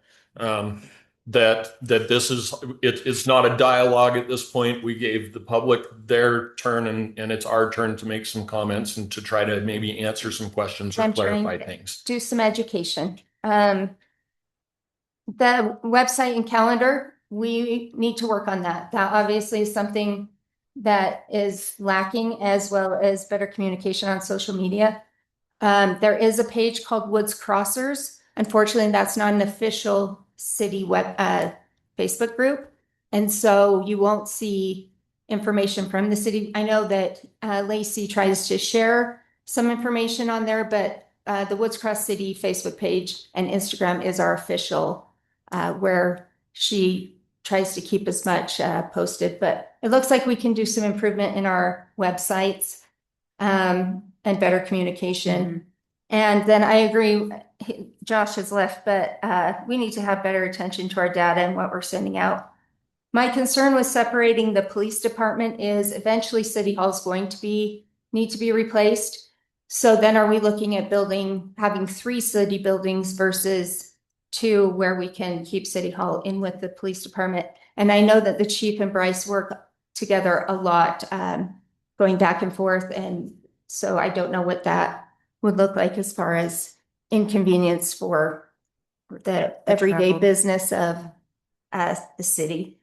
S1: that this is it's not a dialogue at this point. We gave the public their turn, and it's our turn to make some comments and to try to maybe answer some questions or clarify things.
S6: Do some education. The website and calendar, we need to work on that. That obviously is something that is lacking, as well as better communication on social media. There is a page called Woods Crossers. Unfortunately, that's not an official city Facebook group. And so you won't see information from the city. I know that Lacey tries to share some information on there, but the Woods Cross City Facebook page and Instagram is our official, where she tries to keep as much posted. But it looks like we can do some improvement in our websites and better communication. And then I agree, Josh has left, but we need to have better attention to our data and what we're sending out. My concern with separating the police department is eventually City Hall is going to need to be replaced. So then are we looking at having 3 city buildings versus 2, where we can keep City Hall in with the police department? And I know that the chief and Bryce work together a lot, going back and forth. And so I don't know what that would look like as far as inconvenience for the everyday business of the city.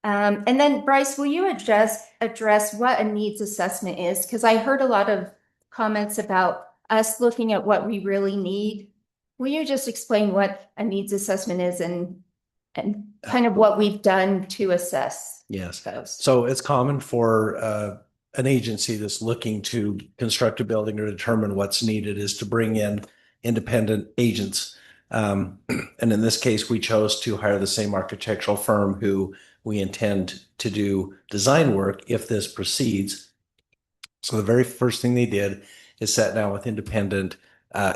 S6: And then Bryce, will you address what a needs assessment is? Because I heard a lot of comments about us looking at what we really need. Will you just explain what a needs assessment is and kind of what we've done to assess?
S4: Yes.
S6: Those?
S4: So it's common for an agency that's looking to construct a building or determine what's needed is to bring in independent agents. And in this case, we chose to hire the same architectural firm who we intend to do design work if this proceeds. So the very first thing they did is sat down with independent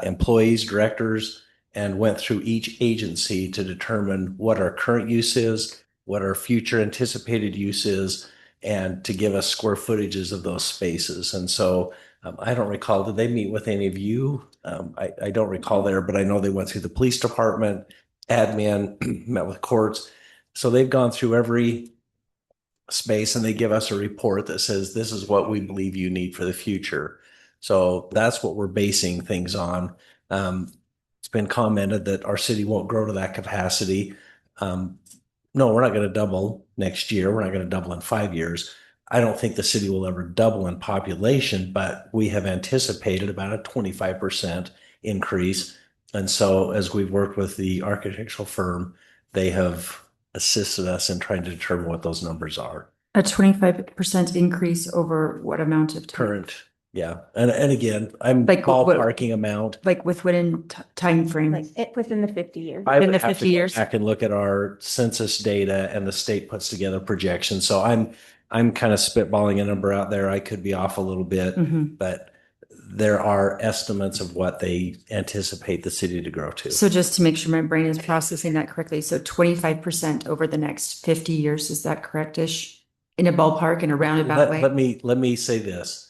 S4: employees, directors, and went through each agency to determine what our current use is, what our future anticipated use is, and to give us square footages of those spaces. And so I don't recall, did they meet with any of you? I don't recall there, but I know they went through the police department, admin, met with courts. So they've gone through every space and they give us a report that says, this is what we believe you need for the future. So that's what we're basing things on. It's been commented that our city won't grow to that capacity. No, we're not going to double next year. We're not going to double in 5 years. I don't think the city will ever double in population, but we have anticipated about a 25% increase. And so as we've worked with the architectural firm, they have assisted us in trying to determine what those numbers are.
S13: A 25% increase over what amount of time?
S4: Yeah, and again, I'm
S13: Like what-
S4: ballparking amount.
S13: Like with within time frame?
S6: Like within the 50 years.
S4: I
S13: In
S4: would
S13: the
S4: have
S13: 50
S4: to go
S13: years?
S4: back and look at our census data, and the state puts together projections. So I'm kind of spitballing a number out there. I could be off a little bit,
S13: Mhm.
S4: but there are estimates of what they anticipate the city to grow to.
S13: So just to make sure my brain is processing that correctly, so 25% over the next 50 years, is that correctish? In a ballpark, in a roundabout way?
S4: Let me say this.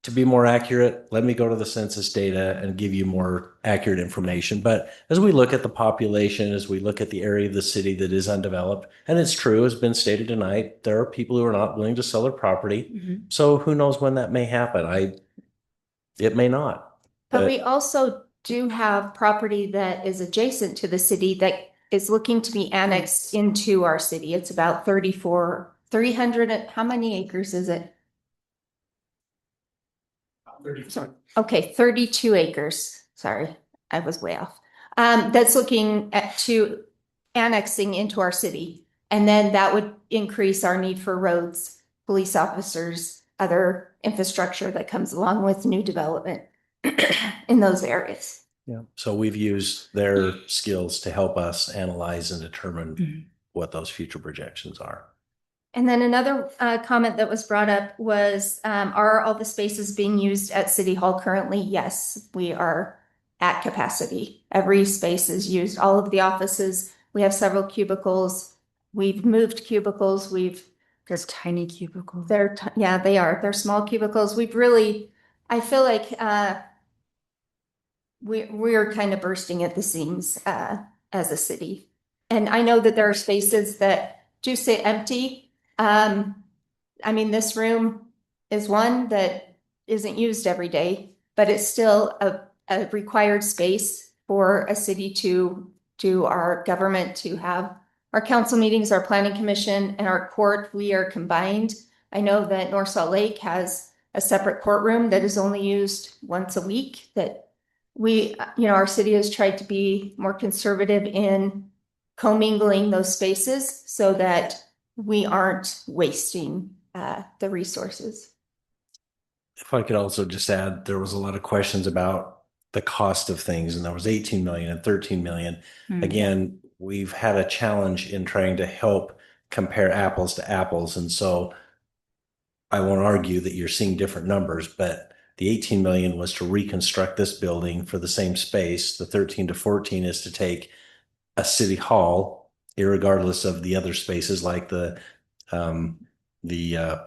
S4: To be more accurate, let me go to the census data and give you more accurate information. But as we look at the population, as we look at the area of the city that is undeveloped, and it's true, has been stated tonight, there are people who are not willing to sell their property.
S13: Mhm.
S4: So who knows when that may happen? It may not.
S6: But we also do have property that is adjacent to the city that is looking to be annexed into our city. It's about 300, how many acres is it? Sorry. Okay, 32 acres. Sorry, I was way off. That's looking to annexing into our city. And then that would increase our need for roads, police officers, other infrastructure that comes along with new development in those areas.
S4: Yeah. So we've used their skills to help us analyze and determine what those future projections are.
S6: And then another comment that was brought up was, are all the spaces being used at City Hall currently? Yes, we are at capacity. Every space is used, all of the offices. We have several cubicles. We've moved cubicles.
S13: There's tiny cubicles.
S6: Yeah, they are. They're small cubicles. I feel like we're kind of bursting at the seams as a city. And I know that there are spaces that do sit empty. I mean, this room is one that isn't used every day, but it's still a required space for a city to do our government, to have our council meetings, our planning commission, and our court. We are combined. I know that North Salt Lake has a separate courtroom that is only used once a week. That our city has tried to be more conservative in commingling those spaces so that we aren't wasting the resources.
S4: If I could also just add, there was a lot of questions about the cost of things, and there was 18 million and 13 million. Again, we've had a challenge in trying to help compare apples to apples. And so I won't argue that you're seeing different numbers, but the 18 million was to reconstruct this building for the same space. The 13 to 14 is to take a city hall, irregardless of the other spaces like the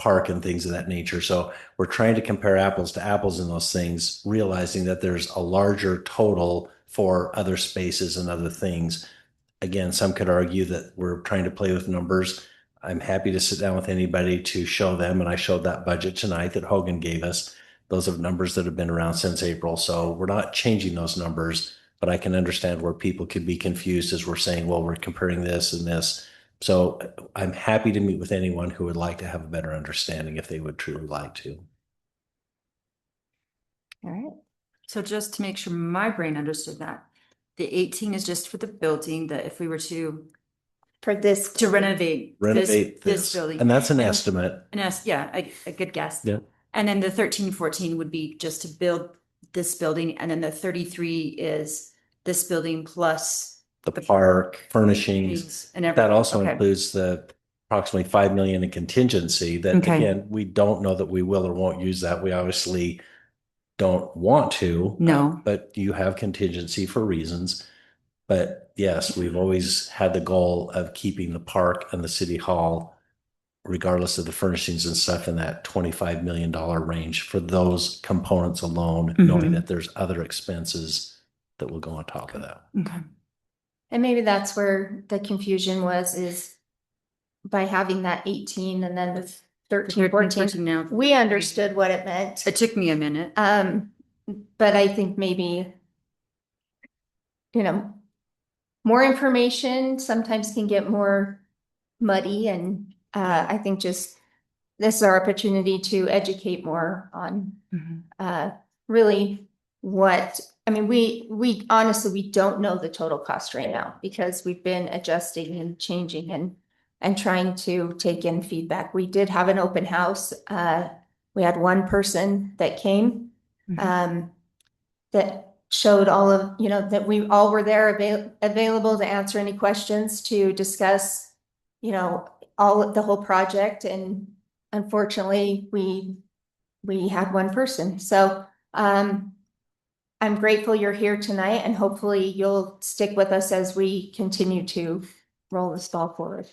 S4: park and things of that nature. So we're trying to compare apples to apples in those things, realizing that there's a larger total for other spaces and other things. Again, some could argue that we're trying to play with numbers. I'm happy to sit down with anybody to show them, and I showed that budget tonight that Hogan gave us. Those are numbers that have been around since April. So we're not changing those numbers, but I can understand where people could be confused as we're saying, well, we're comparing this and this. So I'm happy to meet with anyone who would like to have a better understanding if they would truly like to.
S13: All right. So just to make sure my brain understood that, the 18 is just for the building, that if we were to renovate this building.
S4: And that's an estimate.
S13: A good guess.
S4: Yeah.
S13: And then the 13, 14 would be just to build this building. And then the 33 is this building plus
S4: the park, furnishings,
S13: and everything.
S4: That also includes the approximately 5 million in contingency that again, we don't know that we will or won't use that. We obviously don't want to.
S13: No.
S4: But you have contingency for reasons. But yes, we've always had the goal of keeping the park and the city hall, regardless of the furnishings and stuff, in that $25 million range for those components alone, knowing that there's other expenses that will go on top of that.
S13: Okay.
S6: And maybe that's where the confusion is by having that 18 and then the 13, 14.
S13: Now.
S6: We understood what it meant.
S13: It took me a minute.
S6: But I think maybe, more information sometimes can get more muddy. And I think just this is our opportunity to educate more on really we honestly, we don't know the total cost right now because we've been adjusting and changing and trying to take in feedback. We did have an open house We had one person that came,
S13: Mm-hmm.
S6: that showed all of, that we all were there available to answer any questions, to discuss, the whole project. And unfortunately, we had one person. So, I'm grateful you're here tonight, and hopefully you'll stick with us as we continue to roll this ball forward.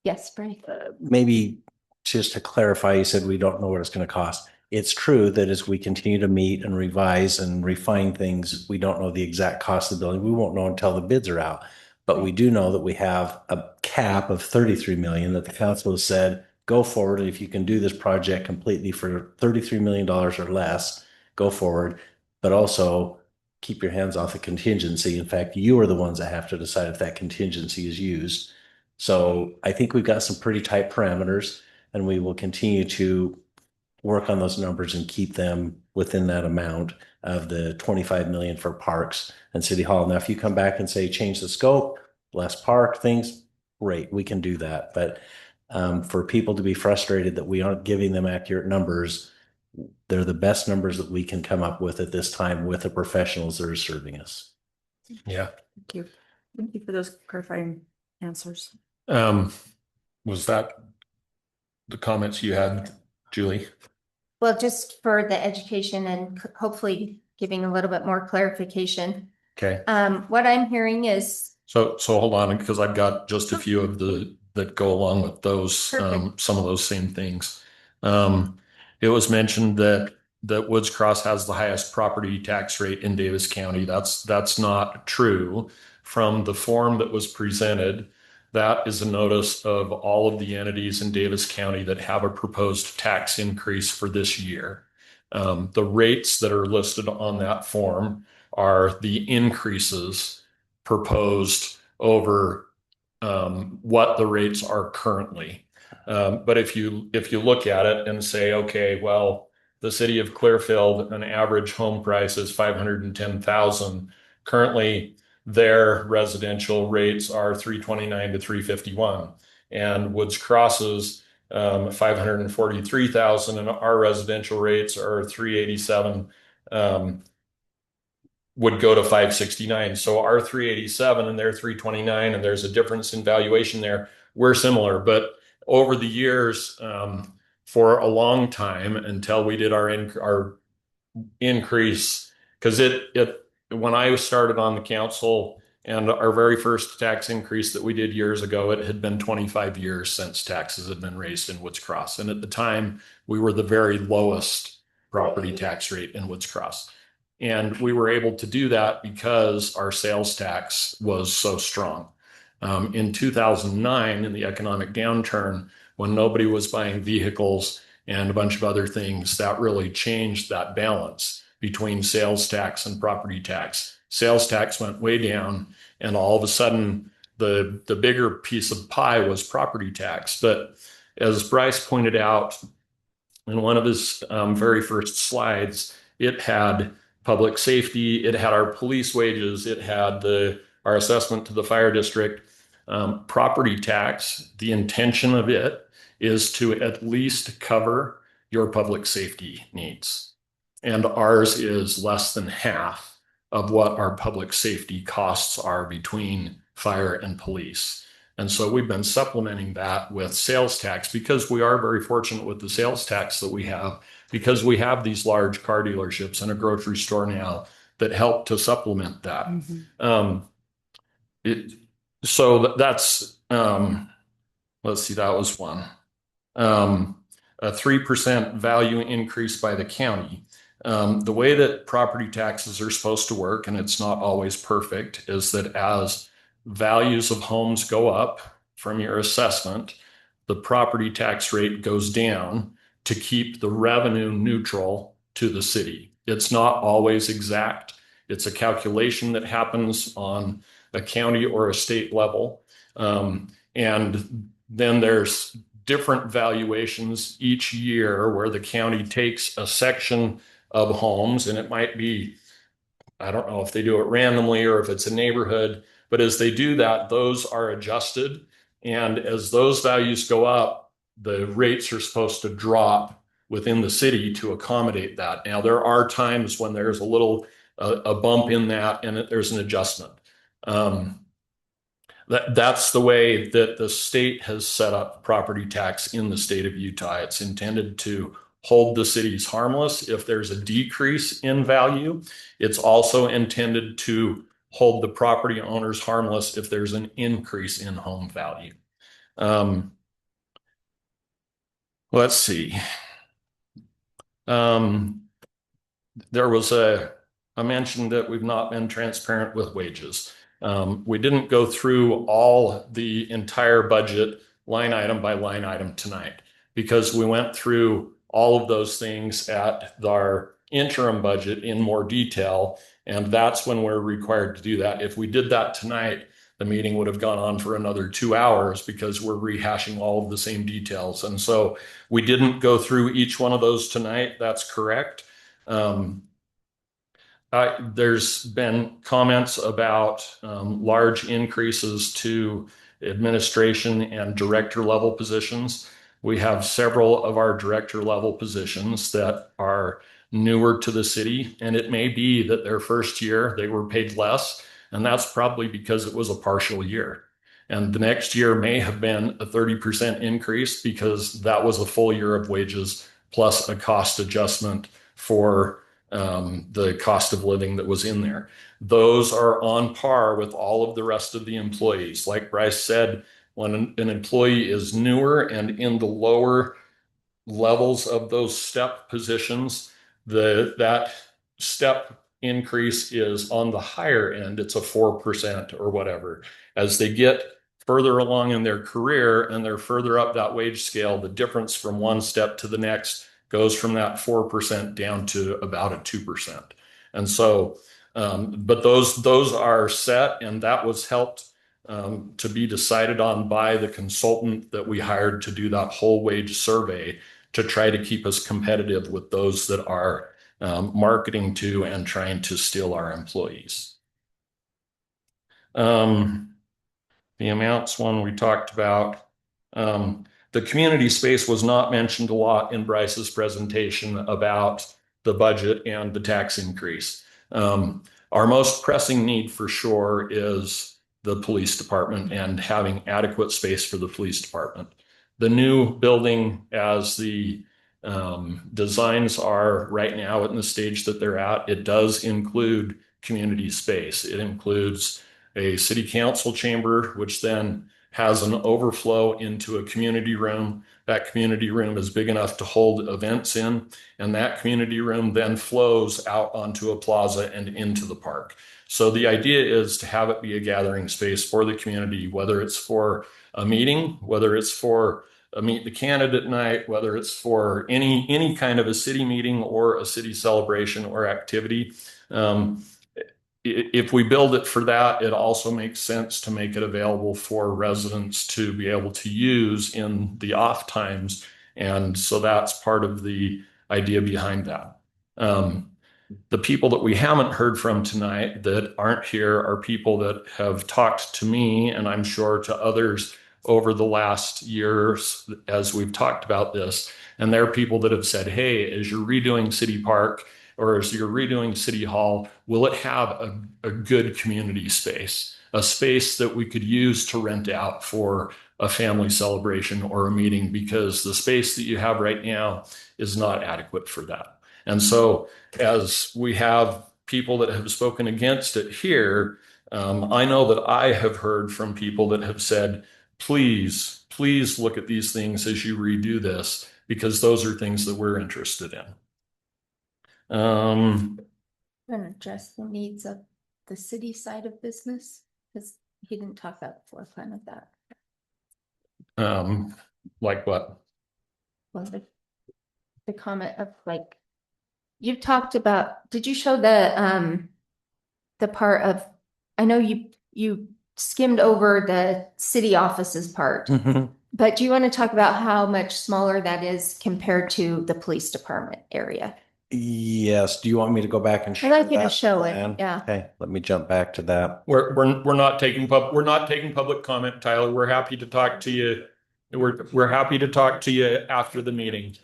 S6: Yes, Brady.
S4: Maybe just to clarify, you said we don't know what it's going to cost. It's true that as we continue to meet and revise and refine things, we don't know the exact cost of the building. We won't know until the bids are out. But we do know that we have a cap of 33 million that the council has said, go forward. And if you can do this project completely for $33 million or less, go forward. But also keep your hands off the contingency. In fact, you are the ones that have to decide if that contingency is used. So I think we've got some pretty tight parameters, and we will continue to work on those numbers and keep them within that amount of the 25 million for parks and city hall. Now, if you come back and say, change the scope, less park things, great, we can do that. But for people to be frustrated that we aren't giving them accurate numbers, they're the best numbers that we can come up with at this time with the professionals that are serving us.
S1: Yeah.
S13: Thank you. Thank you for those clarifying answers.
S1: Was that the comments you had, Julie?
S6: Well, just for the education and hopefully giving a little bit more clarification.
S1: Okay.
S6: What I'm hearing is.
S1: So hold on, because I've got just a few of that go along with those, some of those same things. It was mentioned that Woods Cross has the highest property tax rate in Davis County. That's not true. From the form that was presented, that is a notice of all of the entities in Davis County that have a proposed tax increase for this year. The rates that are listed on that form are the increases proposed over what the rates are currently. But if you look at it and say, okay, well, the city of Clearfield, an average home price is 510,000. Currently, their residential rates are 329 to 351, and Woods Cross's 543,000, and our residential rates are 387. Would go to 569. So our 387 and their 329, and there's a difference in valuation there. We're similar, but over the years, for a long time until we did our increase, because when I started on the council and our very first tax increase that we did years ago, it had been 25 years since taxes had been raised in Woods Cross. And at the time, we were the very lowest property tax rate in Woods Cross. And we were able to do that because our sales tax was so strong. In 2009, in the economic downturn, when nobody was buying vehicles and a bunch of other things, that really changed that balance between sales tax and property tax. Sales tax went way down, and all of a sudden, the bigger piece of pie was property tax. But as Bryce pointed out in one of his very first slides, it had public safety, it had our police wages, it had our assessment to the fire district. Property tax, the intention of it is to at least cover your public safety needs. And ours is less than half of what our public safety costs are between fire and police. And so we've been supplementing that with sales tax, because we are very fortunate with the sales tax that we have, because we have these large car dealerships and a grocery store now that help to supplement that. Mm-hmm. That's, let's see, that was one. A 3% value increase by the county. The way that property taxes are supposed to work, and it's not always perfect, is that as values of homes go up from your assessment, the property tax rate goes down to keep the revenue neutral to the city. It's not always exact. It's a calculation that happens on a county or a state level. And then there's different valuations each year where the county takes a section of homes, and it might be, I don't know if they do it randomly or if it's a neighborhood, but as they do that, those are adjusted. And as those values go up, the rates are supposed to drop within the city to accommodate that. Now, there are times when there's a little a bump in that and there's an adjustment. That's the way that the state has set up property tax in the state of Utah. It's intended to hold the cities harmless if there's a decrease in value. It's also intended to hold the property owners harmless if there's an increase in home value. Let's see. There was a mention that we've not been transparent with wages. We didn't go through all the entire budget line item by line item tonight because we went through all of those things at our interim budget in more detail. And that's when we're required to do that. If we did that tonight, the meeting would have gone on for another 2 hours because we're rehashing all of the same details. And so we didn't go through each one of those tonight. That's correct. There's been comments about large increases to administration and director level positions. We have several of our director level positions that are newer to the city, and it may be that their first year they were paid less, and that's probably because it was a partial year. And the next year may have been a 30% increase because that was a full year of wages plus a cost adjustment for the cost of living that was in there. Those are on par with all of the rest of the employees. Like Bryce said, when an employee is newer and in the lower levels of those step positions, that step increase is on the higher end. It's a 4% or whatever. As they get further along in their career and they're further up that wage scale, the difference from one step to the next goes from that 4% down to about a 2%. And so, but those are set, and that was helped to be decided on by the consultant that we hired to do that whole wage survey to try to keep us competitive with those that are marketing to and trying to steal our employees. The amounts one we talked about. The community space was not mentioned a lot in Bryce's presentation about the budget and the tax increase. Our most pressing need for sure is the police department and having adequate space for the police department. The new building, as the designs are right now in the stage that they're at, it does include community space. It includes a city council chamber, which then has an overflow into a community room. That community room is big enough to hold events in, and that community room then flows out onto a plaza and into the park. So the idea is to have it be a gathering space for the community, whether it's for a meeting, whether it's for a meet the candidate night, whether it's for any kind of a city meeting or a city celebration or activity. If we build it for that, it also makes sense to make it available for residents to be able to use in the off times. And so that's part of the idea behind that. The people that we haven't heard from tonight that aren't here are people that have talked to me, and I'm sure to others over the last years as we've talked about this. And there are people that have said, hey, as you're redoing City Park, or as you're redoing City Hall, will it have a good community space, a space that we could use to rent out for a family celebration or a meeting, because the space that you have right now is not adequate for that. And so as we have people that have spoken against it here, I know that I have heard from people that have said, please look at these things as you redo this, because those are things that we're interested in.
S6: Going to address the needs of the city side of business, because he didn't talk about the floor plan of that.
S1: Like what?
S6: Well, the comment of like, you've talked about, did you show the part of, I know you skimmed over the city offices part, but do you want to talk about how much smaller that is compared to the police department area?
S4: Yes. Do you want me to go back and
S6: I'd like you to
S4: that
S6: show
S4: plan?
S6: it. Yeah.
S4: Okay. Let me jump back to that.
S1: We're not taking public comment, Tyler. We're happy to talk to you. We're happy to talk to you after the meeting.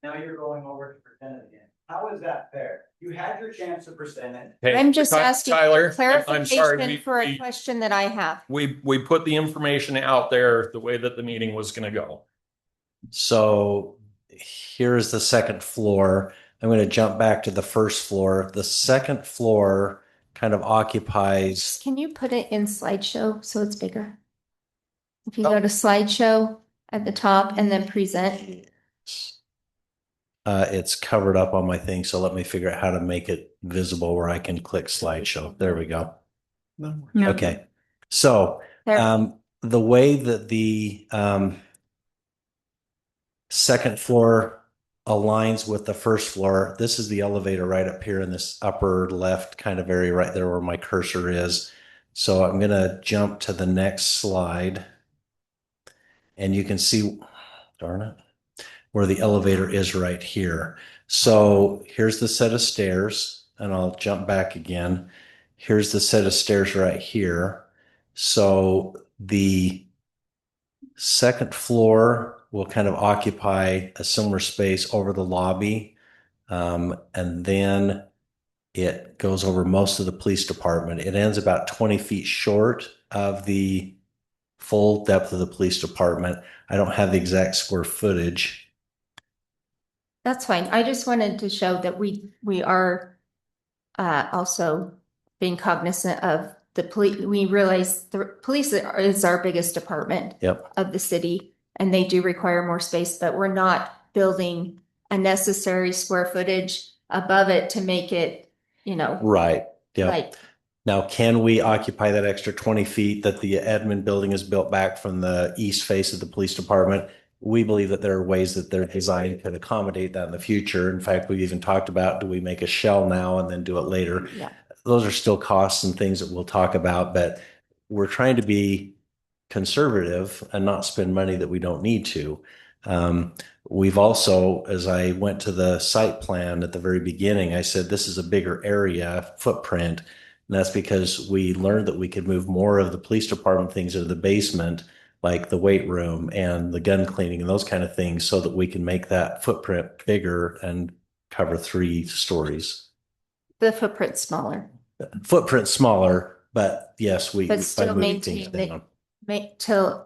S14: Now you're going over to present it again. How is that fair? You had your chance to present it.
S1: Okay,
S6: I'm just asking
S1: Tyler,
S6: for
S1: I'm sorry,
S6: clarification for a question that I have.
S1: we put the information out there the way that the meeting was going to go.
S4: So here's the second floor. I'm going to jump back to the first floor. The second floor kind of occupies.
S6: Can you put it in slideshow so it's bigger? If you go to slideshow at the top and then present.
S4: It's covered up on my thing, so let me figure out how to make it visible where I can click slideshow. There we go.
S13: No.
S4: Okay. So the way that the second floor aligns with the first floor, this is the elevator right up here in this upper left kind of area right there where my cursor is. So I'm going to jump to the next slide and you can see, darn it, where the elevator is right here. So here's the set of stairs, and I'll jump back again. Here's the set of stairs right here. So the second floor will kind of occupy a similar space over the lobby. And then it goes over most of the police department. It ends about 20 feet short of the full depth of the police department. I don't have the exact square footage.
S6: That's fine. I just wanted to show that we are also being cognizant of the police. We realize the police is our biggest department of the city, and they do require more space, but we're not building a necessary square footage above it to make it,
S4: Right. Yeah.
S6: Right.
S4: Now, can we occupy that extra 20 feet that the admin building is built back from the east face of the police department? We believe that there are ways that they're designed to accommodate that in the future. In fact, we've even talked about, do we make a shell now and then do it later?
S6: Yeah.
S4: Those are still costs and things that we'll talk about, but we're trying to be conservative and not spend money that we don't need to. We've also, as I went to the site plan at the very beginning, I said, this is a bigger area footprint. And that's because we learned that we could move more of the police department things into the basement, like the weight room and the gun cleaning and those kind of things, so that we can make that footprint bigger and cover 3 stories.
S6: The footprint smaller.
S4: Footprint smaller, but yes,
S6: But still maintain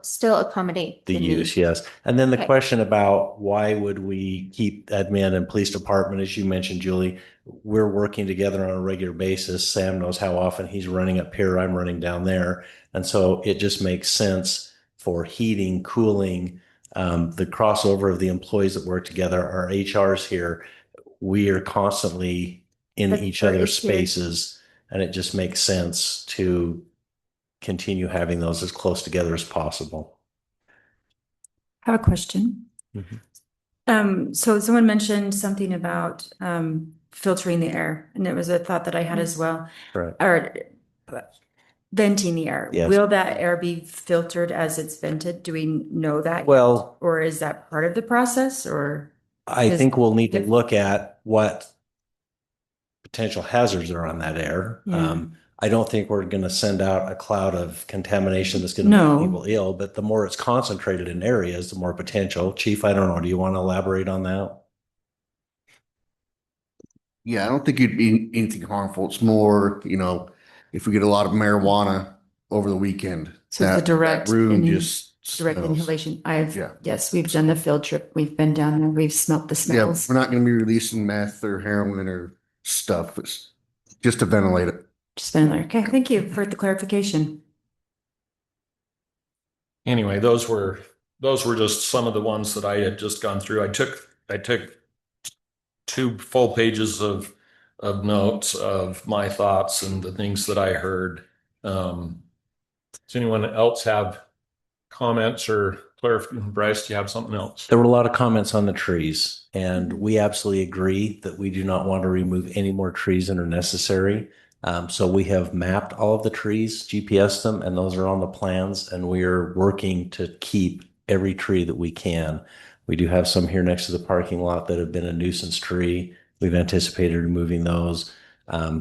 S6: still accommodate
S4: the
S6: need.
S4: use, yes. And then the
S6: Okay.
S4: question about why would we keep admin and police department, as you mentioned, Julie, we're working together on a regular basis. Sam knows how often he's running up here, I'm running down there. And so it just makes sense for heating, cooling, the crossover of the employees that work together, our HRs here. We are constantly in each other's spaces, and it just makes sense to continue having those as close together as possible.
S13: I have a question. So someone mentioned something about filtering the air, and it was a thought that I had as well.
S4: Right.
S13: Or venting the air.
S4: Yes.
S13: Will that air be filtered as it's vented? Do we know that?
S4: Well,
S13: yet? Or is that part of the process? Or
S4: I think we'll need to look at what potential hazards are on that air.
S13: Yeah.
S4: I don't think we're going to send out a cloud of contamination that's going to make people ill, but the more it's concentrated in areas, the more potential. Chief, I don't know. Do you want to elaborate on that?
S5: Yeah, I don't think it'd be anything harmful. It's more, if we get a lot of marijuana over the weekend,
S13: So the direct
S5: room
S13: direct
S5: smells.
S13: inhalation.
S5: Yeah.
S13: Yes, we've done the field trip. We've been down there. We've smelt the
S5: Yeah,
S13: smells.
S5: we're not going to be releasing meth or heroin or stuff. It's just to ventilate it.
S13: Just been there. Okay, thank you for the clarification.
S1: Anyway, those were just some of the ones that I had just gone through. I took 2 full pages of notes of my thoughts and the things that I heard. Does anyone else have comments or clarification? Bryce, do you have something else?
S4: There were a lot of comments on the trees, and we absolutely agree that we do not want to remove any more trees than are necessary. So we have mapped all of the trees, GPS them, and those are on the plans, and we are working to keep every tree that we can. We do have some here next to the parking lot that have been a nuisance tree. We've anticipated removing those.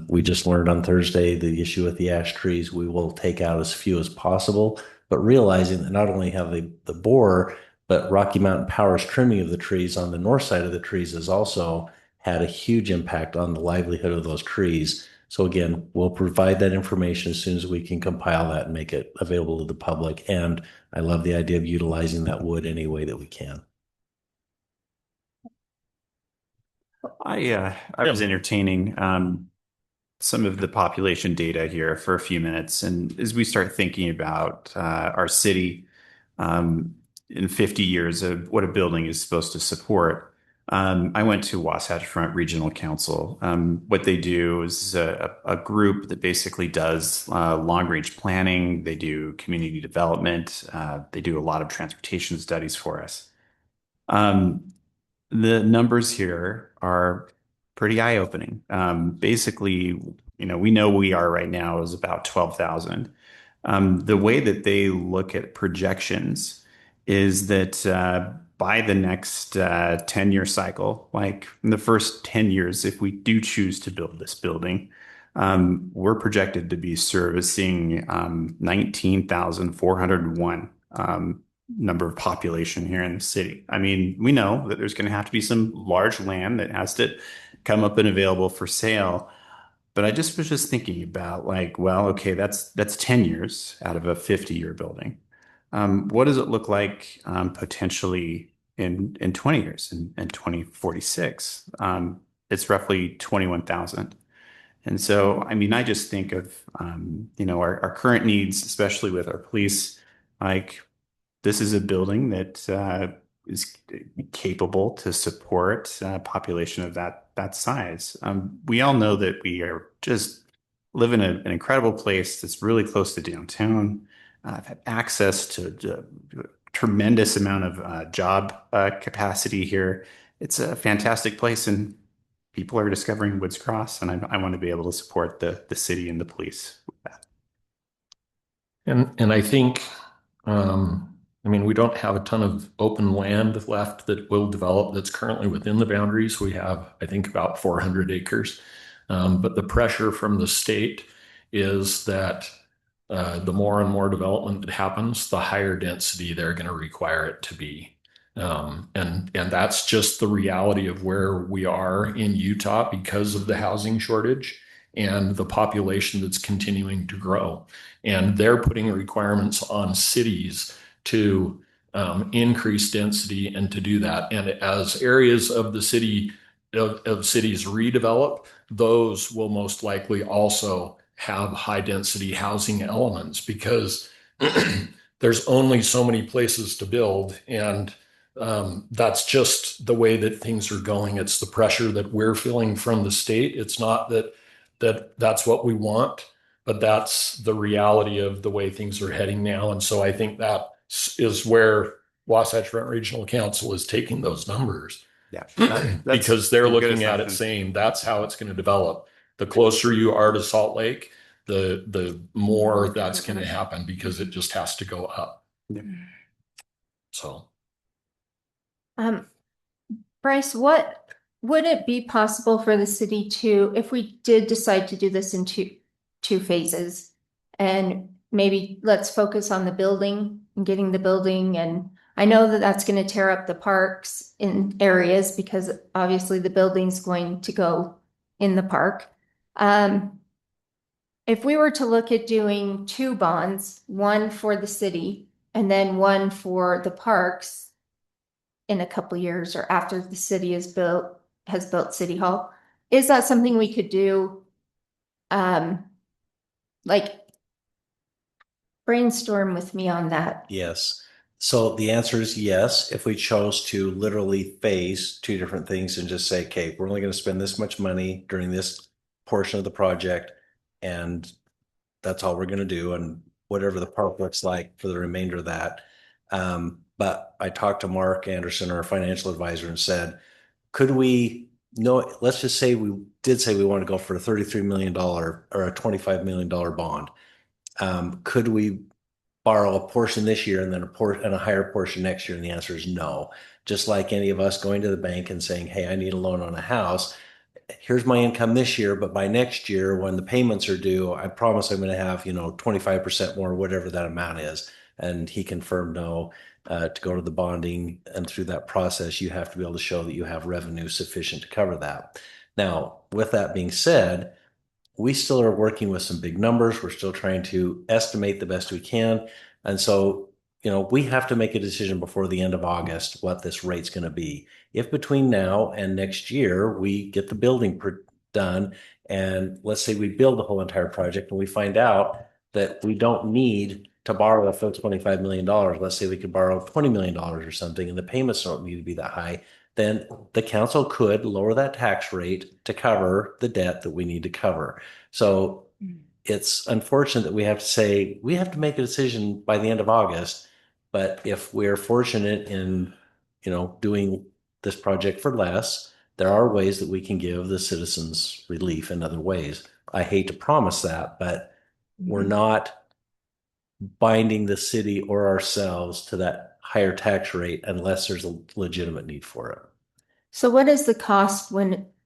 S4: We just learned on Thursday the issue with the ash trees. We will take out as few as possible, but realizing that not only have the borer, But Rocky Mountain Power's trimming of the trees on the north side of the trees has also had a huge impact on the livelihood of those trees. So again, we'll provide that information as soon as we can compile that and make it available to the public. And I love the idea of utilizing that wood any way that we can.
S9: I was entertaining some of the population data here for a few minutes, and as we start thinking about our city in 50 years of what a building is supposed to support, I went to Wasatch Front Regional Council. What they do is a group that basically does long-range planning. They do community development. They do a lot of transportation studies for us. The numbers here are pretty eye-opening. Basically, we know we are right now is about 12,000. The way that they look at projections is that by the next 10-year cycle, like in the first 10 years, if we do choose to build this building, we're projected to be servicing 19,401 number of population here in the city. I mean, we know that there's going to have to be some large land that has to come up and available for sale. But I just was just thinking about like, well, okay, that's 10 years out of a 50-year building. What does it look like potentially in 20 years, in 2046? It's roughly 21,000. And so, I mean, I just think of, our current needs, especially with our police, like this is a building that is capable to support a population of that size. We all know that we are just live in an incredible place that's really close to downtown. I've had access to a tremendous amount of job capacity here. It's a fantastic place, and people are discovering Woods Cross, and I want to be able to support the city and the police with that.
S1: And I think, I mean, we don't have a ton of open land left that will develop that's currently within the boundaries. We have, I think, about 400 acres. But the pressure from the state is that the more and more development that happens, the higher density they're going to require it to be. And that's just the reality of where we are in Utah because of the housing shortage and the population that's continuing to grow. And they're putting requirements on cities to increase density and to do that. And as areas of the city of cities redevelop, those will most likely also have high density housing elements because there's only so many places to build. And that's just the way that things are going. It's the pressure that we're feeling from the state. It's not that's what we want, but that's the reality of the way things are heading now. And so I think that is where Wasatch Front Regional Council is taking those numbers.
S9: Yeah,
S1: because they're looking at it saying that's how it's going to develop. The closer you are to Salt Lake, the more that's going to happen because it just has to go up.
S9: Yeah.
S1: So,
S6: Bryce, what would it be possible for the city to, if we did decide to do this in two phases, and maybe let's focus on the building and getting the building, and I know that that's going to tear up the parks in areas because obviously the building's going to go in the park. If we were to look at doing two bonds, one for the city and then one for the parks in a couple of years or after the city has built City Hall, is that something we could do? Like brainstorm with me on that.
S4: Yes. So the answer is yes. If we chose to literally phase two different things and just say, okay, we're only going to spend this much money during this portion of the project, and that's all we're going to do, and whatever the park looks like for the remainder of that. But I talked to Mark Anderson, our financial advisor, and said, could we let's just say we did say we want to go for a $33 million or a $25 million bond. Could we borrow a portion this year and then a higher portion next year? And the answer is no. Just like any of us going to the bank and saying, hey, I need a loan on a house. Here's my income this year, but by next year, when the payments are due, I promise I'm going to have, 25% more, whatever that amount is. And he confirmed no. to go to the bonding, and through that process, you have to be able to show that you have revenue sufficient to cover that. Now, with that being said, we still are working with some big numbers. We're still trying to estimate the best we can. And so, we have to make a decision before the end of August what this rate's going to be. If between now and next year, we get the building done, and let's say we build the whole entire project and we find out that we don't need to borrow the full $25 million. Let's say we could borrow $20 million or something, and the payments don't need to be that high. Then the council could lower that tax rate to cover the debt that we need to cover. So it's unfortunate that we have to say, we have to make a decision by the end of August. But if we're fortunate in, doing this project for less, there are ways that we can give the citizens relief in other ways. I hate to promise that, but we're not binding the city or ourselves to that higher tax rate unless there's a legitimate need for it.
S6: So what is the cost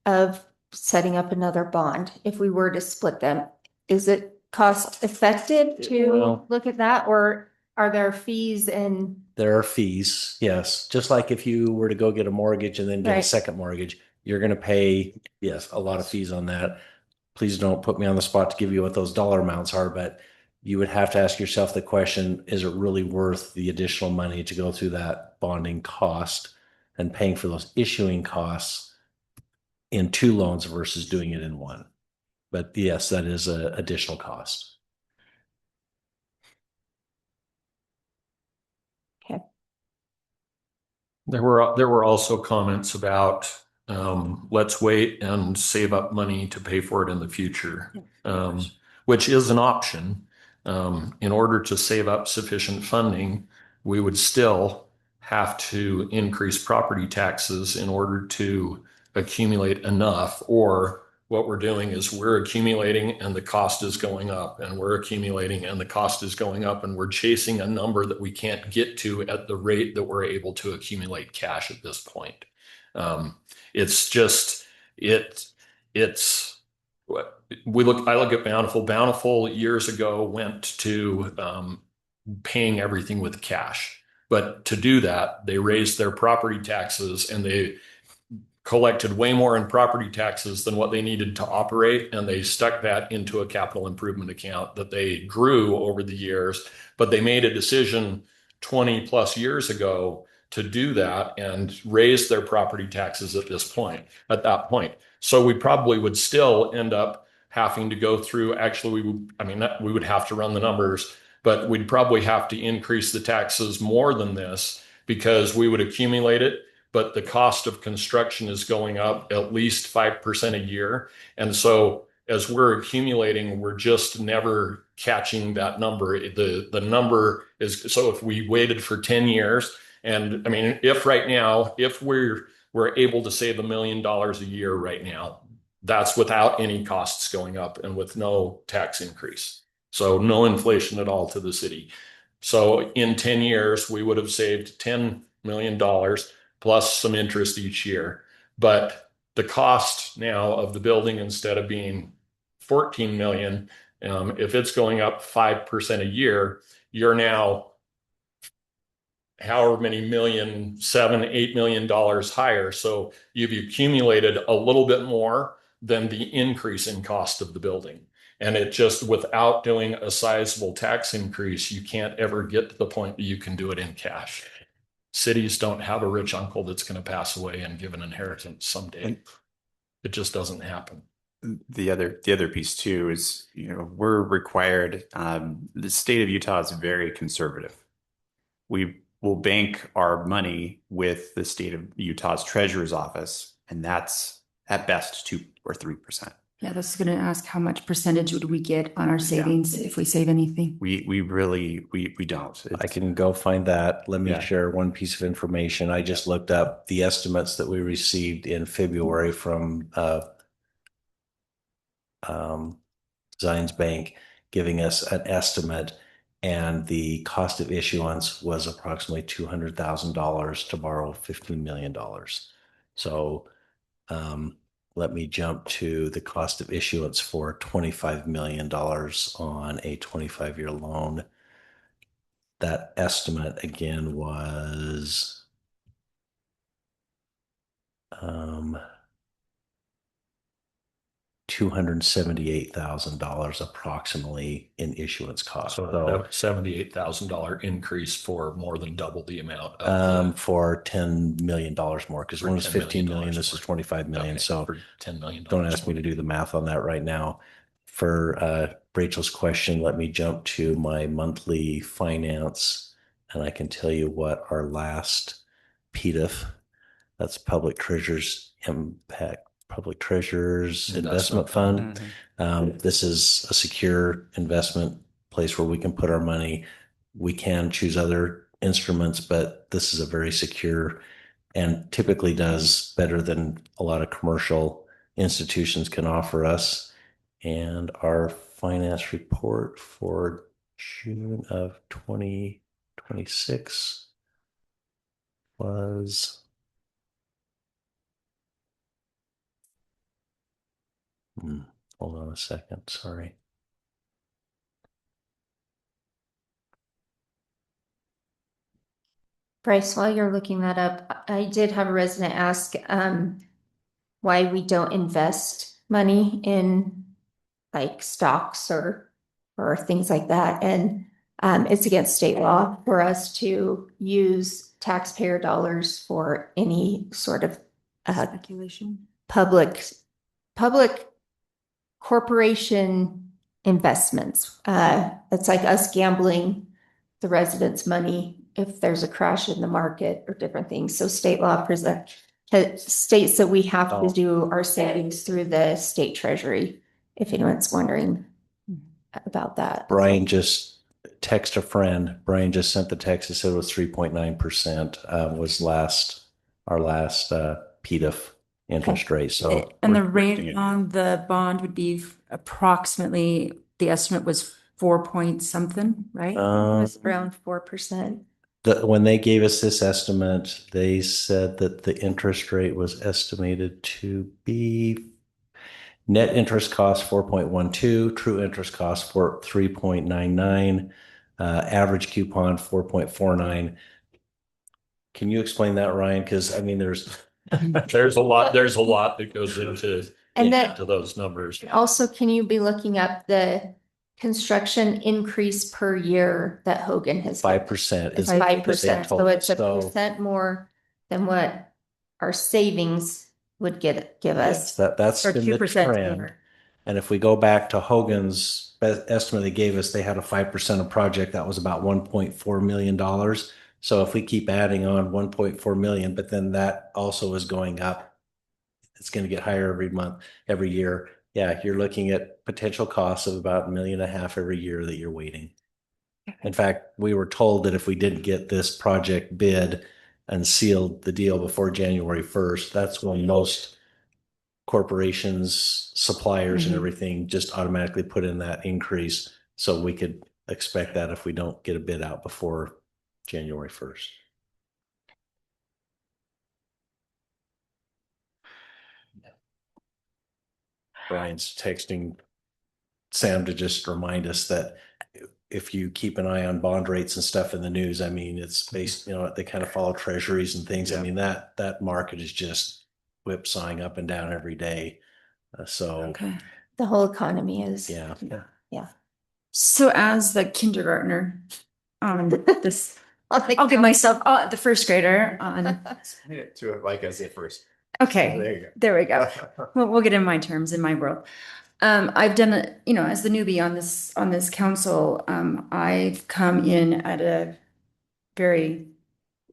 S6: of setting up another bond if we were to split them? Is it cost effective to look at that, or are there fees and?
S4: There are fees, yes. Just like if you were to go get a mortgage and then get a second mortgage, you're going to pay, yes, a lot of fees on that. Please don't put me on the spot to give you what those dollar amounts are, but you would have to ask yourself the question, is it really worth the additional money to go through that bonding cost and paying for those issuing costs in 2 loans versus doing it in 1? But yes, that is an additional cost.
S6: Okay.
S1: There were also comments about let's wait and save up money to pay for it in the future, which is an option. In order to save up sufficient funding, we would still have to increase property taxes in order to accumulate enough, or what we're doing is we're accumulating and the cost is going up, and we're accumulating and the cost is going up, and we're chasing a number that we can't get to at the rate that we're able to accumulate cash at this point. It's just, it's what I look at Bountiful. Bountiful years ago went to paying everything with cash. But to do that, they raised their property taxes and they collected way more in property taxes than what they needed to operate. And they stuck that into a capital improvement account that they grew over the years. But they made a decision 20 plus years ago to do that and raise their property taxes at that point. So we probably would still end up having to go through, actually, we would have to run the numbers, but we'd probably have to increase the taxes more than this because we would accumulate it, but the cost of construction is going up at least 5% a year. And so as we're accumulating, we're just never catching that number. The number is, so if we waited for 10 years, and I mean, if right now, if we're able to save $1 million a year right now, that's without any costs going up and with no tax increase. So no inflation at all to the city. So in 10 years, we would have saved $10 million plus some interest each year. But the cost now of the building, instead of being 14 million, if it's going up 5% a year, you're now however many million, $7-8 million higher. So you've accumulated a little bit more than the increase in cost of the building. And it just, without doing a sizable tax increase, you can't ever get to the point that you can do it in cash. Cities don't have a rich uncle that's going to pass away and give an inheritance someday. It just doesn't happen.
S9: The other piece too is, we're required, the state of Utah is very conservative. We will bank our money with the state of Utah's treasurer's office, and that's at best 2 or 3%.
S13: Yeah, that's going to ask how much percentage would we get on our savings if we save anything?
S9: We really don't.
S4: I can go find that. Let me share one piece of information. I just looked up the estimates that we received in February from Zions Bank, giving us an estimate, and the cost of issuance was approximately $200,000 to borrow $15 million. So let me jump to the cost of issuance for $25 million on a 25-year loan. that estimate again was $278,000 approximately in issuance cost.
S1: So that $78,000 increase for more than double the amount
S4: for $10 million more, because one was 15 million, this is 25 million.
S1: Okay,
S4: so
S1: for $10 million.
S4: don't ask me to do the math on that right now. For Rachel's question, let me jump to my monthly finance, and I can tell you what our last PDIF, that's Public Treasures Impact, Public Treasures Investment Fund. This is a secure investment place where we can put our money. We can choose other instruments, but this is a very secure and typically does better than a lot of commercial institutions can offer us. And our finance report for June of 2026 was hold on a second, sorry.
S6: Bryce, while you're looking that up, I did have a resident ask why we don't invest money in like stocks or things like that. And it's against state law for us to use taxpayer dollars for any sort of
S13: Speculation.
S6: public corporation investments. It's like us gambling the residents' money if there's a crash in the market or different things. So state law states that we have to do our savings through the state treasury, if anyone's wondering about that.
S4: Brian just text a friend. Brian just sent the text that said it was 3.9% was our last PDIF interest rate. So
S13: and the rate on the bond would be approximately, the estimate was 4 point something, right?
S6: It was around 4%.
S4: When they gave us this estimate, they said that the interest rate was estimated to be net interest cost 4.12, true interest cost for 3.99, average coupon 4.49. Can you explain that, Ryan? Because I mean, there's
S1: a lot that goes into those numbers.
S6: Also, can you be looking up the construction increase per year that Hogan has?
S4: 5%.
S6: It's 5%. So it's a percent more than what our savings would give us.
S4: That's
S6: or
S4: been the
S6: 2%
S4: trend.
S6: more.
S4: And if we go back to Hogan's estimate they gave us, they had a 5% of project that was about $1.4 million. So if we keep adding on 1.4 million, but then that also is going up, it's going to get higher every month, every year. Yeah, you're looking at potential costs of about $1.5 million every year that you're waiting. In fact, we were told that if we didn't get this project bid and sealed the deal before January 1st, that's when most corporations, suppliers, and everything just automatically put in that increase. So we could expect that if we don't get a bid out before January 1st. Brian's texting Sam to just remind us that if you keep an eye on bond rates and stuff in the news, I mean, it's based, they kind of follow treasuries and things. I mean, that market is just whipsawing up and down every day.
S6: The whole economy is.
S4: Yeah.
S13: So as the kindergartner on this, I'll give myself the first grader on.
S9: To it like as a first.
S13: Okay,
S9: There you go.
S13: there we go. We'll get in my terms, in my world. I've done it, as the newbie on this council, I've come in at a very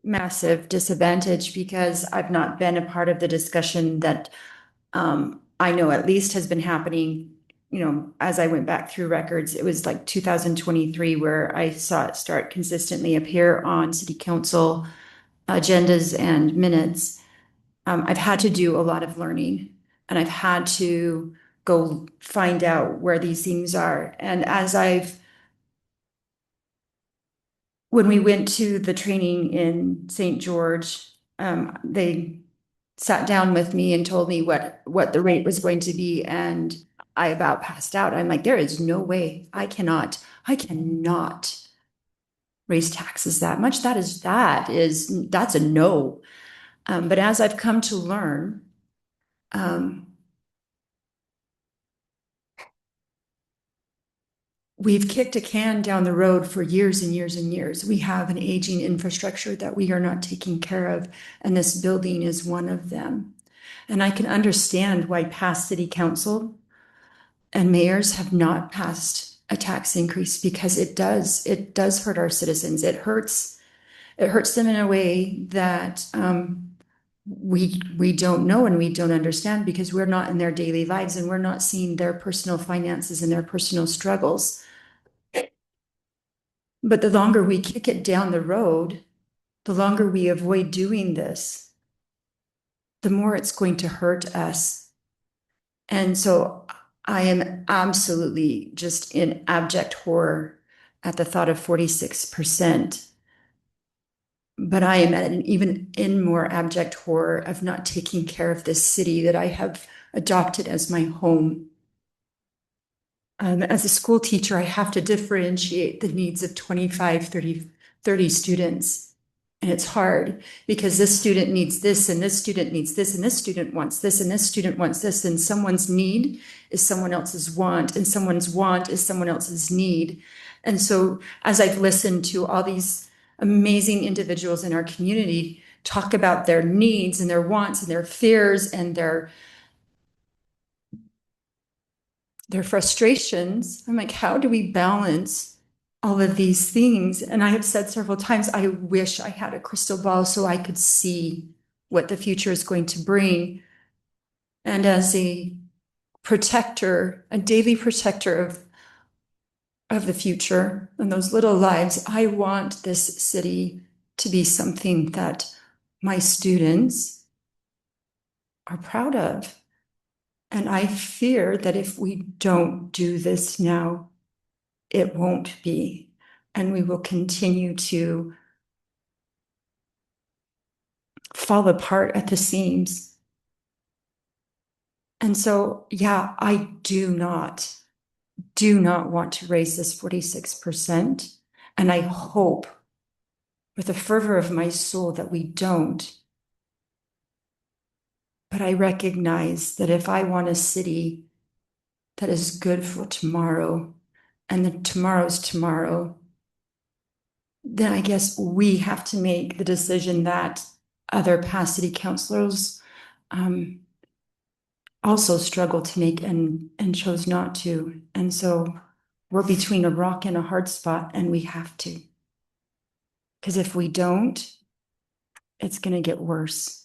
S13: massive disadvantage because I've not been a part of the discussion that I know at least has been happening. As I went back through records, it was like 2023 where I saw it start consistently appear on city council agendas and minutes. I've had to do a lot of learning, and I've had to go find out where these things are. And when we went to the training in St. George, they sat down with me and told me what the rate was going to be. And I about passed out. I'm like, there is no way I cannot raise taxes that much. That's a no. But as I've come to learn, we've kicked a can down the road for years and years and years. We have an aging infrastructure that we are not taking care of, and this building is one of them. And I can understand why past city council and mayors have not passed a tax increase, because it does hurt our citizens. It hurts them in a way that we don't know and we don't understand, because we're not in their daily lives and we're not seeing their personal finances and their personal struggles. But the longer we kick it down the road, the longer we avoid doing this, the more it's going to hurt us. And so I am absolutely just in abject horror at the thought of 46%. But I am at an even in more abject horror of not taking care of this city that I have adopted as my home. As a school teacher, I have to differentiate the needs of 25, 30 students. And it's hard, because this student needs this, and this student needs this, and this student wants this, and this student wants this, and someone's need is someone else's want, and someone's want is someone else's need. And so as I've listened to all these amazing individuals in our community talk about their needs and their wants and their fears and their frustrations, I'm like, how do we balance all of these things? And I have said several times, I wish I had a crystal ball so I could see what the future is going to bring. And as a protector, a daily protector of the future and those little lives, I want this city to be something that my students are proud of. And I fear that if we don't do this now, it won't be. And we will continue to fall apart at the seams. And so, yeah, I do not want to raise this 46%. And I hope with the fervor of my soul that we don't. But I recognize that if I want a city that is good for tomorrow, and the tomorrow's tomorrow, then I guess we have to make the decision that other past city councilors also struggled to make and chose not to. And so we're between a rock and a hard spot, and we have to. Because if we don't, it's going to get worse.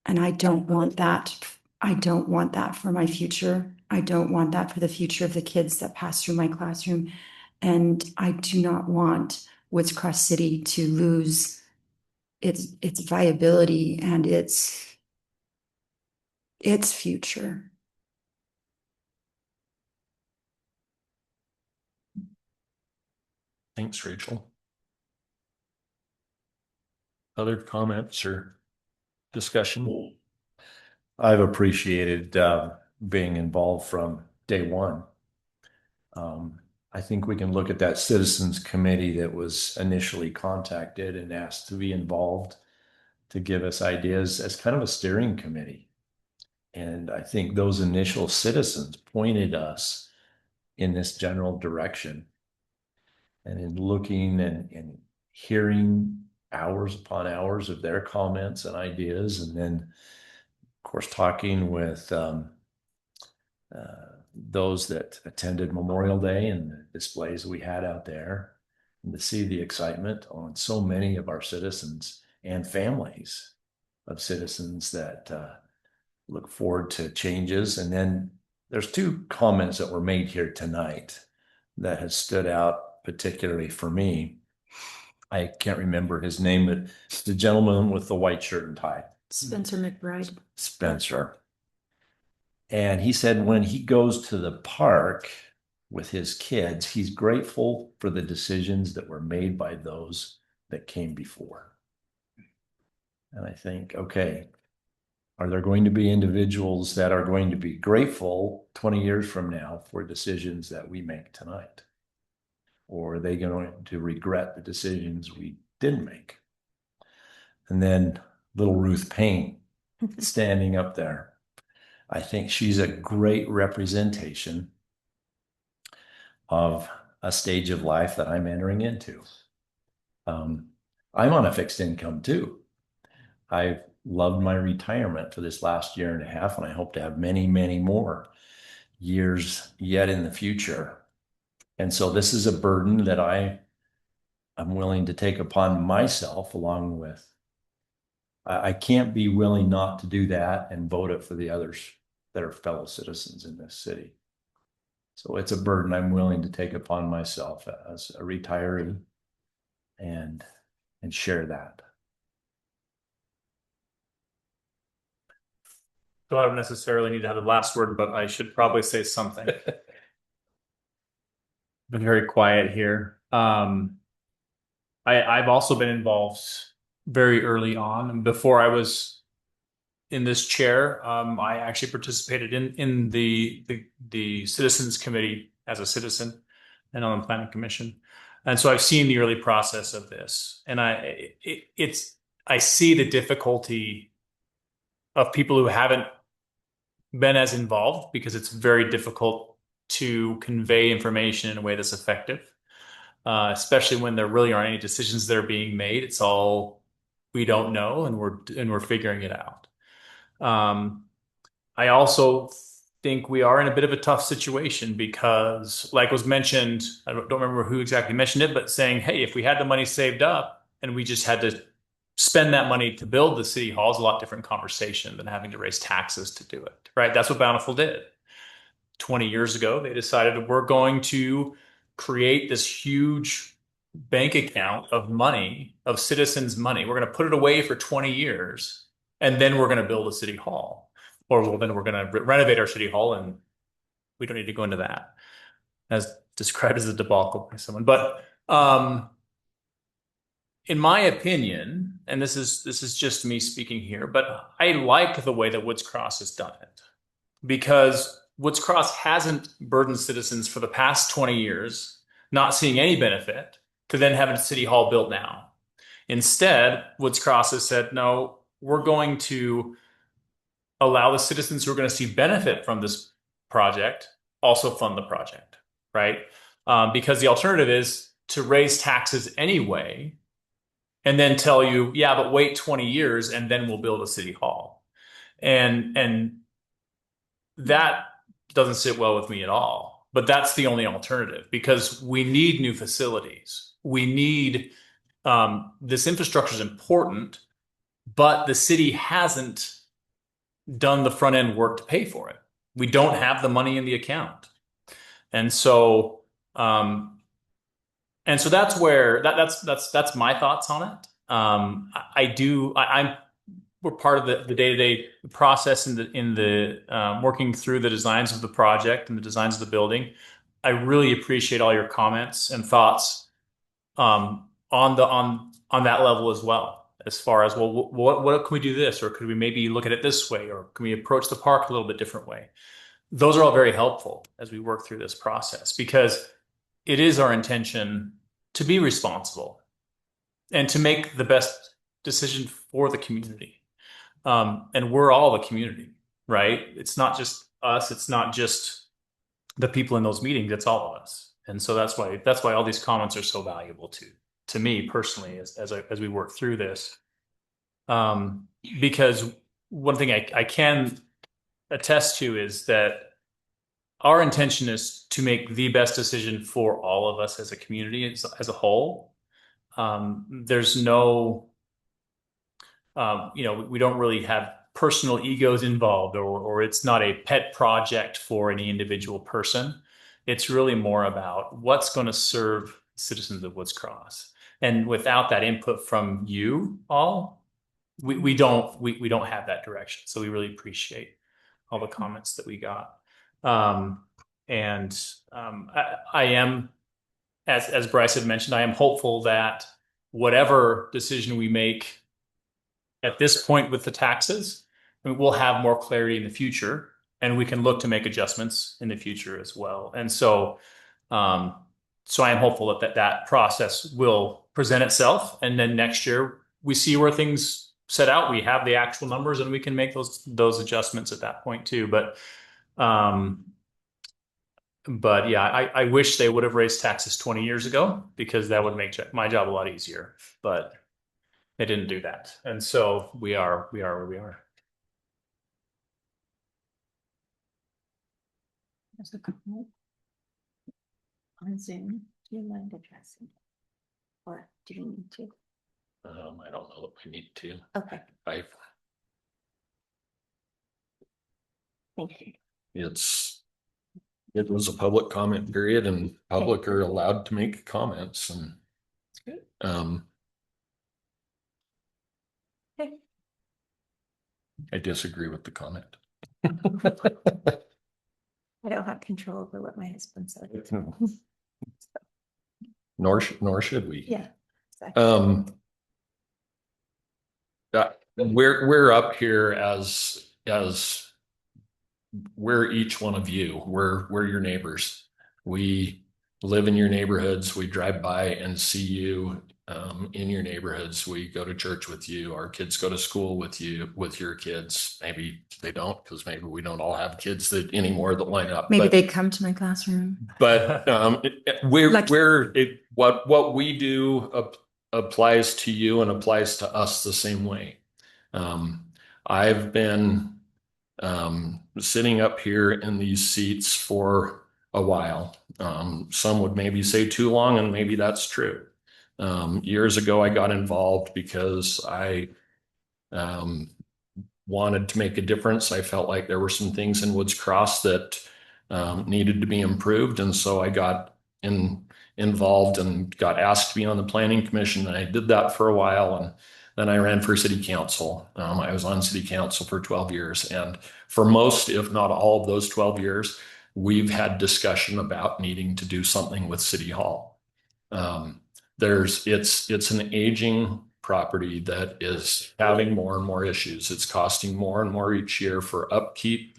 S13: And I don't want that. I don't want that for my future. I don't want that for the future of the kids that pass through my classroom. And I do not want Woods Cross City to lose its viability and its future.
S1: Thanks, Rachel. Other comments or discussion?
S15: I've appreciated being involved from day one. I think we can look at that citizens committee that was initially contacted and asked to be involved to give us ideas as kind of a steering committee. And I think those initial citizens pointed us in this general direction. And in looking and hearing hours upon hours of their comments and ideas, and then, of course, talking with those that attended Memorial Day and the displays we had out there, and to see the excitement on so many of our citizens and families of citizens that look forward to changes. And then there's two comments that were made here tonight that has stood out particularly for me. I can't remember his name, but it's the gentleman with the white shirt and tie.
S13: Spencer McBride.
S15: Spencer. And he said when he goes to the park with his kids, he's grateful for the decisions that were made by those that came before. And I think, okay, are there going to be individuals that are going to be grateful 20 years from now for decisions that we make tonight? Or are they going to regret the decisions we didn't make? And then little Ruth Payne standing up there. I think she's a great representation of a stage of life that I'm entering into. I'm on a fixed income too. I've loved my retirement for this last year and a half, and I hope to have many, many more years yet in the future. And so this is a burden that I'm willing to take upon myself along with. I can't be willing not to do that and vote it for the others that are fellow citizens in this city. So it's a burden I'm willing to take upon myself as a retiree and share that.
S16: So I don't necessarily need to have the last word, but I should probably say something. Been very quiet here. I've also been involved very early on. And before I was in this chair, I actually participated in the Citizens Committee as a citizen and on the Planning Commission. And so I've seen the early process of this. And I see the difficulty of people who haven't been as involved, because it's very difficult to convey information in a way that's effective, especially when there really aren't any decisions that are being made. It's all we don't know, and we're figuring it out. I also think we are in a bit of a tough situation because, like was mentioned, I don't remember who exactly mentioned it, but saying, hey, if we had the money saved up and we just had to spend that money to build the city hall, is a lot different conversation than having to raise taxes to do it, right? That's what Bountiful did. 20 years ago, they decided we're going to create this huge bank account of money, of citizens' money. We're going to put it away for 20 years, and then we're going to build a city hall. Or well, then we're going to renovate our city hall, and we don't need to go into that, as described as a debacle by someone. But in my opinion, and this is just me speaking here, but I like the way that Woods Cross has done it, because Woods Cross hasn't burdened citizens for the past 20 years, not seeing any benefit, to then having a city hall built now. Instead, Woods Cross has said, no, we're going to allow the citizens who are going to see benefit from this project also fund the project, right? Because the alternative is to raise taxes anyway and then tell you, yeah, but wait 20 years and then we'll build a city hall. And that doesn't sit well with me at all. But that's the only alternative, because we need new facilities. We need this infrastructure is important, but the city hasn't done the front end work to pay for it. We don't have the money in the account. And so that's where that's my thoughts on it. We're part of the day-to-day process in the working through the designs of the project and the designs of the building. I really appreciate all your comments and thoughts on that level as well. As far as, well, what can we do this, or could we maybe look at it this way, or can we approach the park a little bit different way? Those are all very helpful as we work through this process, because it is our intention to be responsible and to make the best decision for the community. And we're all the community, right? It's not just us. It's not just the people in those meetings. It's all of us. And so that's why all these comments are so valuable to me personally, as we work through this. Because one thing I can attest to is that our intention is to make the best decision for all of us as a community, as a whole. There's no, we don't really have personal egos involved, or it's not a pet project for any individual person. It's really more about what's going to serve citizens of Woods Cross. And without that input from you all, we don't have that direction. So we really appreciate all the comments that we got. I am, as Bryce had mentioned, I am hopeful that whatever decision we make at this point with the taxes, we'll have more clarity in the future, and we can look to make adjustments in the future as well. And so So I am hopeful that process will present itself, and then next year we see where things set out. We have the actual numbers, and we can make those adjustments at that point too. But yeah, I wish they would have raised taxes 20 years ago, because that would make my job a lot easier. But they didn't do that, and so we are where we are.
S8: There's a couple on Zoom. Do you mind addressing? Or do you need to?
S1: I don't know if we need to.
S8: Okay.
S1: I
S8: Thank you.
S1: It was a public comment period, and public are allowed to make comments, and
S8: Okay.
S1: I disagree with the comment.
S8: I don't have control over what my husband said.
S1: Nor should we.
S8: Yeah. Exactly.
S1: We're up here as we're each one of you. We're your neighbors. We live in your neighborhoods. We drive by and see you in your neighborhoods. We go to church with you. Our kids go to school with you, with your kids. Maybe they don't, because maybe we don't all have kids that anymore that line up.
S13: Maybe they come to my classroom.
S1: But what we do applies to you and applies to us the same way. I've been sitting up here in these seats for a while. Some would maybe say too long, and maybe that's true. Years ago, I got involved because I wanted to make a difference. I felt like there were some things in Woods Cross that needed to be improved, and so I got involved and got asked to be on the planning commission, and I did that for a while, and then I ran for city council. I was on city council for 12 years, and for most, if not all of those 12 years, we've had discussion about needing to do something with City Hall. It's an aging property that is having more and more issues. It's costing more and more each year for upkeep,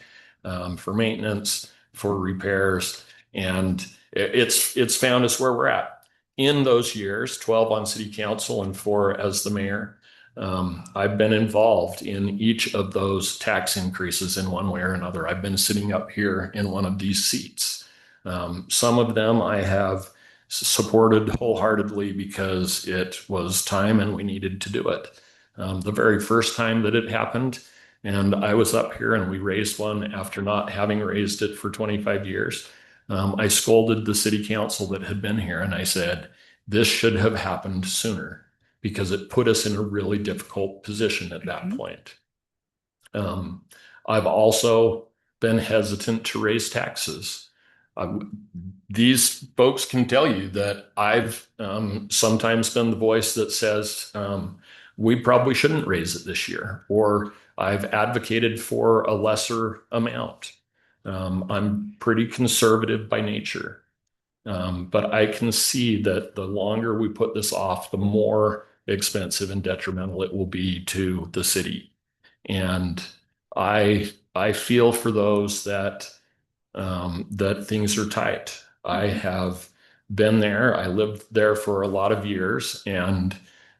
S1: for maintenance, for repairs, and it's found us where we're at. In those years, 12 on city council and 4 as the mayor, I've been involved in each of those tax increases in one way or another. I've been sitting up here in one of these seats. Some of them I have supported wholeheartedly because it was time and we needed to do it. The very first time that it happened, and I was up here and we raised one after not having raised it for 25 years, I scolded the city council that had been here, and I said, this should have happened sooner, because it put us in a really difficult position at that point. I've also been hesitant to raise taxes. These folks can tell you that I've sometimes been the voice that says we probably shouldn't raise it this year, or I've advocated for a lesser amount. I'm pretty conservative by nature, but I can see that the longer we put this off, the more expensive and detrimental it will be to the city. And I feel for those that things are tight. I have been there. I lived there for a lot of years, and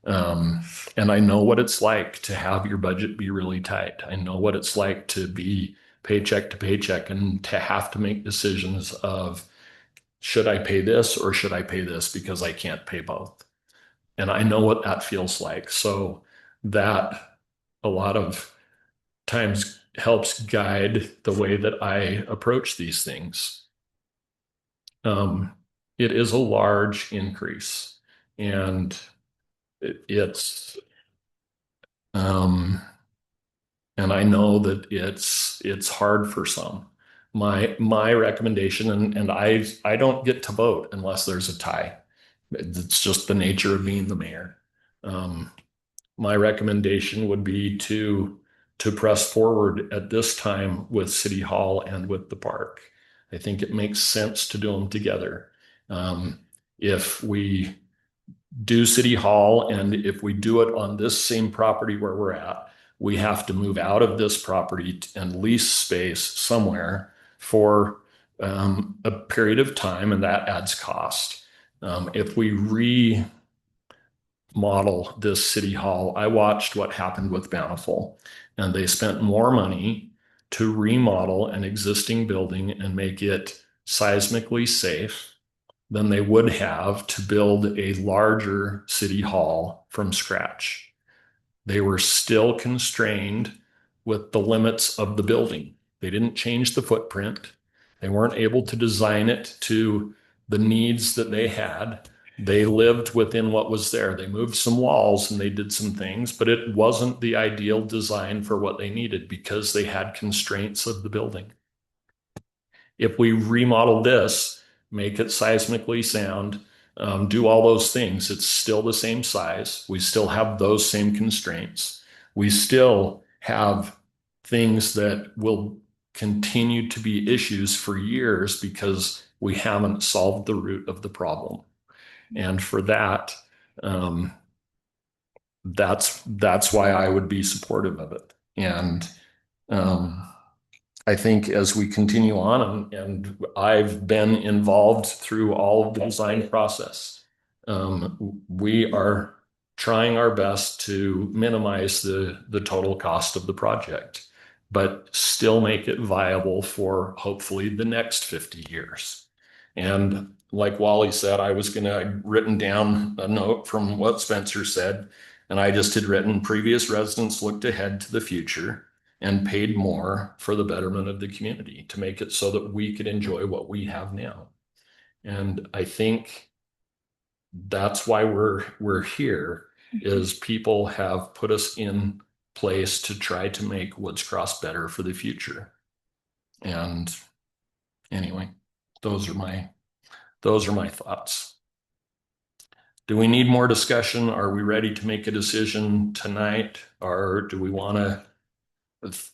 S1: I know what it's like to have your budget be really tight. I know what it's like to be paycheck to paycheck and to have to make decisions of, should I pay this or should I pay this, because I can't pay both. And I know what that feels like. So that a lot of times helps guide the way that I approach these things. It is a large increase, and and I know that it's hard for some. My recommendation, and I don't get to vote unless there's a tie. It's just the nature of being the mayor. My recommendation would be to press forward at this time with City Hall and with the park. I think it makes sense to do them together. If we do City Hall, and if we do it on this same property where we're at, we have to move out of this property and lease space somewhere for a period of time, and that adds cost. If we remodel this city hall, I watched what happened with Bountiful, and they spent more money to remodel an existing building and make it seismically safe than they would have to build a larger city hall from scratch. They were still constrained with the limits of the building. They didn't change the footprint. They weren't able to design it to the needs that they had. They lived within what was there. They moved some walls and they did some things, but it wasn't the ideal design for what they needed because they had constraints of the building. If we remodel this, make it seismically sound, do all those things, it's still the same size. We still have those same constraints. We still have things that will continue to be issues for years because we haven't solved the root of the problem. And for that, that's why I would be supportive of it. And I think as we continue on, and I've been involved through all of the design process, we are trying our best to minimize the total cost of the project, but still make it viable for hopefully the next 50 years. And like Wally said, I was going to written down a note from what Spencer said, and I just had written previous residents looked ahead to the future and paid more for the betterment of the community to make it so that we could enjoy what we have now. And I think that's why we're here, is people have put us in place to try to make Woods Cross better for the future. And anyway, those are my thoughts. Do we need more discussion? Are we ready to make a decision tonight, or do we want to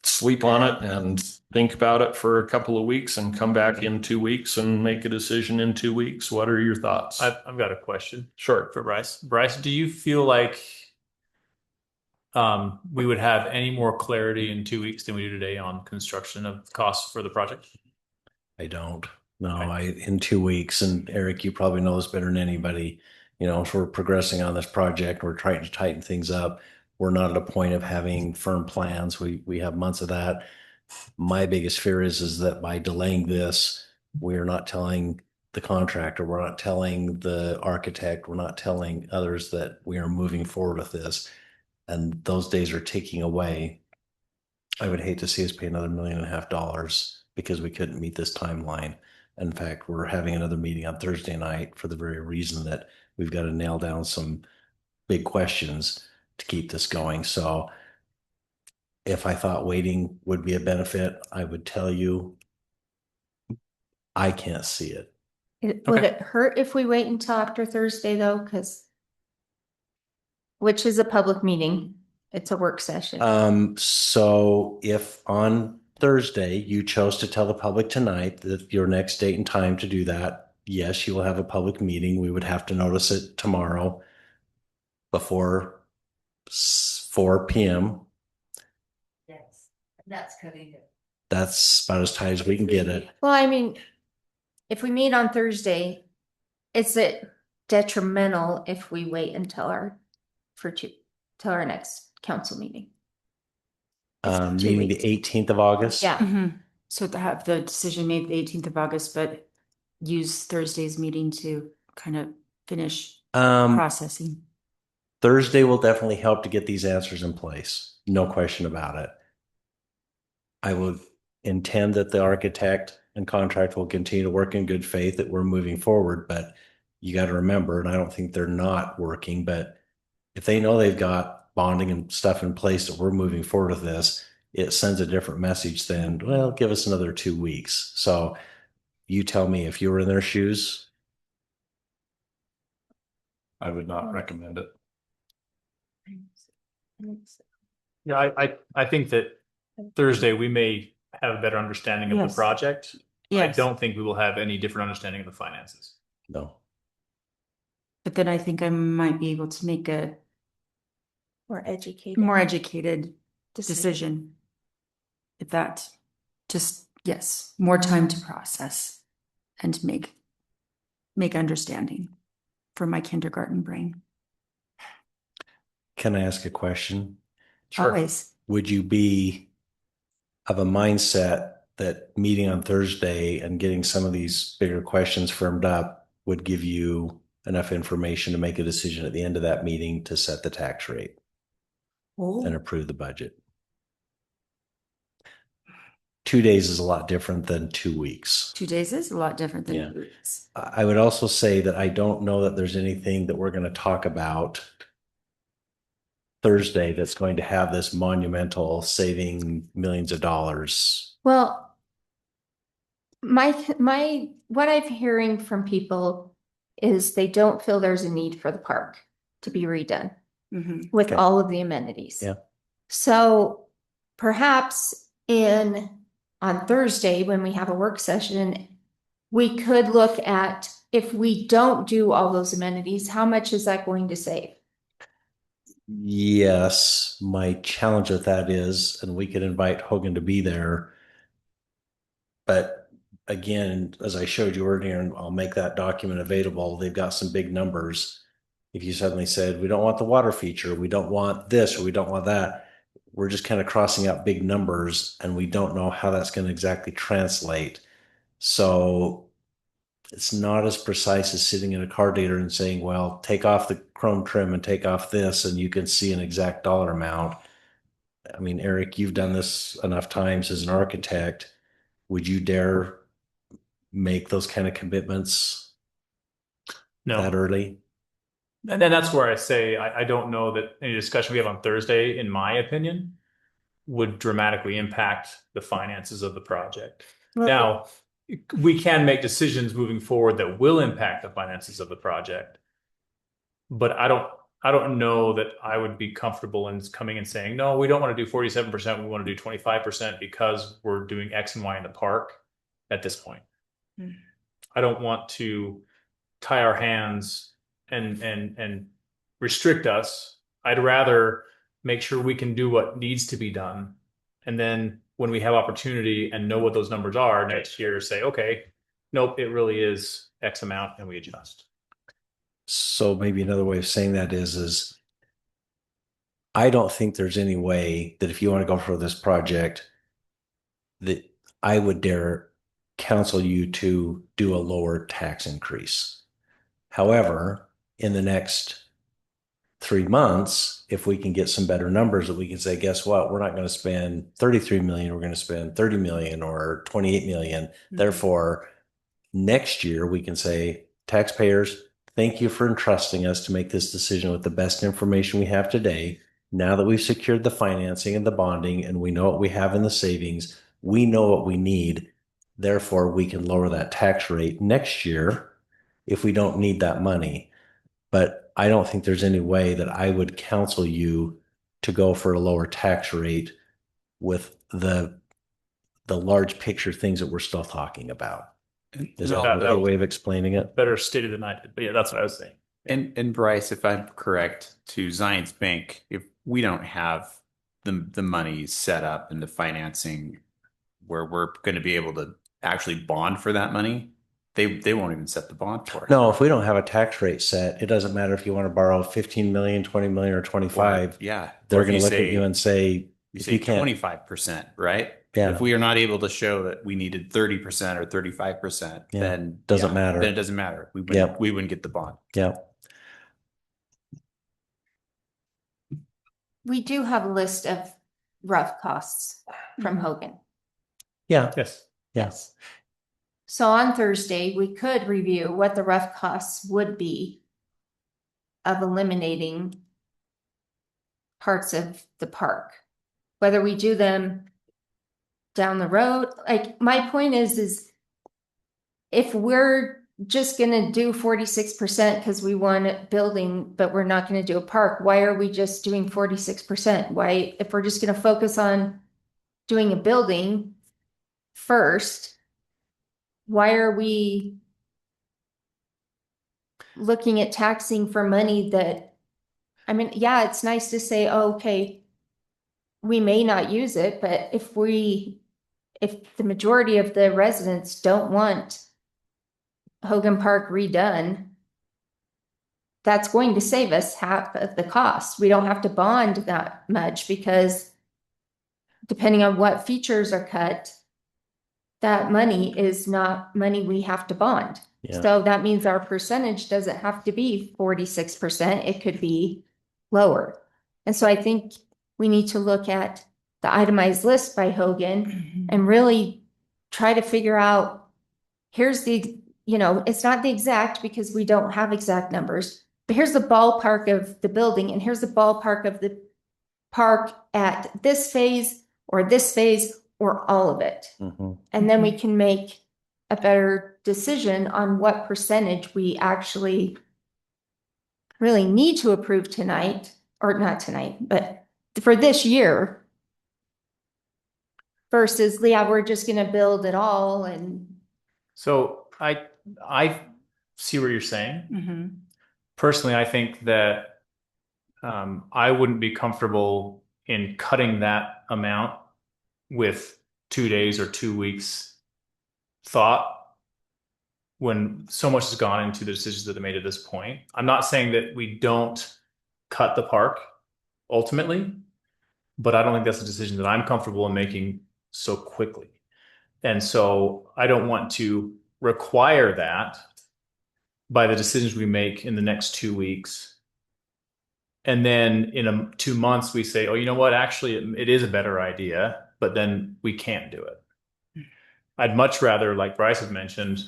S1: sleep on it and think about it for a couple of weeks and come back in 2 weeks and make a decision in 2 weeks? What are your thoughts?
S16: I've got a question.
S1: Sure.
S16: For Bryce. Bryce, do you feel like we would have any more clarity in 2 weeks than we do today on construction of costs for the project?
S4: I don't. No, in 2 weeks, and Eric, you probably know this better than anybody. If we're progressing on this project, we're trying to tighten things up. We're not at a point of having firm plans. We have months of that. My biggest fear is that by delaying this, we're not telling the contractor, we're not telling the architect, we're not telling others that we are moving forward with this. And those days are ticking away. I would hate to see us pay another $1.5 million because we couldn't meet this timeline. In fact, we're having another meeting on Thursday night for the very reason that we've got to nail down some big questions to keep this going. So if I thought waiting would be a benefit, I would tell you I can't see it.
S6: Would it hurt if we wait until after Thursday though? Which is a public meeting. It's a work session.
S4: So if on Thursday you chose to tell the public tonight that your next date and time to do that, yes, you will have a public meeting. We would have to notice it tomorrow before 4 p.m.
S11: Yes, that's cutting it.
S4: That's about as tight as we can get it.
S6: Well, I mean, if we meet on Thursday, is it detrimental if we wait until our next council meeting?
S4: Meaning the 18th of August?
S6: Yeah.
S13: So to have the decision made the 18th of August, but use Thursday's meeting to kind of finish processing.
S4: Thursday will definitely help to get these answers in place. No question about it. I would intend that the architect and contractor will continue to work in good faith that we're moving forward, but you got to remember, and I don't think they're not working, but if they know they've got bonding and stuff in place that we're moving forward with this, it sends a different message than, well, give us another 2 weeks. So you tell me, if you were in their shoes.
S1: I would not recommend it.
S16: Yeah, I think that Thursday we may have a better understanding of the project.
S13: Yes.
S16: I don't think we will have any different understanding of the finances.
S4: No.
S13: But then I think I might be able to make a
S6: More
S13: educated decision. If that yes, more time to process and make understanding. for my kindergarten brain.
S4: Can I ask a question?
S13: Always.
S4: Would you be of a mindset that meeting on Thursday and getting some of these bigger questions firmed up would give you enough information to make a decision at the end of that meeting to set the tax rate and approve the budget? 2 days is a lot different than 2 weeks.
S13: 2 days is a lot different than
S4: Yeah.
S13: 2 weeks.
S4: I would also say that I don't know that there's anything that we're going to talk about Thursday that's going to have this monumental saving millions of dollars.
S6: Well, what I'm hearing from people is they don't feel there's a need for the park to be redone with
S4: Okay.
S6: all of the amenities.
S4: Yeah.
S6: So perhaps on Thursday, when we have a work session, we could look at, if we don't do all those amenities, how much is that going to save?
S4: Yes, my challenge with that is, and we could invite Hogan to be there, but again, as I showed you earlier, and I'll make that document available, they've got some big numbers. If you suddenly said, we don't want the water feature, we don't want this, or we don't want that, we're just kind of crossing out big numbers and we don't know how that's going to exactly translate. So it's not as precise as sitting in a car dealer and saying, well, take off the chrome trim and take off this, and you can see an exact dollar amount. I mean, Eric, you've done this enough times as an architect. Would you dare make those kind of commitments that early?
S16: And then that's where I say I don't know that any discussion we have on Thursday, in my opinion, would dramatically impact the finances of the project.
S6: Well,
S16: now, we can make decisions moving forward that will impact the finances of the project, but I don't know that I would be comfortable in coming and saying, no, we don't want to do 47%, we want to do 25% because we're doing X and Y in the park at this point. I don't want to tie our hands and restrict us. I'd rather make sure we can do what needs to be done. And then when we have opportunity and know what those numbers are next year, say, okay, nope, it really is X amount, and we adjust.
S4: So maybe another way of saying that is I don't think there's any way that if you want to go for this project, that I would dare counsel you to do a lower tax increase. However, in the next 3 months, if we can get some better numbers that we can say, guess what, we're not going to spend 33 million, we're going to spend 30 million or 28 million. Therefore, next year we can say, taxpayers, thank you for entrusting us to make this decision with the best information we have today. Now that we've secured the financing and the bonding and we know what we have in the savings, we know what we need. Therefore, we can lower that tax rate next year if we don't need that money. But I don't think there's any way that I would counsel you to go for a lower tax rate with the large picture things that we're still talking about. Is that a way of explaining it?
S16: Better stated than I did, but yeah, that's what I was saying.
S9: And Bryce, if I'm correct, to Zions Bank, if we don't have the money set up and the financing where we're going to be able to actually bond for that money, they won't even set the bond for it.
S4: No, if we don't have a tax rate set, it doesn't matter if you want to borrow 15 million, 20 million, or 25.
S9: Yeah.
S4: They're going to look at you and say,
S9: you say 25%, right?
S4: Yeah.
S9: If we are not able to show that we needed 30% or 35%, then
S4: doesn't matter.
S9: Then it doesn't matter. We wouldn't get the bond.
S4: Yeah.
S6: we do have a list of rough costs from Hogan.
S4: Yeah.
S16: Yes.
S4: Yes.
S6: So on Thursday, we could review what the rough costs would be of eliminating parts of the park. Whether we do them down the road, like my point is if we're just gonna do 46% because we want a building, but we're not gonna do a park, why are we just doing 46%? Why, if we're just gonna focus on doing a building first, why are we looking at taxing for money that, I mean, yeah, it's nice to say, oh, okay, we may not use it, but if the majority of the residents don't want Hogan Park redone, that's going to save us half of the cost. We don't have to bond that much because depending on what features are cut, that money is not money we have to bond.
S15: Yeah.
S6: So that means our percentage doesn't have to be 46%. It could be lower. And so I think we need to look at the itemized list by Hogan and really try to figure out, here's the, it's not the exact because we don't have exact numbers, but here's the ballpark of the building and here's the ballpark of the park at this phase or all of it.
S15: Mm-hmm.
S6: And then we can make a better decision on what percentage we actually really need to approve tonight, or not tonight, but for this year versus, yeah, we're just going to build it all. And
S16: So I see what you're saying.
S13: Mm-hmm.
S16: Personally, I think that I wouldn't be comfortable in cutting that amount with 2 days or 2 weeks thought when so much has gone into the decisions that are made at this point. I'm not saying that we don't cut the park ultimately, but I don't think that's a decision that I'm comfortable in making so quickly. And so I don't want to require that by the decisions we make in the next 2 weeks. And then in 2 months, we say, oh, you know what? Actually, it is a better idea, but then we can't do it. I'd much rather, like Bryce has mentioned,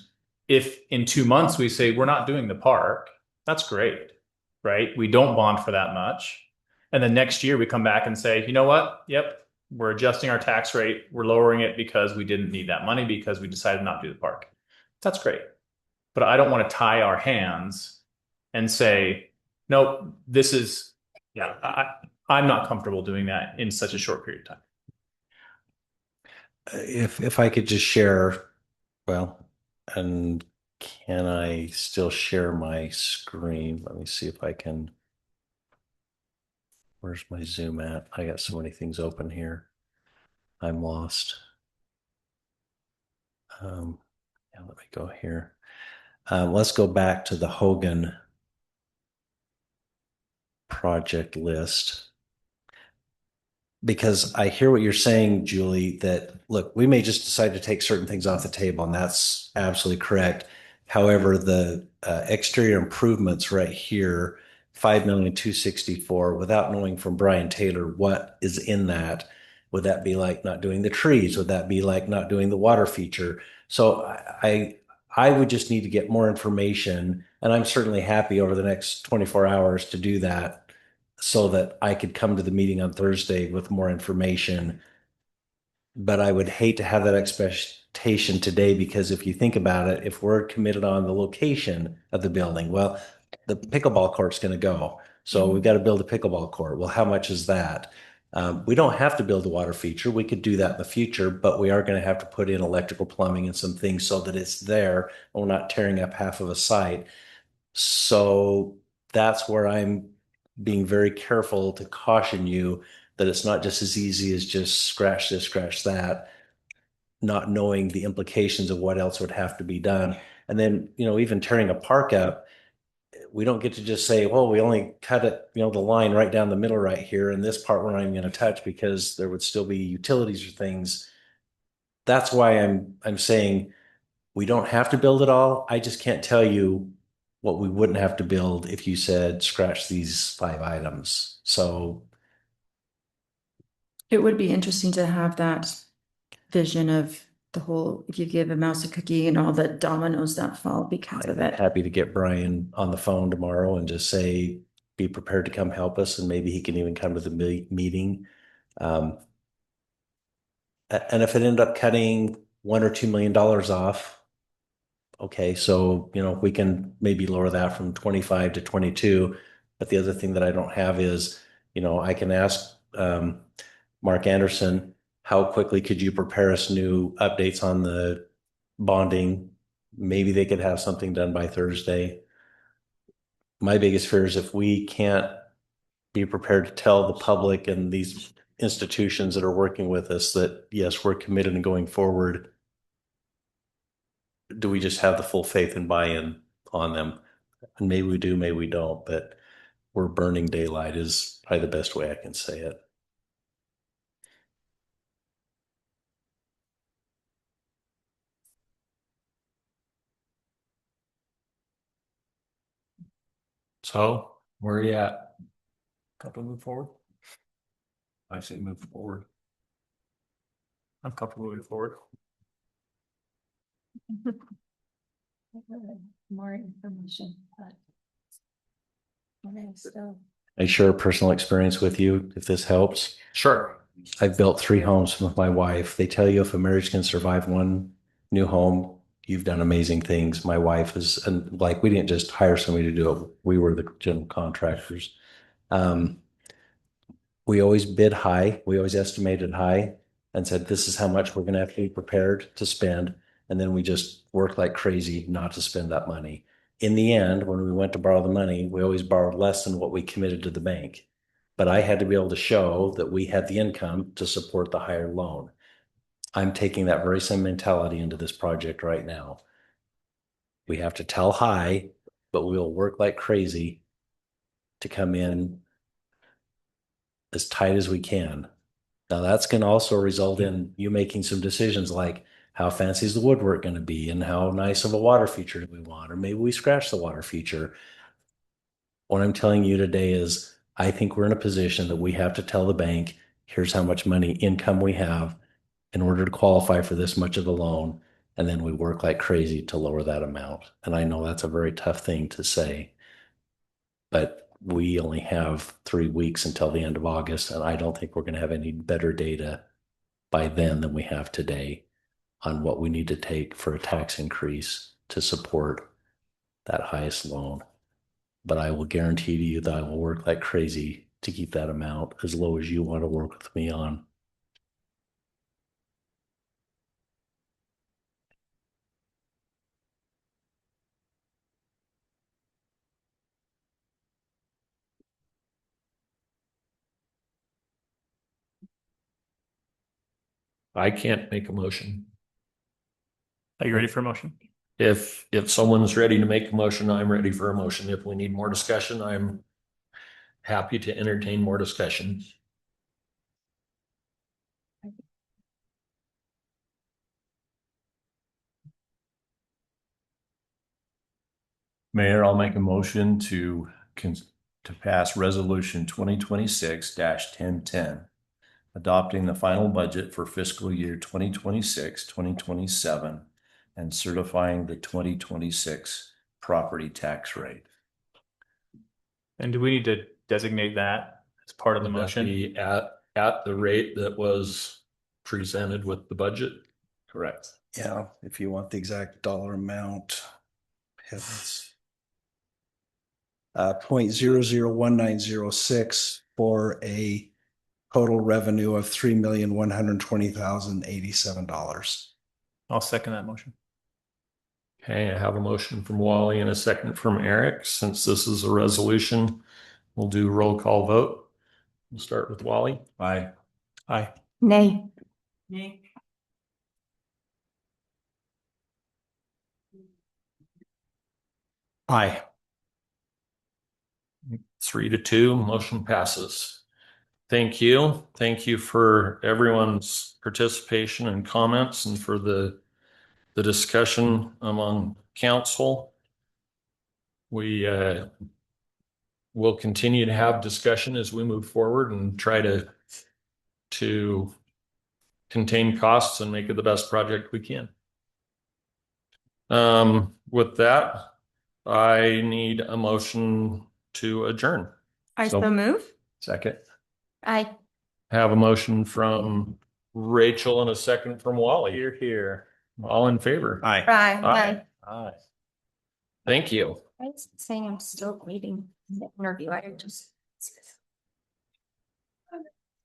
S16: if in 2 months we say we're not doing the park, that's great, right? We don't bond for that much. And then next year we come back and say, you know what? Yep, we're adjusting our tax rate. We're lowering it because we didn't need that money because we decided not to do the park. That's great. But I don't want to tie our hands and say, nope, this is, I'm not comfortable doing that in such a short period of time.
S4: If I could just share, well, and can I still share my screen? Let me see if I can. Where's my Zoom at? I got so many things open here. I'm lost. Yeah, let me go here. Let's go back to the Hogan project list. Because I hear what you're saying, Julie, that look, we may just decide to take certain things off the table, and that's absolutely correct. However, the exterior improvements right here, 5,264,000, without knowing from Brian Taylor what is in that, would that be like not doing the trees? Would that be like not doing the water feature? So I would just need to get more information, and I'm certainly happy over the next 24 hours to do that, so that I could come to the meeting on Thursday with more information. But I would hate to have that expectation today, because if you think about it, if we're committed on the location of the building, well, the pickleball court's going to go. So we've got to build a pickleball court. Well, how much is that? We don't have to build a water feature. We could do that in the future, but we are going to have to put in electrical, plumbing, and some things so that it's there and we're not tearing up half of a site. So that's where I'm being very careful to caution you that it's not just as easy as just scratch this, scratch that, not knowing the implications of what else would have to be done. And then, even tearing a park up, we don't get to just say, well, we only cut it, the line right down the middle right here, and this part we're not even going to touch because there would still be utilities or things. That's why I'm saying we don't have to build it all. I just can't tell you what we wouldn't have to build if you said scratch these 5 items. So
S13: It would be interesting to have that vision of the whole, if you give a mouse a cookie and all the dominoes that fall because of it.
S4: Happy to get Brian on the phone tomorrow and just say, be prepared to come help us. And maybe he can even come to the meeting. And if it ended up cutting $1 or $2 million off, okay, so, we can maybe lower that from 25 to 22. But the other thing that I don't have is, I can ask Mark Anderson, how quickly could you prepare us new updates on the bonding? Maybe they could have something done by Thursday. My biggest fear is if we can't be prepared to tell the public and these institutions that are working with us that, yes, we're committed and going forward, do we just have the full faith and buy-in on them? And maybe we do, maybe we don't, but we're burning daylight is probably the best way I can say it.
S1: So where are you at?
S16: Comfortable move forward?
S15: I say move forward.
S16: I'm comfortable moving forward.
S21: More information, but.
S4: I share a personal experience with you, if this helps.
S1: Sure.
S4: I've built 3 homes with my wife. They tell you if a marriage can survive one new home, you've done amazing things. My wife is, and like, we didn't just hire somebody to do it. We were the general contractors. We always bid high. We always estimated high and said, this is how much we're going to have to be prepared to spend. And then we just worked like crazy not to spend that money. In the end, when we went to borrow the money, we always borrowed less than what we committed to the bank. But I had to be able to show that we had the income to support the higher loan. I'm taking that very same mentality into this project right now. We have to tell high, but we'll work like crazy to come in as tight as we can. Now that's going to also result in you making some decisions like how fancy is the woodwork going to be and how nice of a water feature do we want, or maybe we scratch the water feature. What I'm telling you today is I think we're in a position that we have to tell the bank, here's how much money income we have in order to qualify for this much of the loan. And then we work like crazy to lower that amount. And I know that's a very tough thing to say, but we only have 3 weeks until the end of August. And I don't think we're going to have any better data by then than we have today on what we need to take for a tax increase to support that highest loan. But I will guarantee to you that I will work like crazy to keep that amount as low as you want to work with me on.
S1: I can't make a motion.
S16: Are you ready for a motion?
S1: If someone's ready to make a motion, I'm ready for a motion. If we need more discussion, I'm happy to entertain more discussion.
S15: Mayor, I'll make a motion to pass resolution 2026-1010, adopting the final budget for fiscal year 2026-2027 and certifying the 2026 property tax rate.
S16: And do we need to designate that as part of the
S1: Would that
S16: motion?
S1: be at the rate that was presented with the budget?
S15: Correct.
S4: Yeah, if you want the exact dollar amount, it's 0.001906 for a total revenue of $3,120,087.
S16: I'll second that motion.
S1: Okay, I have a motion from Wally and a second from Eric. Since this is a resolution, we'll do roll call vote. We'll start with Wally.
S15: Aye.
S16: Aye.
S6: Nay.
S11: Nay.
S4: Aye.
S1: 3-2, motion passes. Thank you. Thank you for everyone's participation and comments and for the discussion among council. We will continue to have discussion as we move forward and try to contain costs and make it the best project we can. With that, I need a motion to adjourn.
S13: I so move.
S15: Second.
S6: Aye.
S1: Have a motion from Rachel and a second from Wally. Here. All in favor?
S4: Aye.
S6: Aye.
S1: Aye. Thank you.
S6: I was saying I'm still waiting the interview. I just